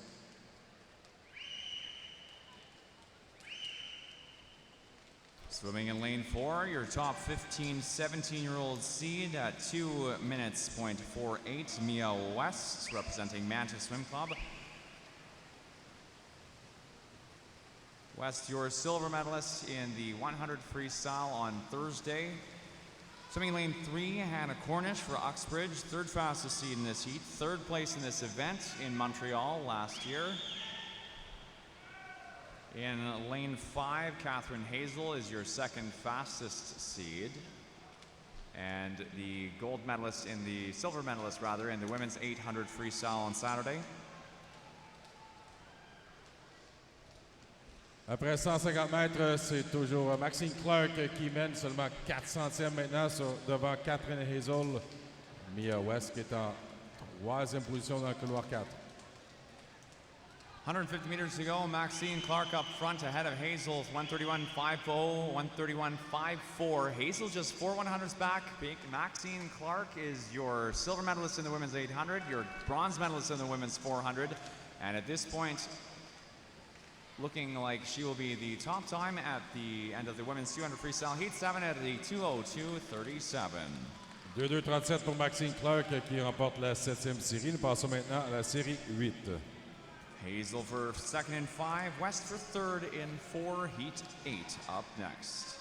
Swimming in lane 4, your top 15, 17-year-old seed at 2 minutes, .48, Mia West, representing Manta Swim Club. West, your silver medalist in the 100 freestyle on Thursday. Swimming lane 3, Hannah Cornish for Uxbridge, third fastest seed in this heat, third place in this event in Montreal last year. In lane 5, Catherine Hazel is your second fastest seed. And the gold medalist in the silver medalist rather in the women's 800 freestyle on Saturday. Après 150 mètres, c'est toujours Maxine Clark qui mène seulement 4 centièmes maintenant devant Catherine Hazel. Mia West qui est en troisième position dans le couloir 4. 150 meters to go. Maxine Clark up front ahead of Hazel's 131.50, 131.54. Hazel just 4 100s back. Maxine Clark is your silver medalist in the women's 800, your bronze medalist in the women's 400. And at this point, looking like she will be the top time at the end of the women's 200 freestyle heat 7 at the 2:02.37. 2:37 pour Maxine Clark qui remporte la 7e série. Nous passons maintenant à la série 8. Hazel for second in 5, West for third in 4, heat 8 up next.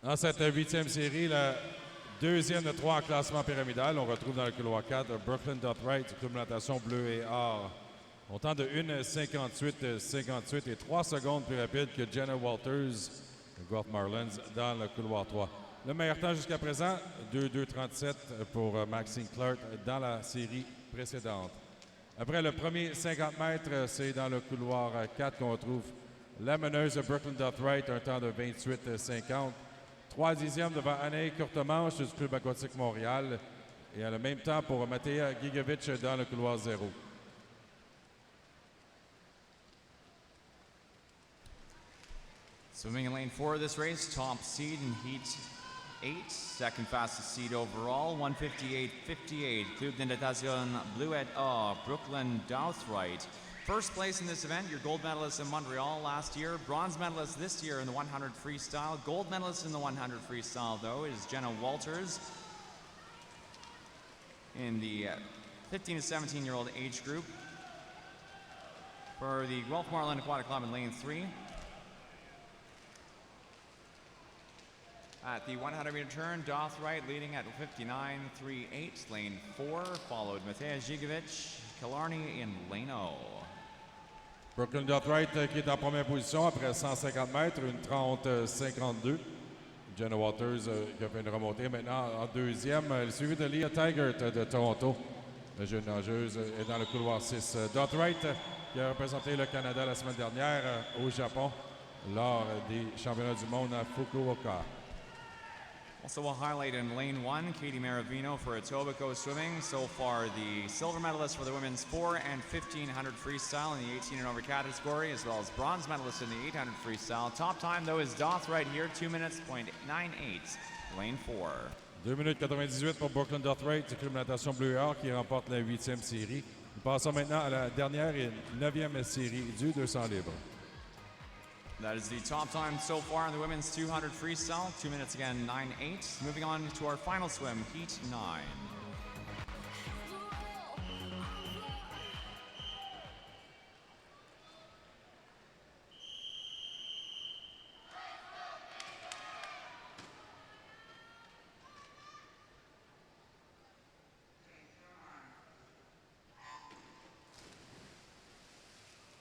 Dans cette 8e série, la deuxième de 3 en classement pyramidal, on retrouve dans le couloir 4 Brooklyn Dotright, club de natation bleu et or. On tente de 1:58.58 et 3 secondes plus rapide que Jenna Walters de Guelph Marlins dans le couloir 3. Le meilleur temps jusqu'à présent, 2:37 pour Maxine Clark dans la série précédente. Après le premier 50 mètres, c'est dans le couloir 4 qu'on retrouve la meneuse de Brooklyn Dotright, un temps de 28:50. 3 dixièmes devant Anaï Courtemanche du Club aquatique Montréal. Et à le même temps pour Mateja Gigovic dans le couloir 0. Swimming in lane 4 of this race, top seed in heat 8, second fastest seed overall, 1:58.58. Club de natation bleu et or, Brooklyn Dotright. First place in this event, your gold medalist in Montreal last year, bronze medalist this year in the 100 freestyle. Gold medalist in the 100 freestyle, though, is Jenna Walters in the 15 to 17-year-old age group. For the Guelph Marlin Aquatic Club in lane 3. At the 100-meter turn, Dothright leading at 59.38, lane 4, followed Matej Žigovic, Killarney in lane 0. Brooklyn Dothright qui est en première position après 150 mètres, une 30-52. Jenna Walters qui a fait une remontée maintenant en deuxième. Elle est suivie de Leah Tigert de Toronto. La jeune nageuse est dans le couloir 6. Dothright qui a représenté le Canada la semaine dernière au Japon lors des championnats du monde à Fukuoka. Also a highlight in lane 1, Katie Maravino for Etobicoke Swimming. So far, the silver medalist for the women's 4 and 1500 freestyle in the 18 and over category, as well as bronze medalist in the 800 freestyle. Top time, though, is Dothright here, 2 minutes, .98, lane 4. 2 minutes 98 pour Brooklyn Dothright, club de natation bleu et or qui remporte la 8e série. Nous passons maintenant à la dernière et 9e série du 200 libre. That is the top time so far in the women's 200 freestyle. 2 minutes again, 9.8. Moving on to our final swim, heat 9.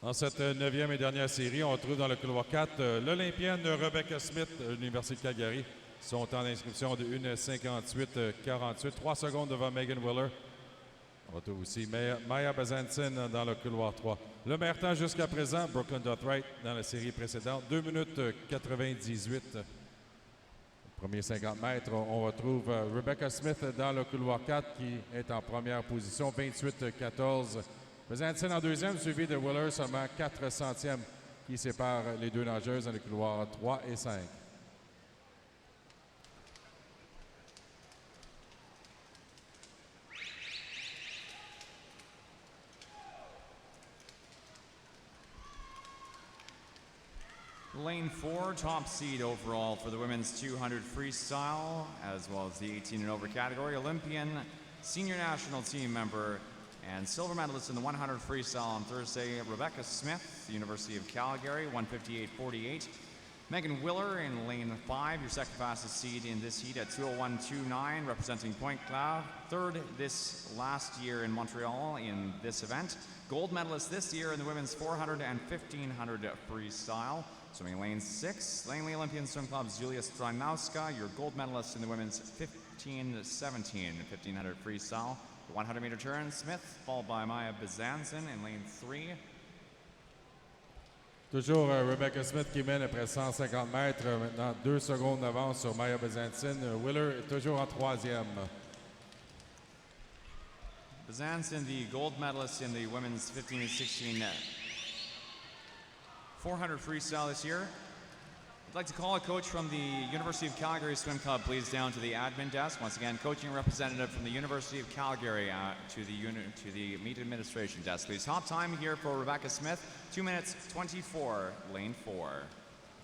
Dans cette 9e et dernière série, on retrouve dans le couloir 4 l'Olympienne Rebecca Smith de l'Université de Calgary. Son temps d'inscription de 1:58.48, 3 secondes devant Megan Willer. On retrouve aussi Maya Bazantin dans le couloir 3. Le meilleur temps jusqu'à présent, Brooklyn Dothright dans la série précédente, 2 minutes 98. Premier 50 mètres, on retrouve Rebecca Smith dans le couloir 4 qui est en première position, 28-14. Bazantin en deuxième, suivi de Willer, seulement 4 centièmes qui séparent les deux nageuses dans les couloirs 3 et 5. Lane 4, top seed overall for the women's 200 freestyle, as well as the 18 and over category. Olympian, senior national team member, and silver medalist in the 100 freestyle on Thursday, Rebecca Smith, the University of Calgary, 158.48. Megan Willer in lane 5, your second fastest seed in this heat at 201.29, representing Pointe-Claire. Third this last year in Montreal in this event. Gold medalist this year in the women's 400 and 1500 freestyle. Swimming lane 6, Langley Olympian Swim Club's Julia Stranowska, your gold medalist in the women's 15-17 1500 freestyle. The 100-meter turn, Smith, followed by Maya Bazantin in lane 3. Toujours Rebecca Smith qui mène après 150 mètres, maintenant 2 secondes d'avance sur Maya Bazantin. Willer est toujours en troisième. Bazantin, the gold medalist in the women's 15 and 16 400 freestyle this year. I'd like to call a coach from the University of Calgary Swim Club, please, down to the admin desk. Once again, coaching representative from the University of Calgary to the meet administration desk, please. Top time here for Rebecca Smith, 2 minutes 24, lane 4.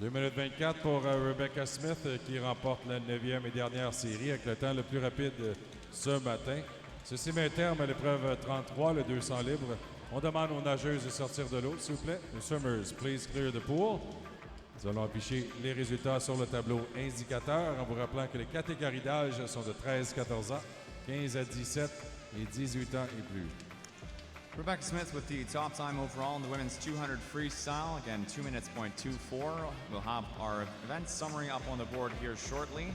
2 minutes 24 pour Rebecca Smith qui remporte la 9e et dernière série avec le temps le plus rapide ce matin. Ceci met un terme à l'épreuve 33, le 200 libre. On demande aux nageuses de sortir de l'eau, s'il vous plaît. The swimmers, please clear the pool. Nous allons afficher les résultats sur le tableau indicateur en vous rappelant que les catégories d'âge sont de 13-14 ans, 15 à 17 et 18 ans et plus. Rebecca Smith with the top time overall in the women's 200 freestyle. Again, 2 minutes .24. We'll have our event summary up on the board here shortly.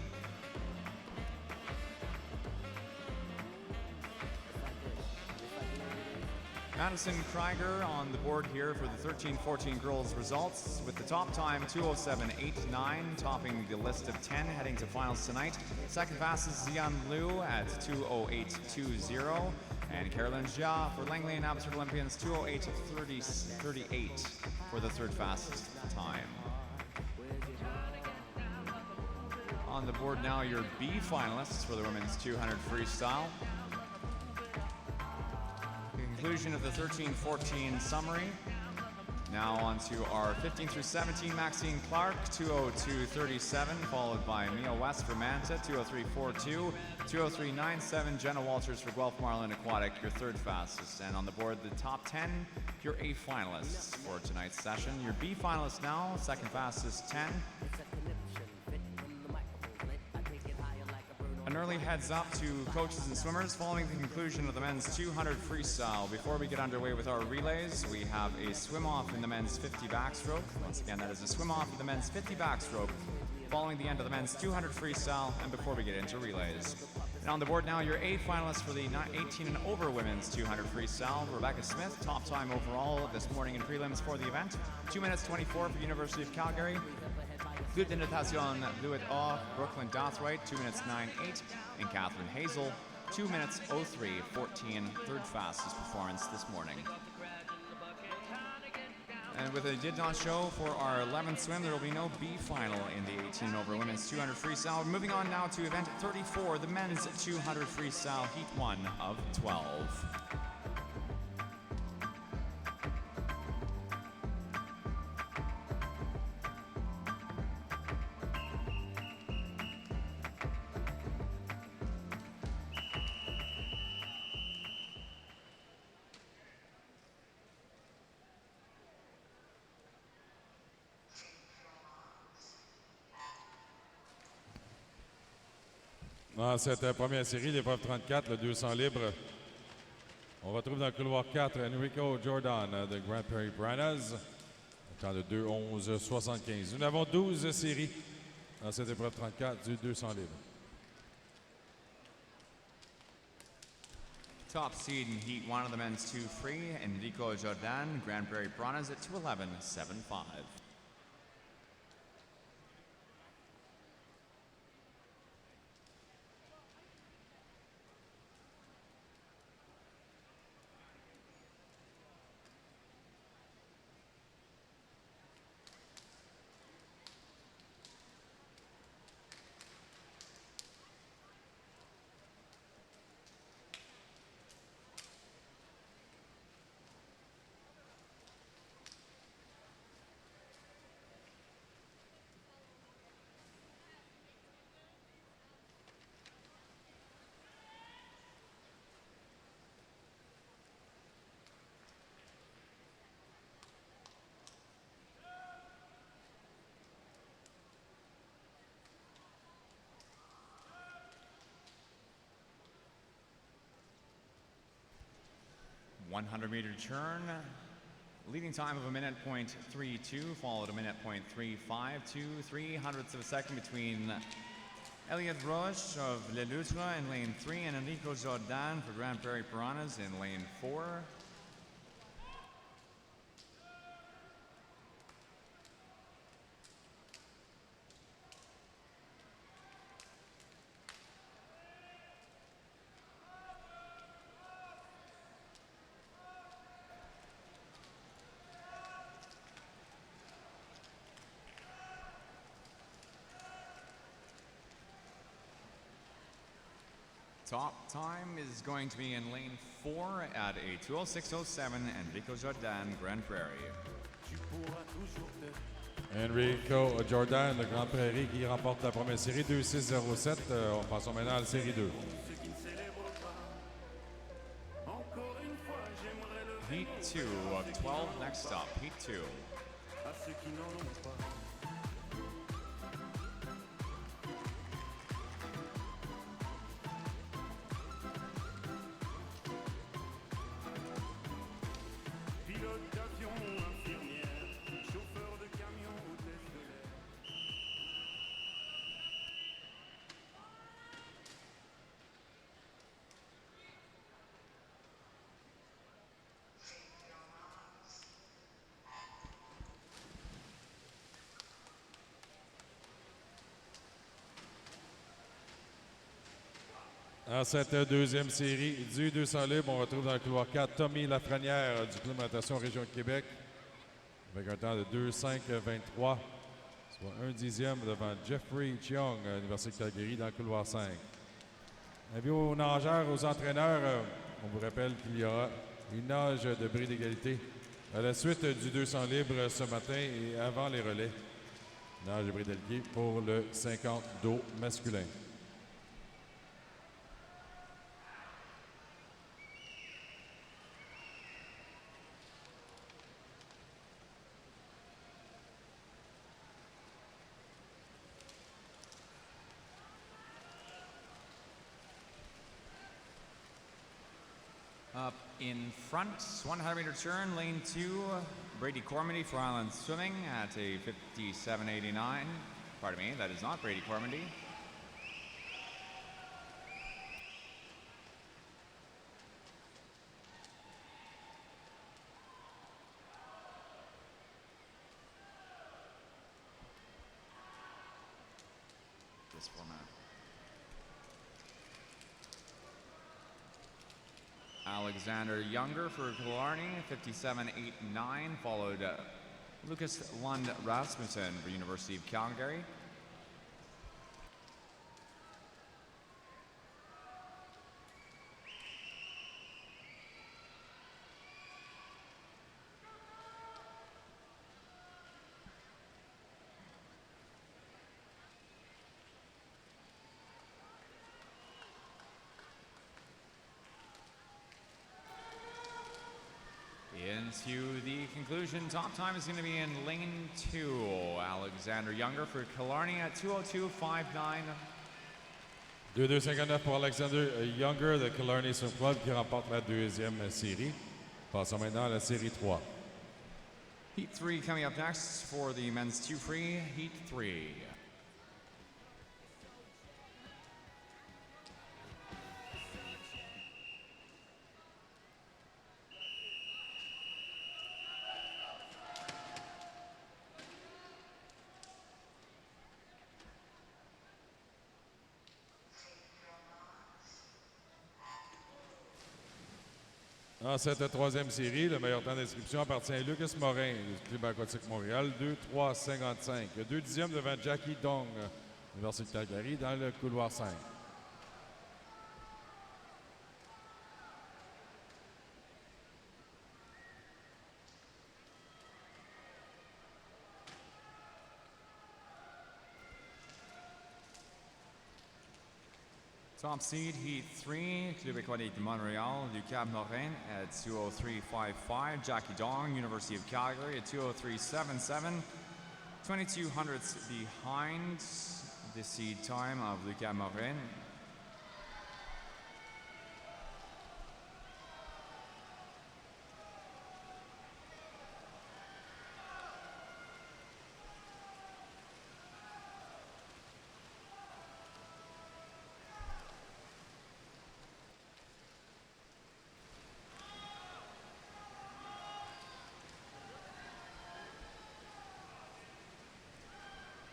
Madison Krieger on the board here for the 13-14 girls results with the top time 2:07.89, topping the list of 10 heading to finals tonight. Second fastest Xian Liu at 2:08.20, and Carolyn Jia for Langley and Abbotsford Olympians 2:08.38 for the third fastest time. On the board now, your B finalists for the women's 200 freestyle. conclusion of the 13-14 summary. Now on to our 15 through 17, Maxine Clark, 2:02.37, followed by Mia West for Manta, 2:03.42, 2:03.97, Jenna Walters for Guelph Marlin Aquatic, your third fastest. And on the board, the top 10, your A finalists for tonight's session. Your B finalists now, second fastest 10. An early heads up to coaches and swimmers following the conclusion of the men's 200 freestyle. Before we get underway with our relays, we have a swim off in the men's 50 backstroke. Once again, that is a swim off in the men's 50 backstroke following the end of the men's 200 freestyle and before we get into relays. And on the board now, your A finalists for the 18 and over women's 200 freestyle. Rebecca Smith, top time overall this morning in prelims for the event. 2 minutes 24 for University of Calgary. Good de natation, Bleu et Or, Brooklyn Dothright, 2 minutes 9.8, and Catherine Hazel, 2 minutes 03.14, third fastest performance this morning. And with a did not show for our 11th swim, there will be no B final in the 18 over women's 200 freestyle. Moving on now to event 34, the men's 200 freestyle, heat 1 of 12. Dans cette première série, l'épreuve 34, le 200 libre, on retrouve dans le couloir 4 Enrico Jordan de Grand Prairie Piranhas, au temps de 2:11.75. Nous avons 12 séries dans cette épreuve 34 du 200 libre. Top seed in heat 1 of the men's 2 free, Enrico Jordan, Grand Prairie Piranhas at 2:11.75. .100-meter turn, leading time of a minute .32, followed a minute .352, 300ths of a second between Elliot Roche of Le Loutre in lane 3 and Enrico Jordan for Grand Prairie Piranhas in lane 4. Top time is going to be in lane 4 at a 2:06.07, Enrico Jordan, Grand Prairie. Enrico Jordan de Grand Prairie qui remporte la première série 2:06.07. Passons maintenant à la série 2. Heat 2 of 12 next up, Heat 2. Dans cette deuxième série du 200 libre, on retrouve dans le couloir 4 Tommy Lafrenière du Club de natation Région de Québec avec un temps de 2:05.23, soit 1/10 devant Jeffrey Cheong à l'Université de Calgary dans le couloir 5. Avis aux nageurs, aux entraîneurs, on vous rappelle qu'il y aura Il nage de bris d'égalité. À la suite du 200 libre ce matin et avant les relais. Nage de bris d'égalité pour le 50 dos masculin. Up in front, 100-meter turn, lane 2, Brady Cormody for Island Swimming at a 57.89. Pardon me, that is not Brady Cormody. This format. Alexander Younger for Killarney, 57.89, followed Lucas Lund Rasmussen for University of Calgary. Into the conclusion, top time is going to be in lane 2. Alexander Younger for Killarney at 2:02.59. 2:59 pour Alexander Younger de Killarney Swim Club qui remporte la deuxième série. Passons maintenant à la série 3. Heat 3 coming up next for the men's 2 free, Heat 3. Dans cette troisième série, le meilleur temps d'inscription appartient à Lucas Morin du Club aquatique Montréal, 2:3.55. 2 dixièmes devant Jackie Dong, Université de Calgary, dans le couloir 5. Top seed, Heat 3, Club aquatique de Montréal, Lucas Morin at 2:03.55. Jackie Dong, University of Calgary at 2:03.77. 22 hundredths behind the seed time of Lucas Morin.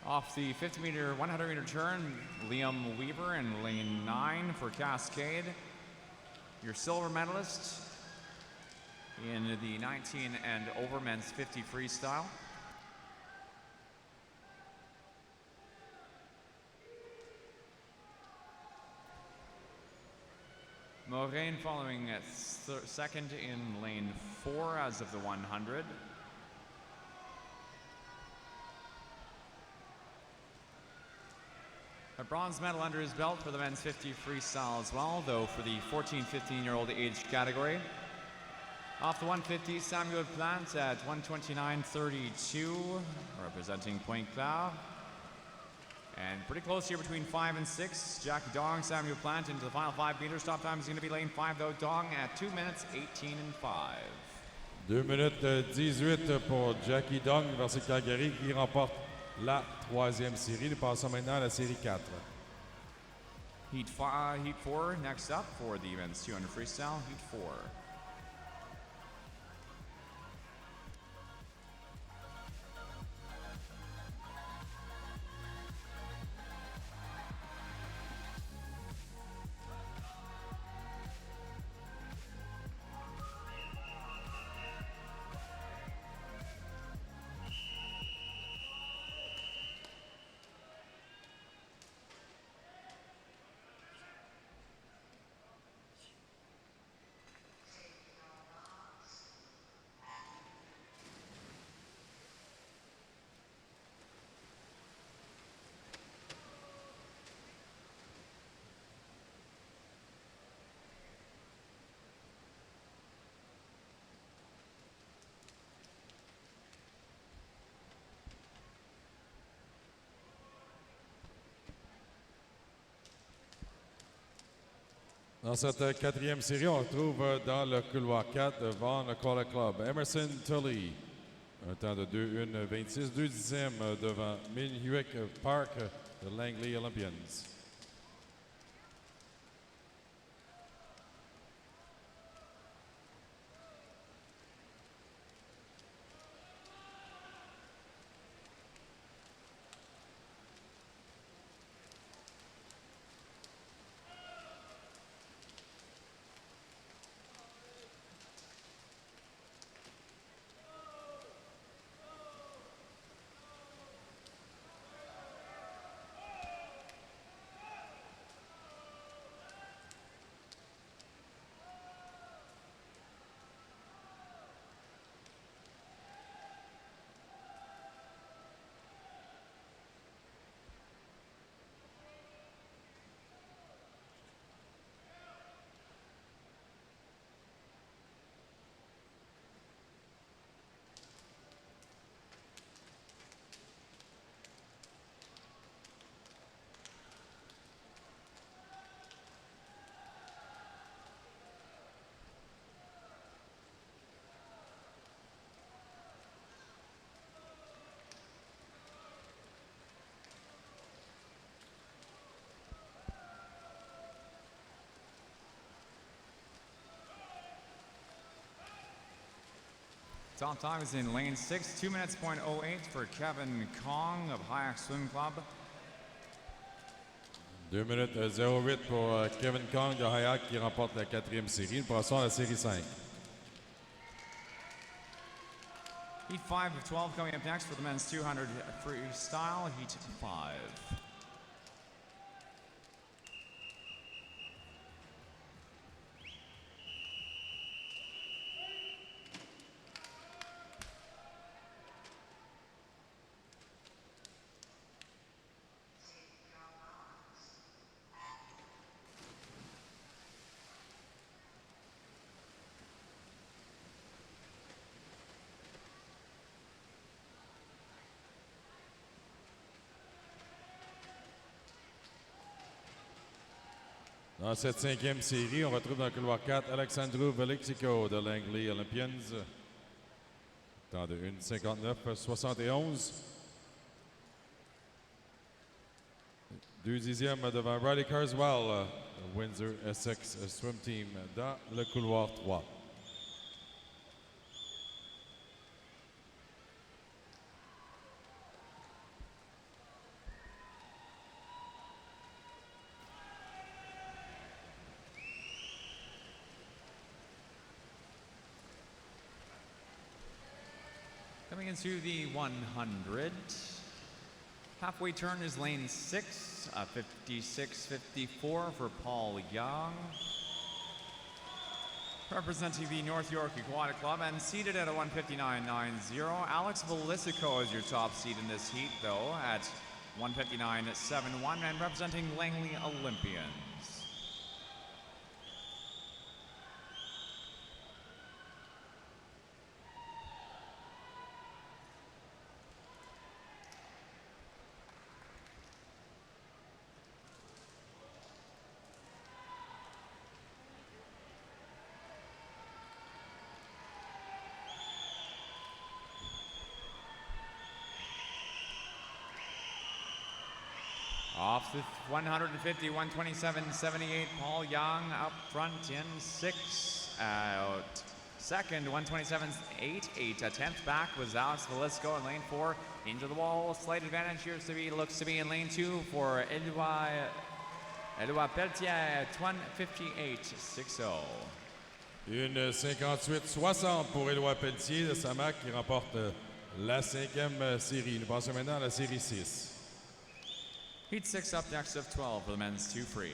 Off the 50-meter, 100-meter turn, Liam Weaver in lane 9 for Cascade. Your silver medalist in the 19 and over men's 50 freestyle. Moraine following at second in lane 4 as of the 100. A bronze medal under his belt for the men's 50 freestyle as well, though for the 14-15-year-old age category. Off the 150, Samuel Plant at 1:29.32, representing Pointe Claire. And pretty close here between 5 and 6. Jackie Dong, Samuel Plant into the final 5 meters. Top time is going to be lane 5 though. Dong at 2 minutes 18 and 5. 2 minutes 18 pour Jackie Dong, Université de Calgary, qui remporte la troisième série. Nous passons maintenant à la série 4. Heat 4 next up for the men's 200 freestyle, Heat 4. Dans cette quatrième série, on retrouve dans le couloir 4 devant le Collar Club Emerson Tully. Un temps de 2:1:26, 2 dixièmes devant Minhuick Park de Langley Olympians. Top time is in lane 6, 2 minutes, .08 for Kevin Kong of Hayek Swim Club. 2 minutes 08 pour Kevin Kong de Hayek qui remporte la quatrième série. Nous passons à la série 5. Heat 5 of 12 coming up next for the men's 200 freestyle, Heat 5. Dans cette cinquième série, on retrouve dans le couloir 4 Alexandru Velixico de Langley Olympians. Temps de 1:59:71. 2 dixièmes devant Riley Carswell, Windsor Essex Swim Team, dans le couloir 3. Coming into the 100. Halfway turn is lane 6, 56-54 for Paul Young. Representing the North York Aquatic Club and seated at a 159.90. Alex Velicico is your top seed in this heat, though, at 159.71 and representing Langley Olympians. Off the 150, 127.78, Paul Young up front in 6. Out second, 127.88. A 10th back was Alex Velisco in lane 4. Into the wall, slight advantage here looks to be in lane 2 for Edouard Pelletier, 158.60. Une 58-60 pour Édouard Pelletier de Samac qui remporte la cinquième série. Nous passons maintenant à la série 6. Heat 6 up next of 12 for the men's 2 free.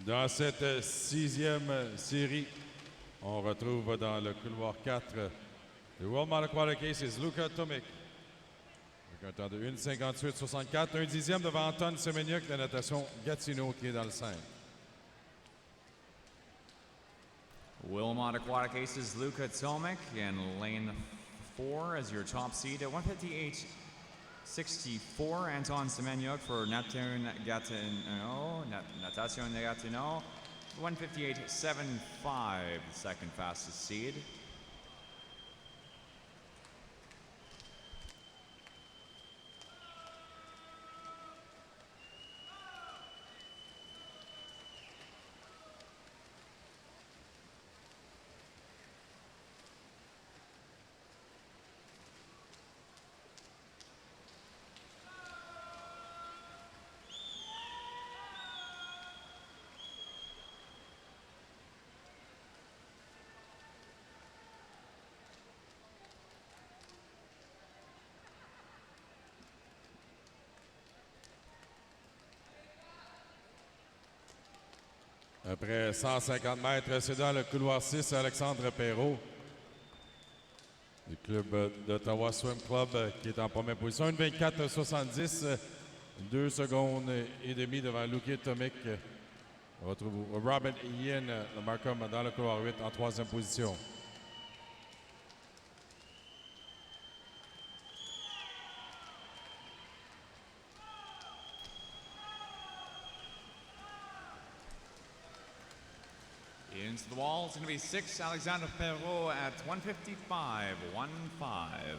Dans cette sixième série, On retrouve dans le couloir 4 le World Model Aquatic Aces, Luka Tomic. Avec un temps de 1,58,64, un dixième devant Anton Semeniuk, la natation Gatineau qui est dans le 5. Wilmot Aquatic Aces Luka Tomic in lane 4 as your top seed at 158.64. Anton Semeniuk for Natation Gatineau. 158.75, the second fastest seed. Après 150 mètres, c'est dans le couloir 6, Alexandre Perrault du club d'Ottawa Swim Club qui est en première position. 1,24,70, 2 secondes et demie devant Luka Tomic. On retrouve Robin Ian, le Markham dans le couloir 8 en troisième position. Into the wall, it's going to be 6, Alexandre Perrault at 155.15.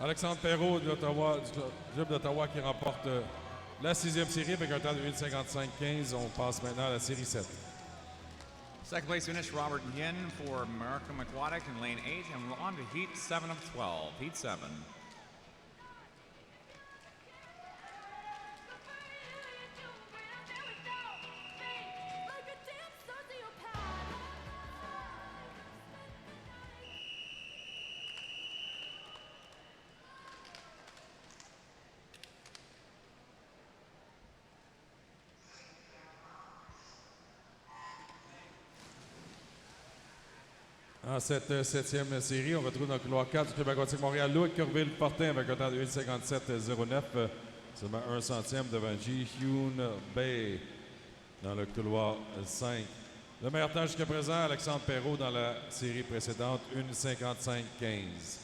Alexandre Perrault de l'Ottawa, du club d'Ottawa qui remporte la 6e série avec un temps de 1,55,15. On passe maintenant à la série 7. Second place finish, Robert Yin for Markham Aquatic in lane 8, and we're on to heat 7 of 12. Heat 7. En cette 7e série, on retrouve dans le couloir 4 du Club aquatique Montréal, Louis Corville-Fortin avec un temps de 1,57,09, seulement 1 centième devant Ji-Hyun Bay dans le couloir 5. Le meilleur temps jusqu'à présent, Alexandre Perrault dans la série précédente, 1,55,15.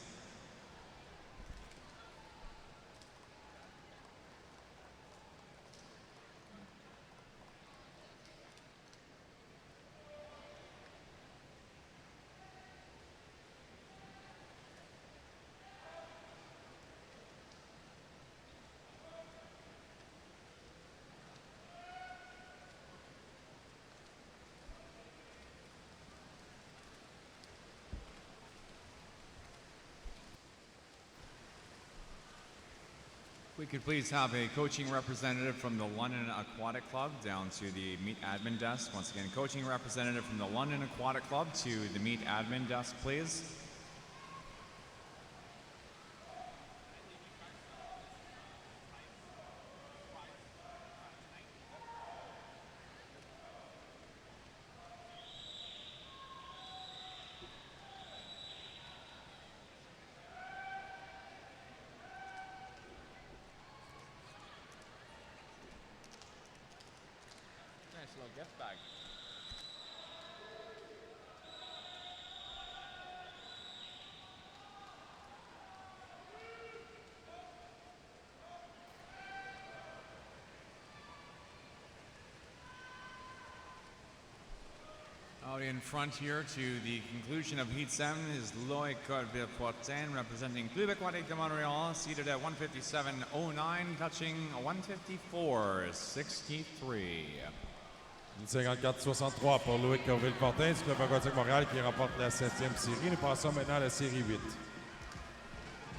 We could please have a coaching representative from the London Aquatic Club down to the meet admin desk. Once again, coaching representative from the London Aquatic Club to the meet admin desk, please. Nice little gift bag. Out in front here to the conclusion of Heat 7 is Loïc Corville-Fortin representing Club Aquatique de Montréal, seated at 157.09, touching 154.63. 54-63 pour Louis Corville-Fortin du Club aquatique Montréal qui remporte la 7e série. Nous passons maintenant à la série 8.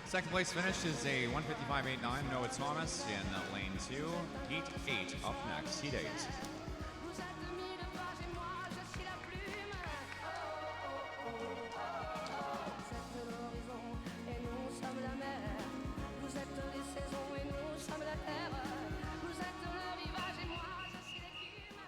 Second place finish is a 155.89, Noah Thomas in lane 2. Heat 8 up next, Heat 8. Vous êtes le mille pages et moi je suis la plume. Vous êtes l'horizon et nous sommes la mer. Vous êtes les saisons et nous sommes la terre. Vous êtes le rivage et moi je suis l'écume.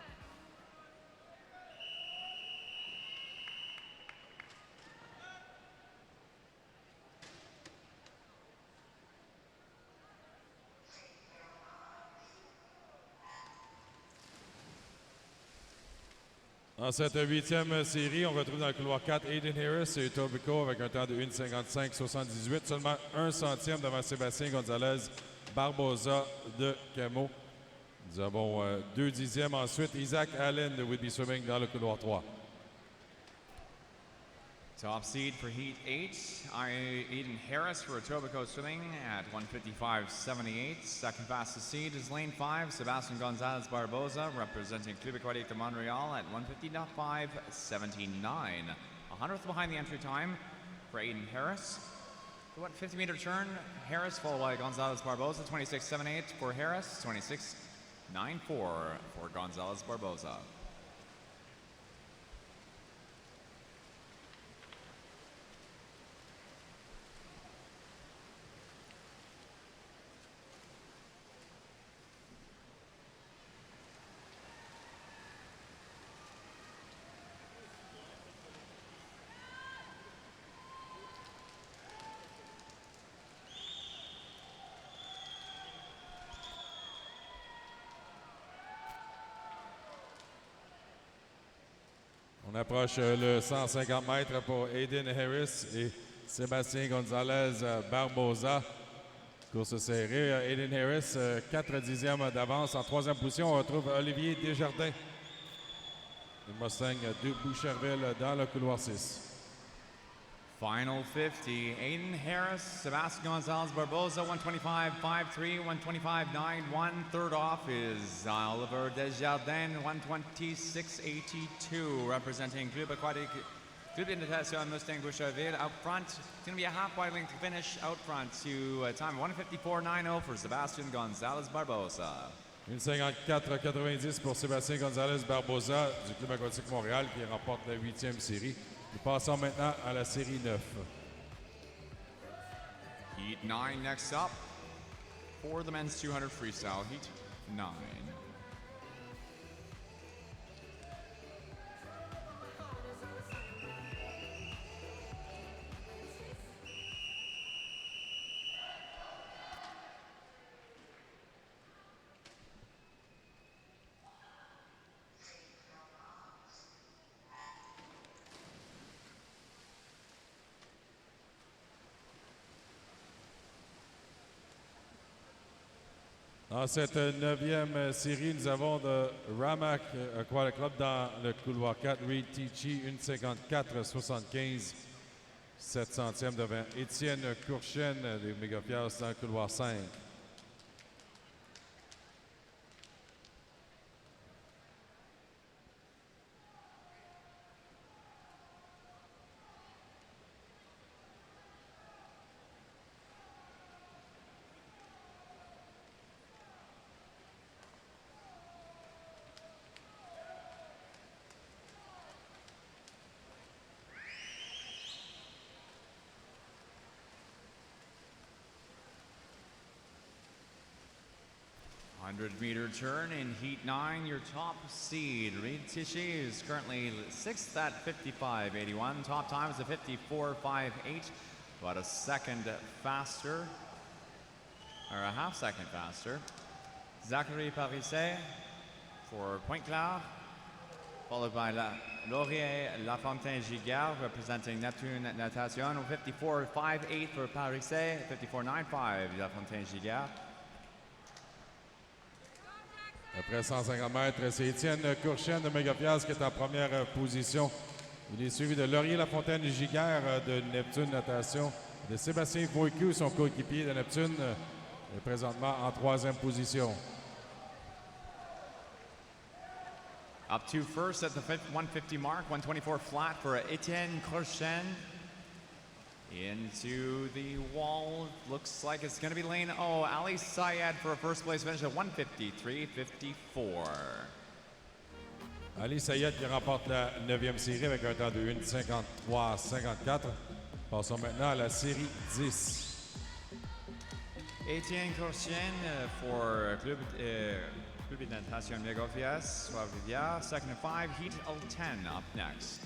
Dans cette 8e série, on retrouve dans le couloir 4 Aiden Harris et Etobicoke avec un temps de 1,55,78, seulement 1 centième devant Sébastien Gonzalez Barbosa de Camo. Nous avons 2 dixièmes ensuite. Isaac Allen de Whitby Swimming dans le couloir 3. Top seed for Heat 8, Aiden Harris for Etobicoke Swimming at 155.78. Second fastest seed is lane 5, Sebastian Gonzalez Barbosa representing Club Aquatique de Montreal at 150.579. 100th behind the entry time for Aiden Harris. The 50-meter turn, Harris followed by Gonzalez Barbosa, 26.78 for Harris, 26.94 for Gonzalez Barbosa. On approche le 150 mètres pour Aiden Harris et Sébastien Gonzalez Barbosa. Course serrée. Aiden Harris, 4 dixièmes d'avance. En 3e position, on retrouve Olivier Desjardins. Le Mustang de Boucherville dans le couloir 6. Final 50, Aiden Harris, Sebastian Gonzalez Barbosa, 125.53, 125.91. Third off is Oliver Desjardins, 126.82, representing Club Aquatique, Club de Natation Mustang Boucherville. Out front, it's going to be a half-wide length finish out front to a time of 154.90 for Sebastian Gonzalez Barbosa. 1,54,90 pour Sébastien Gonzalez Barbosa du Club Aquatique Montréal qui remporte la 8e série. Nous passons maintenant à la série 9. Heat 9 next up for the men's 200 freestyle. Heat 9. Dans cette 9e série, nous avons de Ramac Aquatic Club dans le couloir 4, Reed Tichy, 1,54,75, 7 centièmes devant Étienne Courchen des Mégapias dans le couloir 5. Meter turn in Heat 9, your top seed, Reed Tichy, is currently 6th at 55.81. Top time is a 54.58, about a second faster, or a half second faster. Zachary Parisset for Pointe-Claire, followed by Laurier Lafontaine-Giguère, representing Neptune Natation, 54.58 for Parisset, 54.95 Lafontaine-Giguère. Après 150 mètres, c'est Étienne Courchen de Mégapias qui est en première position. Il est suivi de Laurier Lafontaine-Giguère de Neptune Natation, de Sébastien Voicu, son coéquipier de Neptune, est présentement en 3e position. Up to first at the 150 mark, 124 flat for Etienne Courchen. Into the wall, looks like it's going to be lane Ali Syed for a first place finish at 153.54. Ali Sayed qui remporte la 9e série avec un temps de 1,53,54. Passons maintenant à la série 10. Etienne Courchen for Club de Natation Mégapias, Trois-Rivières. Second and 5, Heat 10 up next.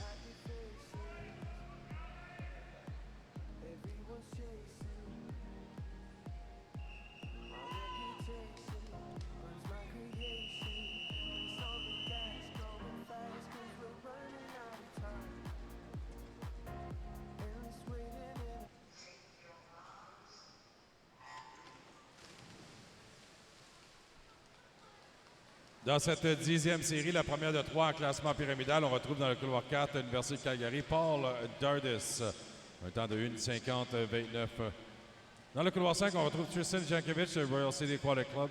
Dans cette 10e série, la première de 3 en classement pyramidal, on retrouve dans le couloir 4 l'Université de Calgary, Paul Dardis, un temps de 1:50:29. Dans le couloir 5, on retrouve Tristan Jankovic, Royal City Aquatic Club,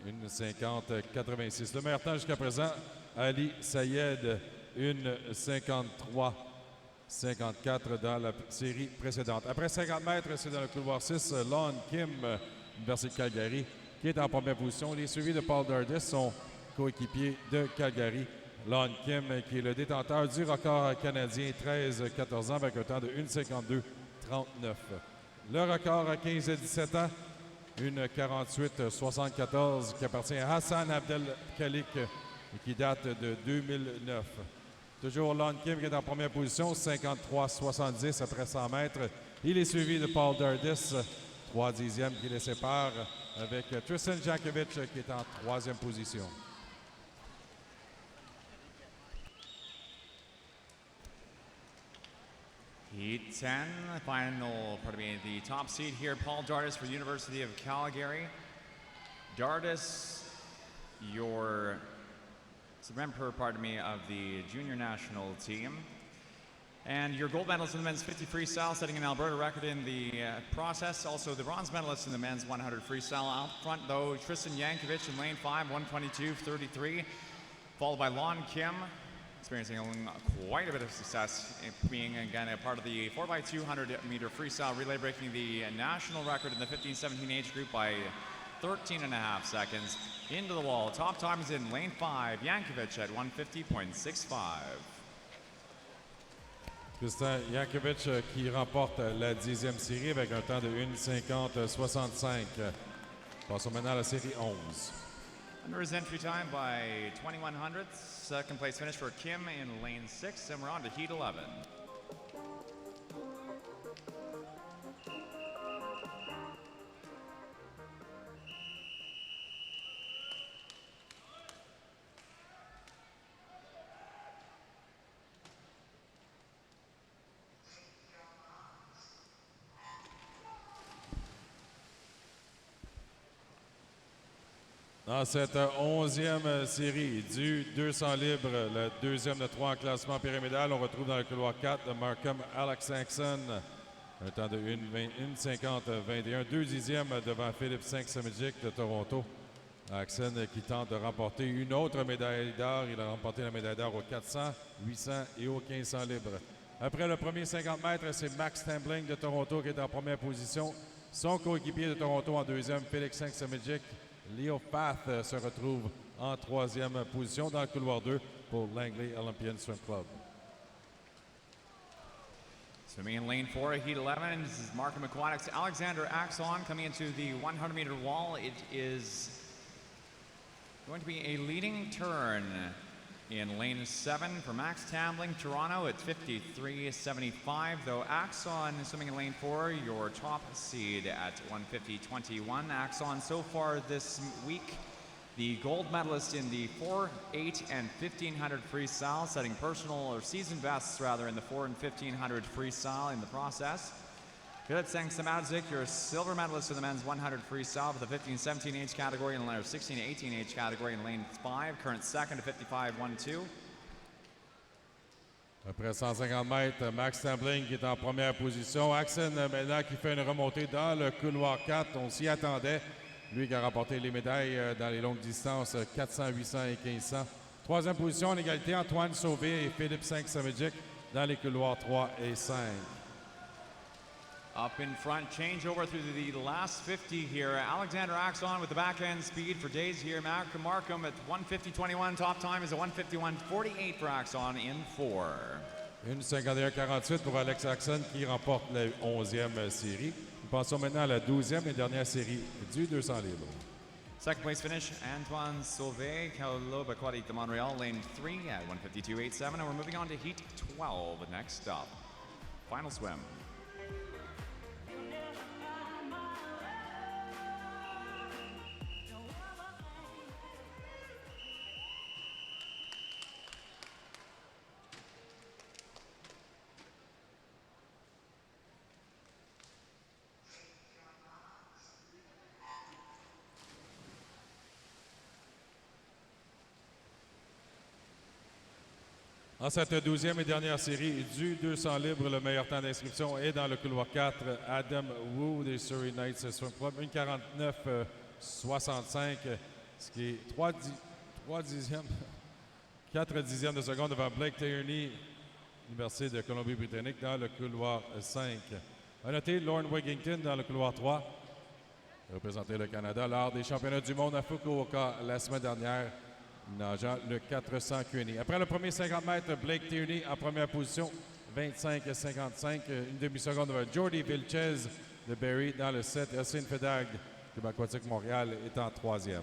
1:50:86. Le meilleur temps jusqu'à présent, Ali Sayed, 1:53:54 dans la série précédente. Après 50 mètres, c'est dans le couloir 6, Lon Kim, Université de Calgary, qui est en première position. Il est suivi de Paul Dardis, son coéquipier de Calgary. Lon Kim, qui est le détenteur du record canadien 13-14 ans avec un temps de 1:52:39. Le record à 15-17 ans, 1:48:74 qui appartient à Hassan Abdelkhalik et qui date de 2009. Toujours Lon Kim qui est en première position, 53:70 après 100 mètres. Il est suivi de Paul Dardis, 3 dixièmes qui les séparent, avec Tristan Jankovic qui est en 3e position. Heat 10, the top seed here, Paul Dardis for the University of Calgary. Dardis, your member, of the junior national team. And your gold medalist in the men's 50 freestyle, setting an Alberta record in the process. Also the bronze medalist in the men's 100 freestyle. Out front, though, Tristan Jankovic in lane 5, 1:22:33, followed by Lon Kim, experiencing quite a bit of success, being again a part of the 4x200-meter freestyle relay, breaking the national record in the 15-17 age group by 13.5 seconds. Into the wall. Top time is in lane 5, Jankovic at 1:50.65. Tristan Jankovic qui remporte la 10e série avec un temps de 1:50:65. Passons maintenant à la série 11. Under his entry time by 21 hundredths. Second place finish for Kim in lane 6, and we're on to heat 11. Dans cette 11e série du 200 libres, le deuxième de 3 en classement pyramidal, on retrouve dans le couloir 4 de Markham Alexankson, un temps de 1:50:21, 2 dixièmes devant Philippe Saint-Samijic de Toronto. Axon qui tente de remporter une autre médaille d'or. Il a remporté la médaille d'or aux 400, 800 et aux 1500 libres. Après le premier 50 mètres, c'est Max Tambling de Toronto qui est en première position. Son coéquipier de Toronto en deuxième, Félix Saint-Samijic. Leo Path se retrouve en 3e position dans le couloir 2 pour Langley Olympian Swim Club. Swimming in lane 4, heat 11, this is Markham Aquatics. Alexander Axon coming into the 100-meter wall. It is going to be a leading turn in lane 7 for Max Tambling, Toronto at 53.75, though Axon swimming in lane 4, your top seed at 1:50.21. Axon so far this week, the gold medalist in the 4, 8, and 1500 freestyle, setting personal or season bests rather in the 4 and 1500 freestyle in the process. Philip Saint-Samijic, your silver medalist in the men's 100 freestyle for the 15-17 age category and the 16-18 age category in lane 5, current second to 55.12. Après 150 mètres, Max Tambling qui est en première position. Axon maintenant qui fait une remontée dans le couloir 4. On s'y attendait. Lui qui a remporté les médailles dans les longues distances 400, 800 et 1500. Troisième position en égalité, Antoine Sauvé et Philippe Saint-Samijic dans les couloirs 3 et 5. Up in front, change over through the last 50 here. Alexander Axon with the backhand speed for days here. Markham at 1:50.21. Top time is a 1:51.48 for Axon in 4. 1:51:48 pour Alex Axon qui remporte la 11e série. Nous passons maintenant à la 12e et dernière série du 200 livres. Second place finish, Antoine Sauvé, Club Aquatique de Montreal, lane 3 at 1:52.87. And we're moving on to heat 12 next up. Final swim. En cette 12e et dernière série du 200 libres, le meilleur temps d'inscription est dans le couloir 4. Adam Wu des Surrey Knights Swim Club, 1:49.65, ce qui est 3 dixièmes, 4 dixièmes de seconde devant Blake Tierney, Université de Colombie-Britannique, dans le couloir 5. À noter, Lorne Wigington dans le couloir 3, représenté le Canada lors des championnats du monde à Fukuoka la semaine dernière, nageant le 400 Q&A. Après le premier 50 mètres, Blake Tierney en première position, 25,55, une demi-seconde devant Jordi Vilches de Barrie dans le 7. Yassine Fedag, Club Aquatique Montréal, est en troisième.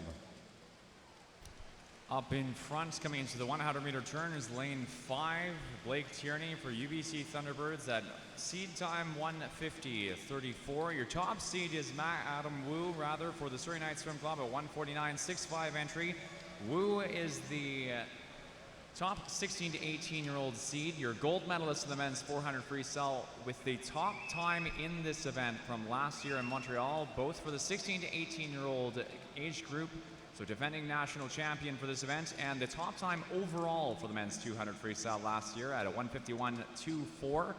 Up in front, coming into the 100-meter turn is lane 5. Blake Tierney for UBC Thunderbirds at seed time 1:50.34. Your top seed is Adam Wu, rather, for the Surrey Knights Swim Club at 1:49.65 entry. Wu is the top 16 to 18-year-old seed, your gold medalist in the men's 400 freestyle, with the top time in this event from last year in Montreal, both for the 16 to 18-year-old age group. So defending national champion for this event, and the top time overall for the men's 200 freestyle last year at a 1:51.24.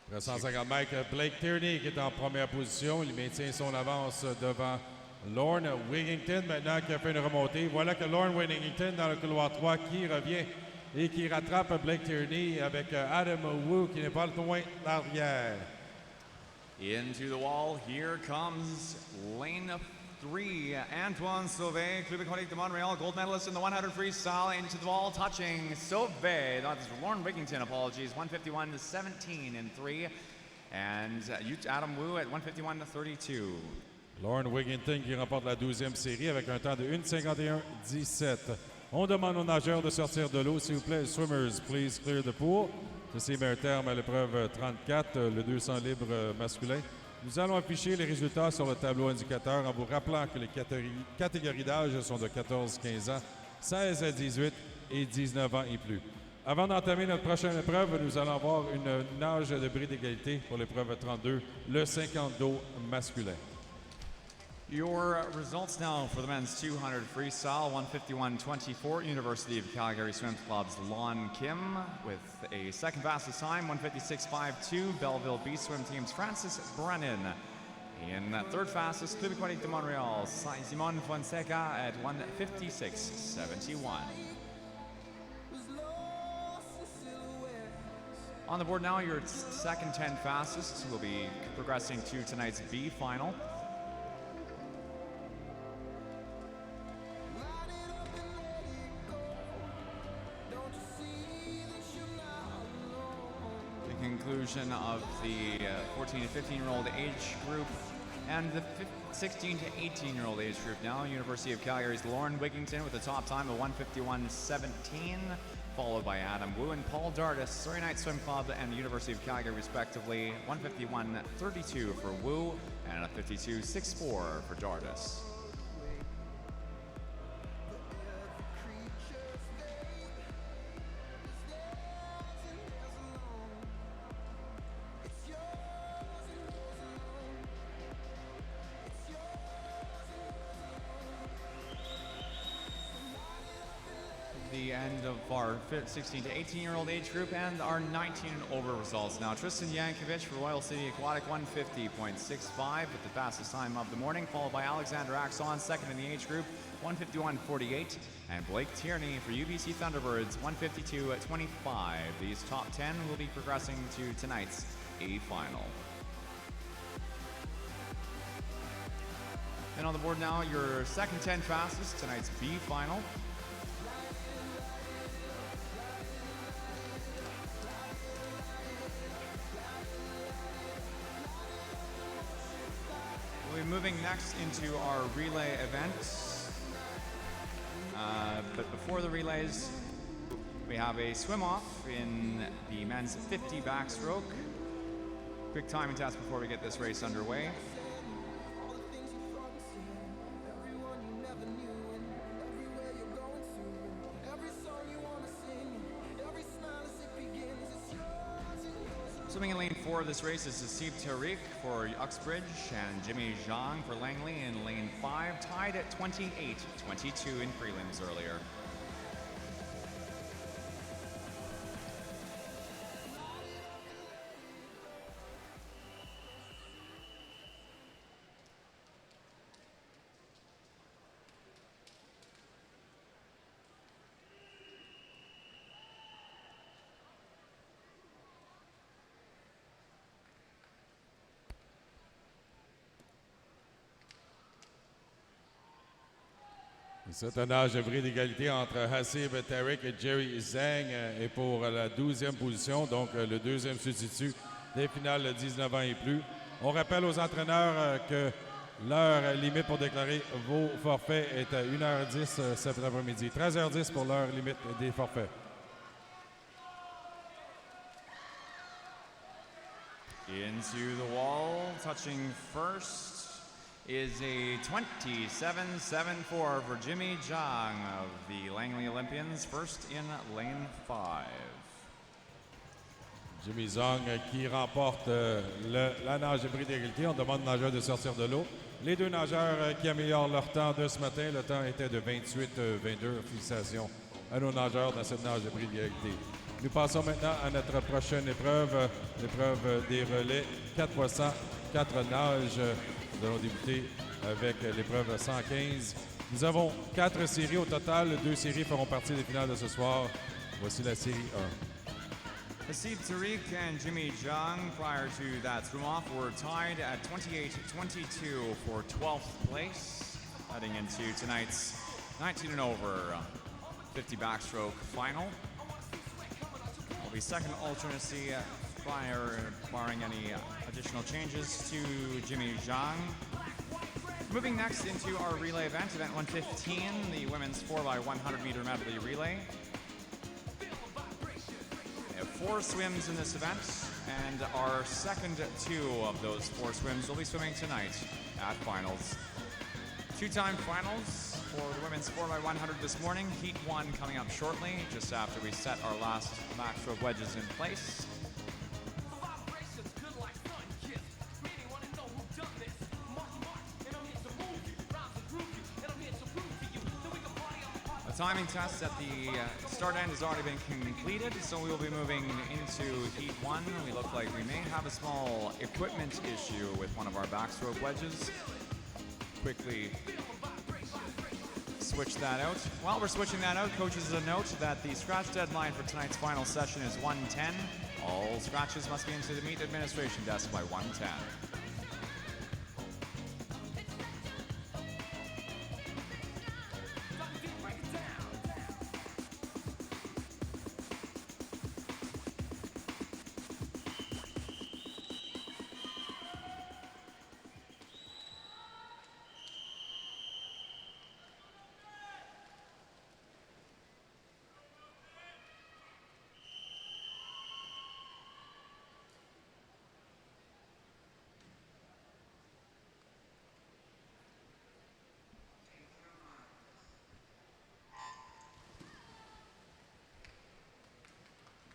Après 150 mètres, Blake Tierney qui est en première position. Il maintient son avance devant Lorne Wigington, maintenant qui a fait une remontée. Voilà que Lorne Wigington dans le couloir 3 qui revient et qui rattrape Blake Tierney avec Adam Wu qui n'est pas loin l'arrière. Into the wall, here comes lane 3, Antoine Sauvé, Club Aquatique de Montreal, gold medalist in the 100 freestyle, into the wall, touching Sauvé. That's Lorne Wigington, apologies, 1:51.17.3, and Adam Wu at 1:51.32. Lorne Wigington qui remporte la 12e série avec un temps de 1:51.17. On demande aux nageurs de sortir de l'eau, s'il vous plaît. Swimmers, please clear the pool. Ceci met un terme à l'épreuve 34, le 200 libre masculin. Nous allons afficher les résultats sur le tableau indicateur en vous rappelant que les catégories d'âge sont de 14-15 ans, 16 à 18 et 19 ans et plus. Avant d'entamer notre prochaine épreuve, nous allons avoir une nage de bris d'égalité pour l'épreuve 32, le 50 dos masculin. Your results now for the men's 200 freestyle, 1:51.24, University of Calgary Swim Club's Lon Kim with a second fastest time, 1:56.52, Belleville B Swim Team's Francis Brennan. In third fastest, Club Aquatique de Montreal, Simon Fonseca at 1:56.71. On the board now, your second 10 fastest will be progressing to tonight's B final. Conclusion of the 14 to 15-year-old age group and the 16 to 18-year-old age group now. University of Calgary's Lorne Wigington with a top time of 1:51.17, followed by Adam Wu and Paul Dardis, Surrey Knights Swim Club and the University of Calgary respectively, 1:51.32 for Wu and a 52.64 for Dardis. The end of our 16 to 18-year-old age group and our 19 and over results. Now, Tristan Yankovic for Royal City Aquatic, 1:50.65 with the fastest time of the morning, followed by Alexander Axon, second in the age group, 1:51.48, and Blake Tierney for UBC Thunderbirds, 1:52.25. These top 10 will be progressing to tonight's A final. And on the board now, your second 10 fastest, tonight's B final. We'll be moving next into our relay event. But before the relays, we have a swim-off in the men's 50 backstroke. Quick timing test before we get this race underway. Swimming in lane 4 of this race is Asib Tariq for Uxbridge and Jimmy Zhang for Langley in lane 5, tied at 28-22 in prelims earlier. C'est un âge de bris d'égalité entre Hassib Tariq et Jerry Zhang et pour la 12e position, donc le deuxième substitut des finales de 19 ans et plus. On rappelle aux entraîneurs que l'heure limite pour déclarer vos forfaits est à 1h10 cet après-midi. 13h10 pour l'heure limite des forfaits. Into the wall, touching first is a 27-7-4 for Jimmy Zhang of the Langley Olympians, first in lane 5. Jimmy Zhang qui remporte la nage de bris d'égalité. On demande aux nageurs de sortir de l'eau. Les deux nageurs qui améliorent leur temps de ce matin, le temps était de 28-22. Félicitations à nos nageurs dans cette nage de bris d'égalité. Nous passons maintenant à notre prochaine épreuve, l'épreuve des relais 4 x 100, 4 nages. Nous allons débuter avec l'épreuve 115. Nous avons 4 séries au total. 2 séries feront partie des finales de ce soir. Voici la série 1. Haseeb Tariq and Jimmy Zhang, prior to that swim-off, were tied at 28-22 for 12th place, heading into tonight's 19 and over 50 backstroke final. Will be second alternacy barring any additional changes to Jimmy Zhang. Moving next into our relay event 115, the women's 4x100 meter medley relay. We have 4 swims in this event, and our second 2 of those 4 swims will be swimming tonight at finals. 2-time finals for the women's 4x100 this morning. Heat 1 coming up shortly, just after we set our last backstroke wedges in place. The timing test at the start end has already been completed, so we will be moving into Heat 1. We look like we may have a small equipment issue with one of our backstroke wedges. Quickly switch that out. While we're switching that out, coaches, a note that the scratch deadline for tonight's final session is 1:10. All scratches must be into the meet administration desk by 1:10.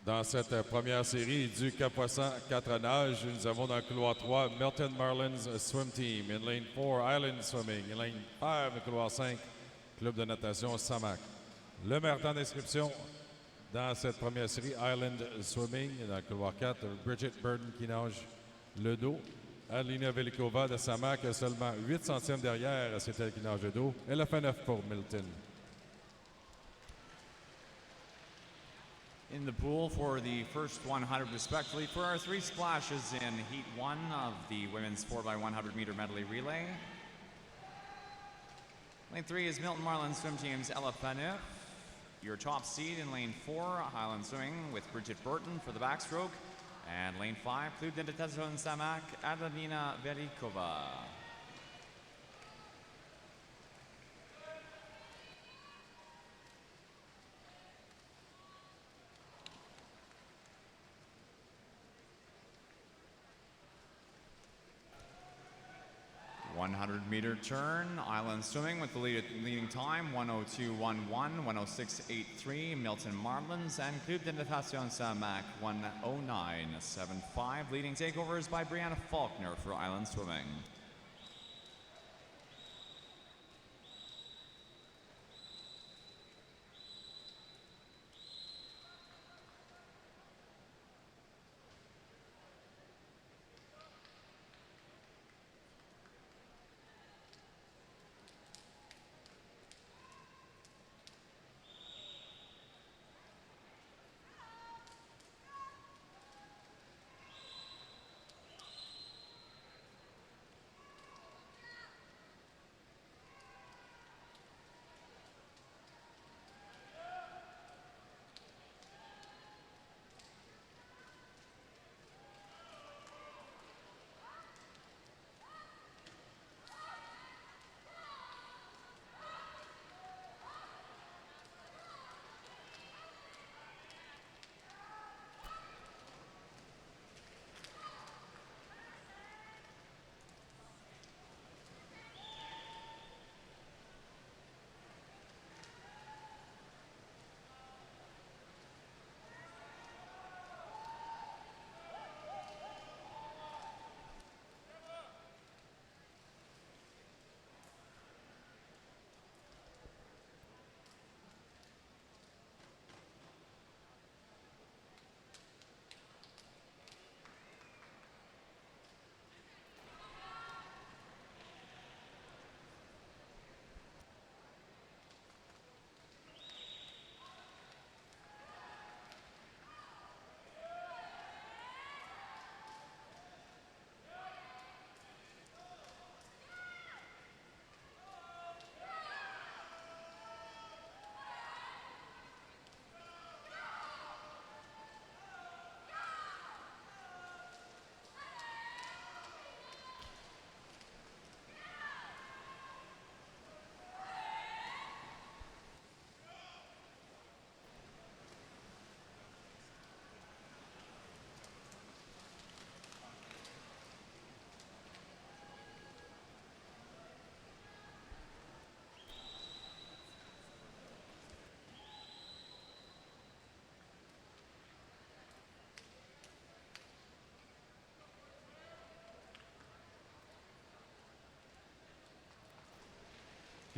Dans cette première série du 4 x 100, 4 nages, nous avons dans le couloir 3 Milton Marlins Swim Team. In lane 4, Island Swimming. In lane 5, le couloir 5, Club de natation Samac. Le meilleur temps d'inscription dans cette première série, Island Swimming. Dans le couloir 4, Bridget Burden qui nage le dos. Alina Velikova de Samac, seulement 8 centièmes derrière, c'est elle qui nage le dos. Elle a fait 9 pour Milton. In the pool for the first 100 respectively for our 3 splashes in Heat 1 of the women's 4x100 meter medley relay. Lane 3 is Milton Marlin Swim Team's Ella Faneuf. Your top seed in lane 4, Highland Swimming with Bridget Burton for the backstroke. And lane 5, Club de natation Samac, Adelina Velikova. Meter turn, Island Swimming with the leading time, 1:02.11, 1:06.83, Milton Marlins, and Club de Natation Samac, 1:09.75. Leading takeovers by Brianna Faulkner for Island Swimming.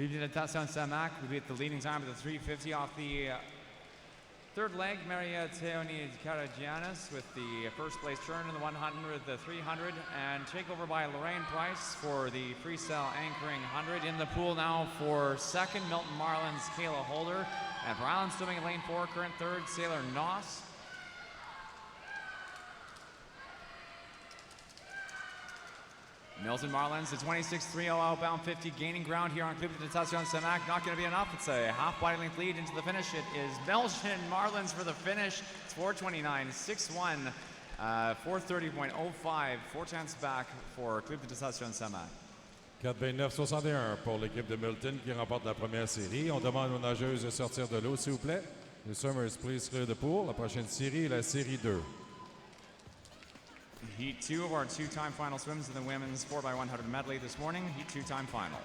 Club de Natation Saint-Marc will be at the leading time of the 350 off the third leg. Maria Teoni Karagianis with the first place turn in the 100, the 300, and takeover by Lorraine Price for the freestyle anchoring 100. In the pool now for second, Milton Marlin's Kayla Holder. And for Island Swimming in lane 4, current third, Sailor Noss. Milton Marlins, the 26-3-0 outbound 50, gaining ground here on Club de Natation Saint-Marc. Not going to be enough. It's a half body length lead into the finish. It is Belgian Marlins for the finish. It's 4:29, 6-1, 4:30.05, 4/10 back for Club de Natation Saint-Marc. 4:29.61 pour l'équipe de Milton qui remporte la première série. On demande aux nageuses de sortir de l'eau, s'il vous plaît. Les swimmers, please clear the pool. La prochaine série est la série 2. Heat 2 of our two-time final swims in the women's 4x100 medley this morning. Heat 2 time final.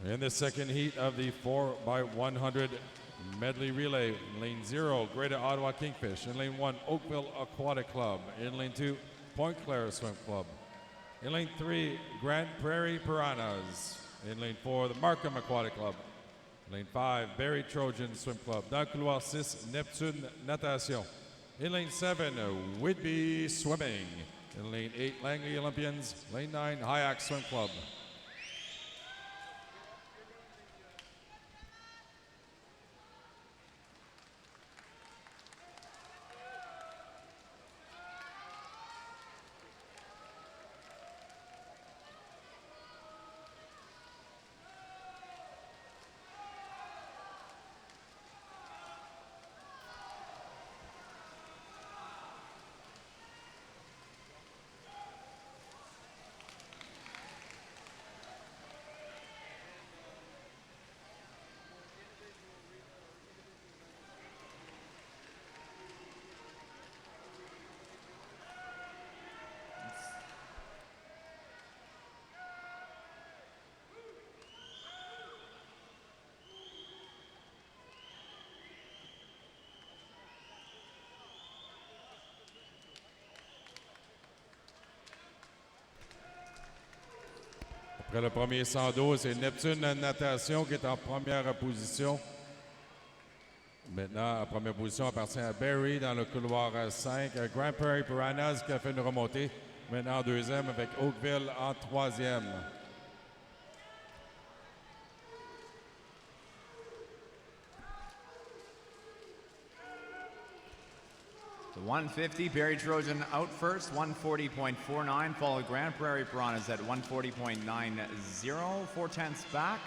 In the second heat of the 4x100 medley relay, in lane 0, Greater Ottawa Kingfish. In lane 1, Oakville Aquatic Club. In lane 2, Point Claire Swim Club. In lane 3, Grand Prairie Piranhas. In lane 4, the Markham Aquatic Club. In lane 5, Barrie Trojan Swim Club. Dans le couloir 6, Neptune Natation. In lane 7, Whitby Swimming. In lane 8, Langley Olympians. Lane 9, Hyack Swim Club. Après le premier 112, c'est Neptune Natation qui est en première position. Maintenant, en première position appartient à Barrie dans le couloir 5. Grand Prairie Piranhas qui a fait une remontée. Maintenant en deuxième avec Oakville en troisième. The 150, Barrie Trojan out first, 140.49, followed Grand Prairie Piranhas at 140.90, 4/10 back.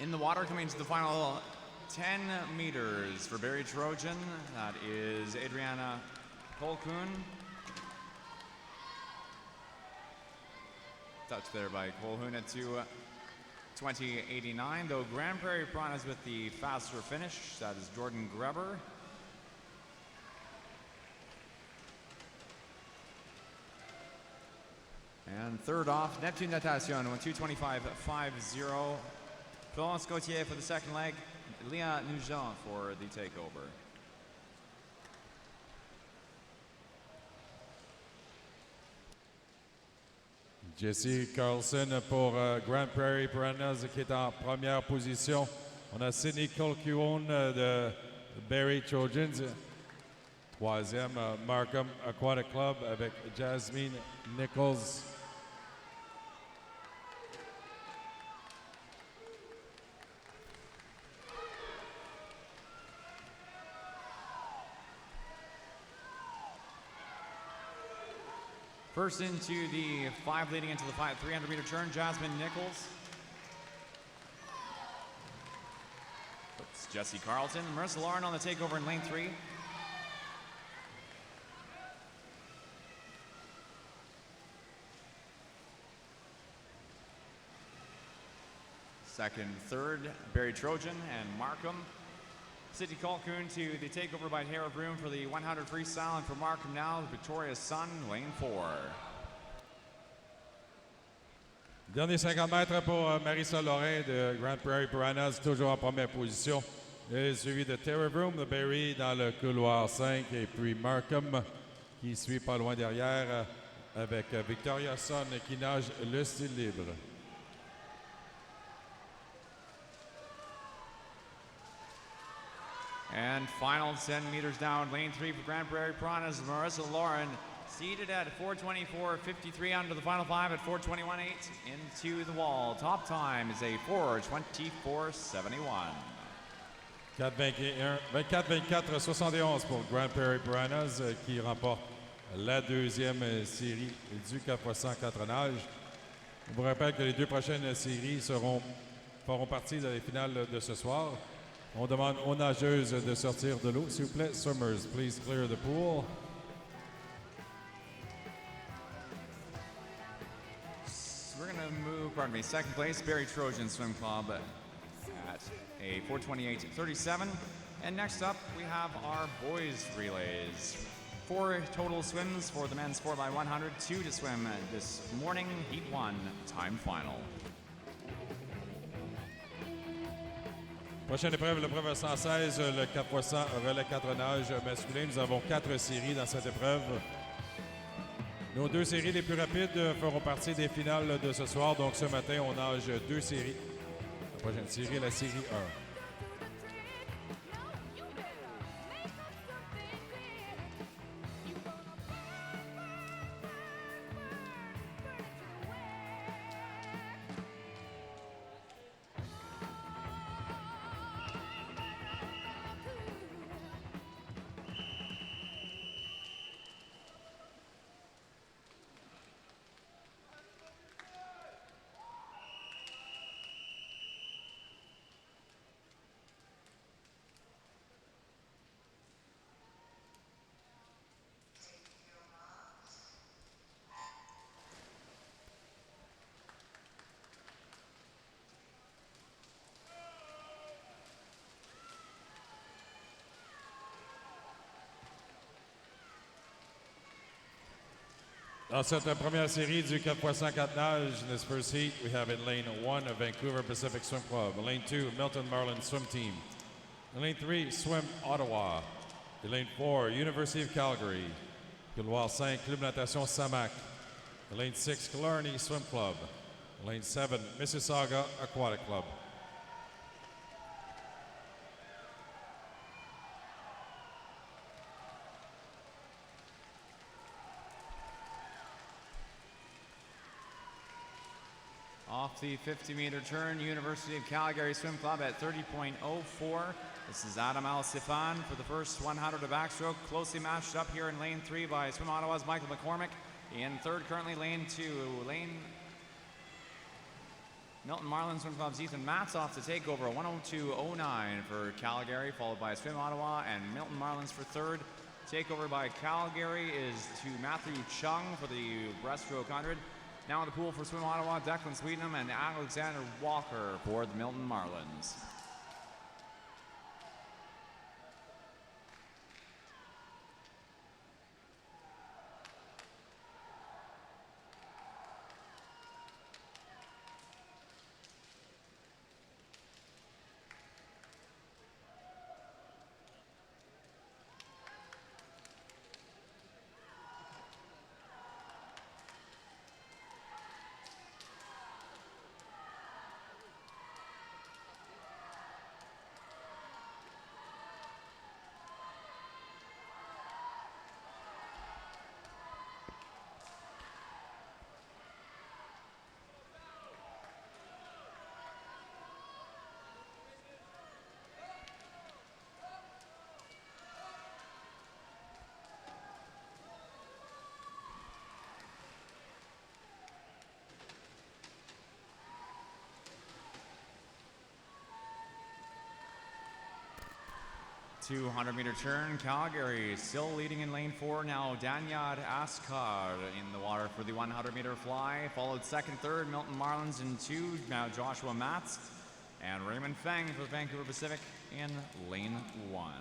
In the water, coming to the final 10 meters for Barrie Trojan, that is Adriana Colquhoun. Touch there by Colquhoun at 2:20.89, though Grand Prairie Piranhas with the faster finish, that is Jordan Greber. And third off, Neptune Natation, 2:25.50. Florence Gauthier for the second leg, Leah Nugent for the takeover. Jessie Carlson pour Grand Prairie Piranhas qui est en première position. On a Sydney Colquhoun de Barrie Trojans. Troisième, Markham Aquatic Club avec Jasmine Nichols. First into the 5 leading into the 300-meter turn, Jasmine Nichols. Puts It's Jesse Carlton, Marissa Lauren on the takeover in lane 3. Second, third, Barry Trojan and Markham. City Colquhoun to the takeover by Hera Broom for the 100 freestyle, and for Markham now, Victoria's Son, lane 4. Dernier 50 mètres pour Marissa Lorrain de Grand Prairie Piranhas, toujours en première position. Elle est suivie de Terra Broom de Barry dans le couloir 5, et puis Markham qui suit pas loin derrière avec Victoria Son qui nage le style libre. And final 10 meters down, lane 3 for Grand Prairie Piranhas, Marissa Lauren, seated at 4:24.53 under the final 5 at 4:21.8 into the wall. Top time is a 4:24.71. 24-24-71 pour Grand Prairie Piranhas qui remporte la deuxième série du 4x100 4 nages. Je vous rappelle que les deux prochaines séries feront partie de la finale de ce soir. On demande aux nageuses de sortir de l'eau. S'il vous plaît, swimmers, please clear the pool. We're going to move, second place, Barry Trojan Swim Club at a 4:28.37. And next up, we have our boys relays. 4 total swims for the men's 4x100, 2 to swim this morning, Heat 1, time final. Prochaine épreuve, l'épreuve 116, le 4x100 relais 4 nages masculin. Nous avons 4 séries dans cette épreuve. Nos 2 séries les plus rapides feront partie des finales de ce soir. Donc ce matin, on nage 2 séries. La prochaine série est la série 1. Dans cette première série du 4x100 4 nages, in this first heat, we have in lane 1 Vancouver Pacific Swim Club, lane 2 Milton Marlin Swim Team, in lane 3 Swim Ottawa, in lane 4 University of Calgary, couloir 5 Club Natation Samac, in lane 6 Killarney Swim Club, in lane 7 Mississauga Aquatic Club. Off the 50-meter turn, University of Calgary Swim Club at 30.04. This is Adam Al-Sifan for the first 100 of backstroke. Closely matched up here in lane 3 by Swim Ottawa's Michael McCormick. In third, currently lane 2, Milton Marlin Swim Club's Ethan Matz off to take over, 1:02.09 for Calgary, followed by Swim Ottawa and Milton Marlins for third. Takeover by Calgary is to Matthew Chung for the breaststroke 100. Now in the pool for Swim Ottawa, Declan Sweetenham and Alexander Walker for the Milton Marlins. 200-meter turn, Calgary still leading in lane 4. Now Danyad Askar in the water for the 100-meter fly. Followed second, third, Milton Marlins in 2. Now Joshua Matz and Raymond Feng for Vancouver Pacific in lane 1.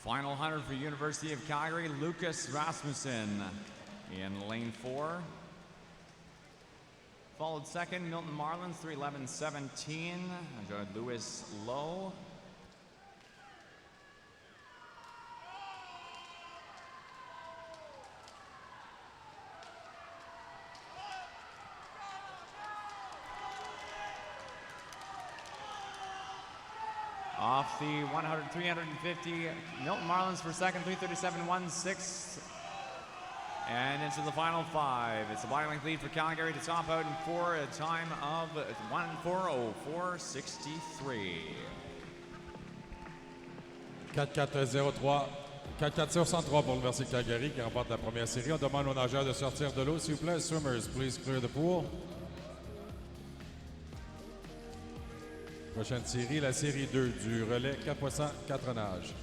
Final 100 for University of Calgary, Lucas Rasmussen in lane 4. Followed second, Milton Marlins, 3:11.17. Joined Lewis Lowe. Off the 100, 350, Milton Marlins for second, 3:37.16. And into the final 5. It's a body length lead for Calgary to top out in 4, a time of 1:4:04.63. 4-4-0-3. 4-4-63 pour l'Université de Calgary qui remporte la première série. On demande aux nageurs de sortir de l'eau, s'il vous plaît. Swimmers, please clear the pool. Prochaine série, la série 2 du relais 4x100 4 nages.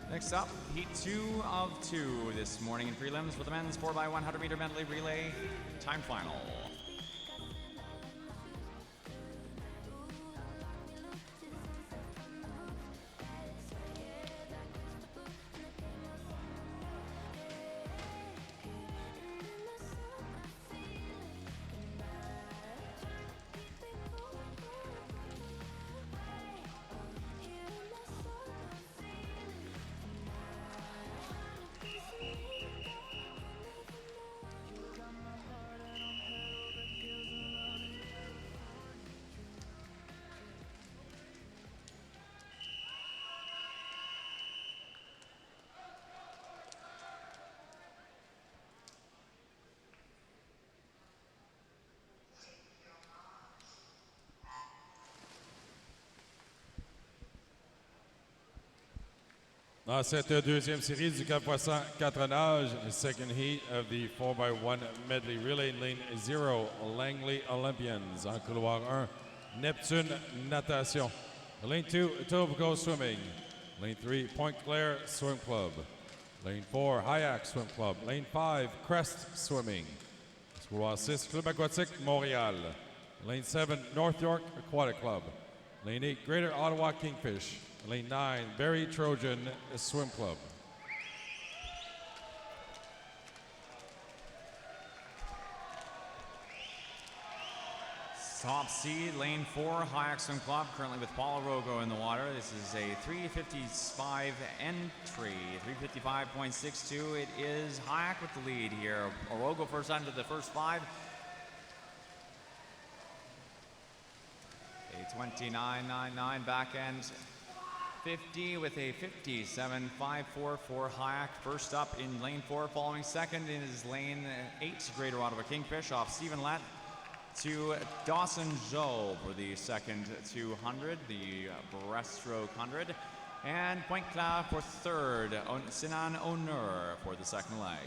Next up, heat 2 of 2 this morning in prelims for the men's 4x100 meter medley relay time final. Dans cette deuxième série du 4x100 4 nages, second heat of the 4x1 medley relay, lane 0, Langley Olympians. En couloir 1, Neptune Natation. Lane 2, Etobicoke Swimming. Lane 3, Point Claire Swim Club. Lane 4, Hayak Swim Club. Lane 5, Crest Swimming. Couloir 6, Club Aquatique Montréal. Lane 7, North York Aquatic Club. Lane 8, Greater Ottawa Kingfish. Lane 9, Barrie Trojan Swim Club. Top seed, lane 4, Hayak Swim Club, currently with Paul Orogo in the water. This is a 3:55 entry, 3:55.62. It is Hayak with the lead here. Orogo first under the first 5. A 29.99 back end 50 with a 57.54 for Hayak. First up in lane 4, following second in his lane 8, Greater Ottawa Kingfish off Stephen Lett to Dawson Zhou for the second 200, the breaststroke 100. And Point Claire for third, Sinan Onur for the second leg.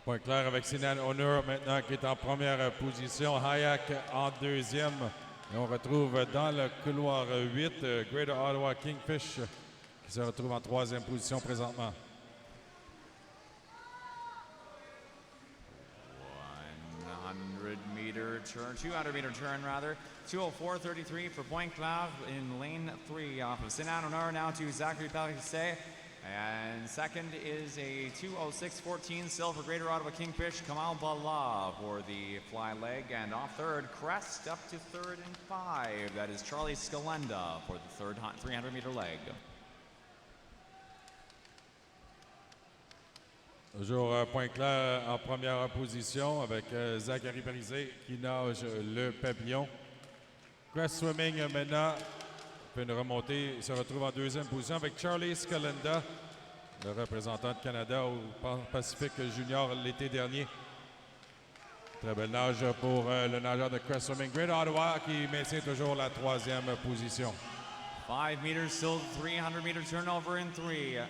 Point clair avec Sinan Onur maintenant qui est en première position. Hayak en deuxième. Et on retrouve dans le couloir 8 Greater Ottawa Kingfish qui se retrouve en troisième position présentement. turn, 200-meter turn rather. 204.33 for Pointe-Claire in lane 3 off of Saint-Honor now to Zachary Parisset. And second is a 206.14 still for Greater Ottawa Kingfish, Kamal Bala for the fly leg. And off third, Crest up to third and 5. That is Charlie Scalenda for the third 300-meter leg. Toujours Pointe-Claire en première position avec Zachary Parisset qui nage le papillon. Crest Swimming maintenant fait une remontée, il se retrouve en deuxième position avec Charlie Scalenda, le représentant de Canada au Pacifique Junior l'été dernier. Très belle nage pour le nageur de Crest Swimming. Great Ottawa qui maintient toujours la troisième position. 5 meters, still 300-meter turnover in 3.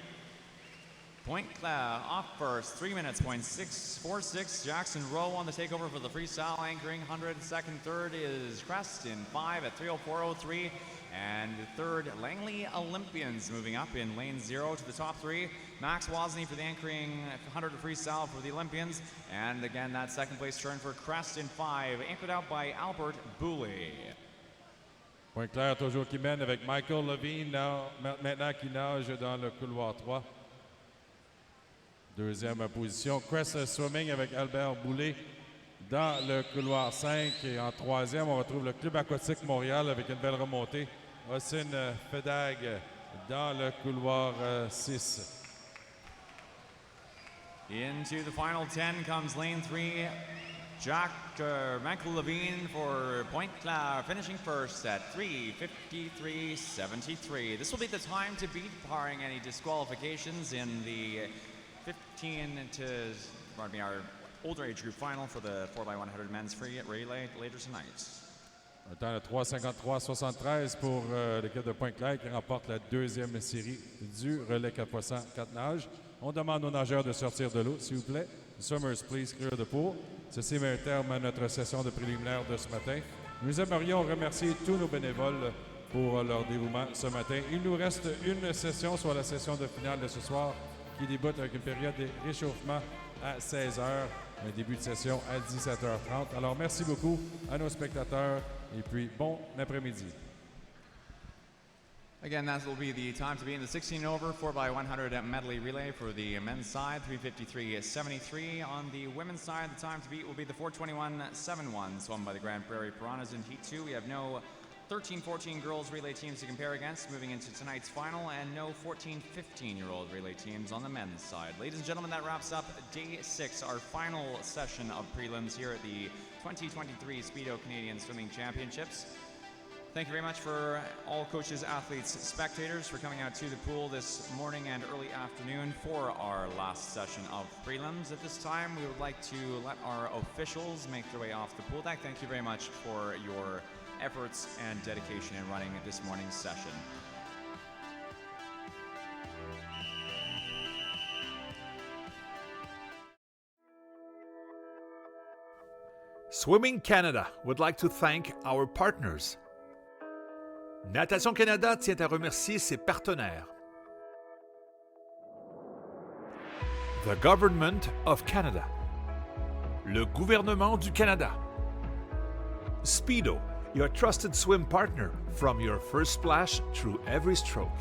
Pointe-Claire off first, 3 minutes, 0.646. Jackson Rowe on the takeover for the freestyle anchoring 100. Second, third is Crest in 5 at 3:04.03. And third, Langley Olympians moving up in lane 0 to the top 3. Max Wozni for the anchoring 100 freestyle for the Olympians. And again, that second place turn for Crest in 5, anchored out by Albert Boulay. Pointe-Claire toujours qui mène avec Michael Levine maintenant qui nage dans le couloir 3. Deuxième position, Crest Swimming avec Albert Boulay dans le couloir 5. Et en troisième, on retrouve le Club aquatique Montréal avec une belle remontée. Austin Fedag dans le couloir 6. Into the final 10 comes lane 3. Michael Levine for Pointe-Claire, finishing first at 3:53.73. This will be the time to beat, barring any disqualifications in the 15 to, pardon me, our older age group final for the 4x100 men's free relay later tonight. Un temps de 3:53.73 pour l'équipe de Pointe-Claire qui remporte la deuxième série du relais 4x100 4 nages. On demande aux nageurs de sortir de l'eau, s'il vous plaît. Summers, please clear the pool. Ceci met un terme à notre session de préliminaire de ce matin. Nous aimerions remercier tous nos bénévoles pour leur dévouement ce matin. Il nous reste une session, soit la session de finale de ce soir, qui débute avec une période de réchauffement à 16h, un début de session à 17h30. Alors, merci beaucoup à nos spectateurs et puis bon après-midi. Again, that will be the time to be in the 16 over 4x100 medley relay for the men's side, 3:53.73. On the women's side, the time to beat will be the 4:21.71, swum by the Grand Prairie Piranhas in Heat 2. We have no 13-14 girls relay teams to compare against moving into tonight's final, and no 14-15-year-old relay teams on the men's side. Ladies and gentlemen, that wraps up day 6, our final session of prelims here at the 2023 Speedo Canadian Swimming Championships. Thank you very much for all coaches, athletes, spectators for coming out to the pool this morning and early afternoon for our last session of prelims. At this time, we would like to let our officials make their way off the pool deck. Thank you very much for your efforts and dedication in running this morning's session. Swimming Canada would like to thank our partners. Natation Canada tient à remercier ses partenaires. The Government of Canada. Le gouvernement du Canada. Speedo, your trusted swim partner from your first splash through every stroke.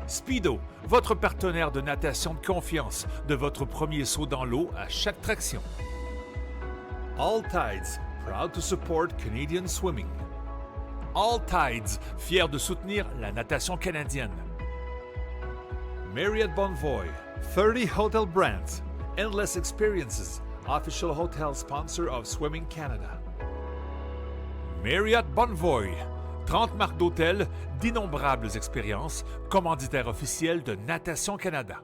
Speedo, votre partenaire de natation de confiance, de votre premier saut dans l'eau à chaque traction. All Tides, proud to support Canadian swimming. All Tides, fier de soutenir la natation canadienne. Marriott Bonvoy, 30 hotel brands, endless experiences, official hotel sponsor of Swimming Canada. Marriott Bonvoy, 30 marques d'hôtels, d'innombrables expériences, commanditaire officiel de Natation Canada.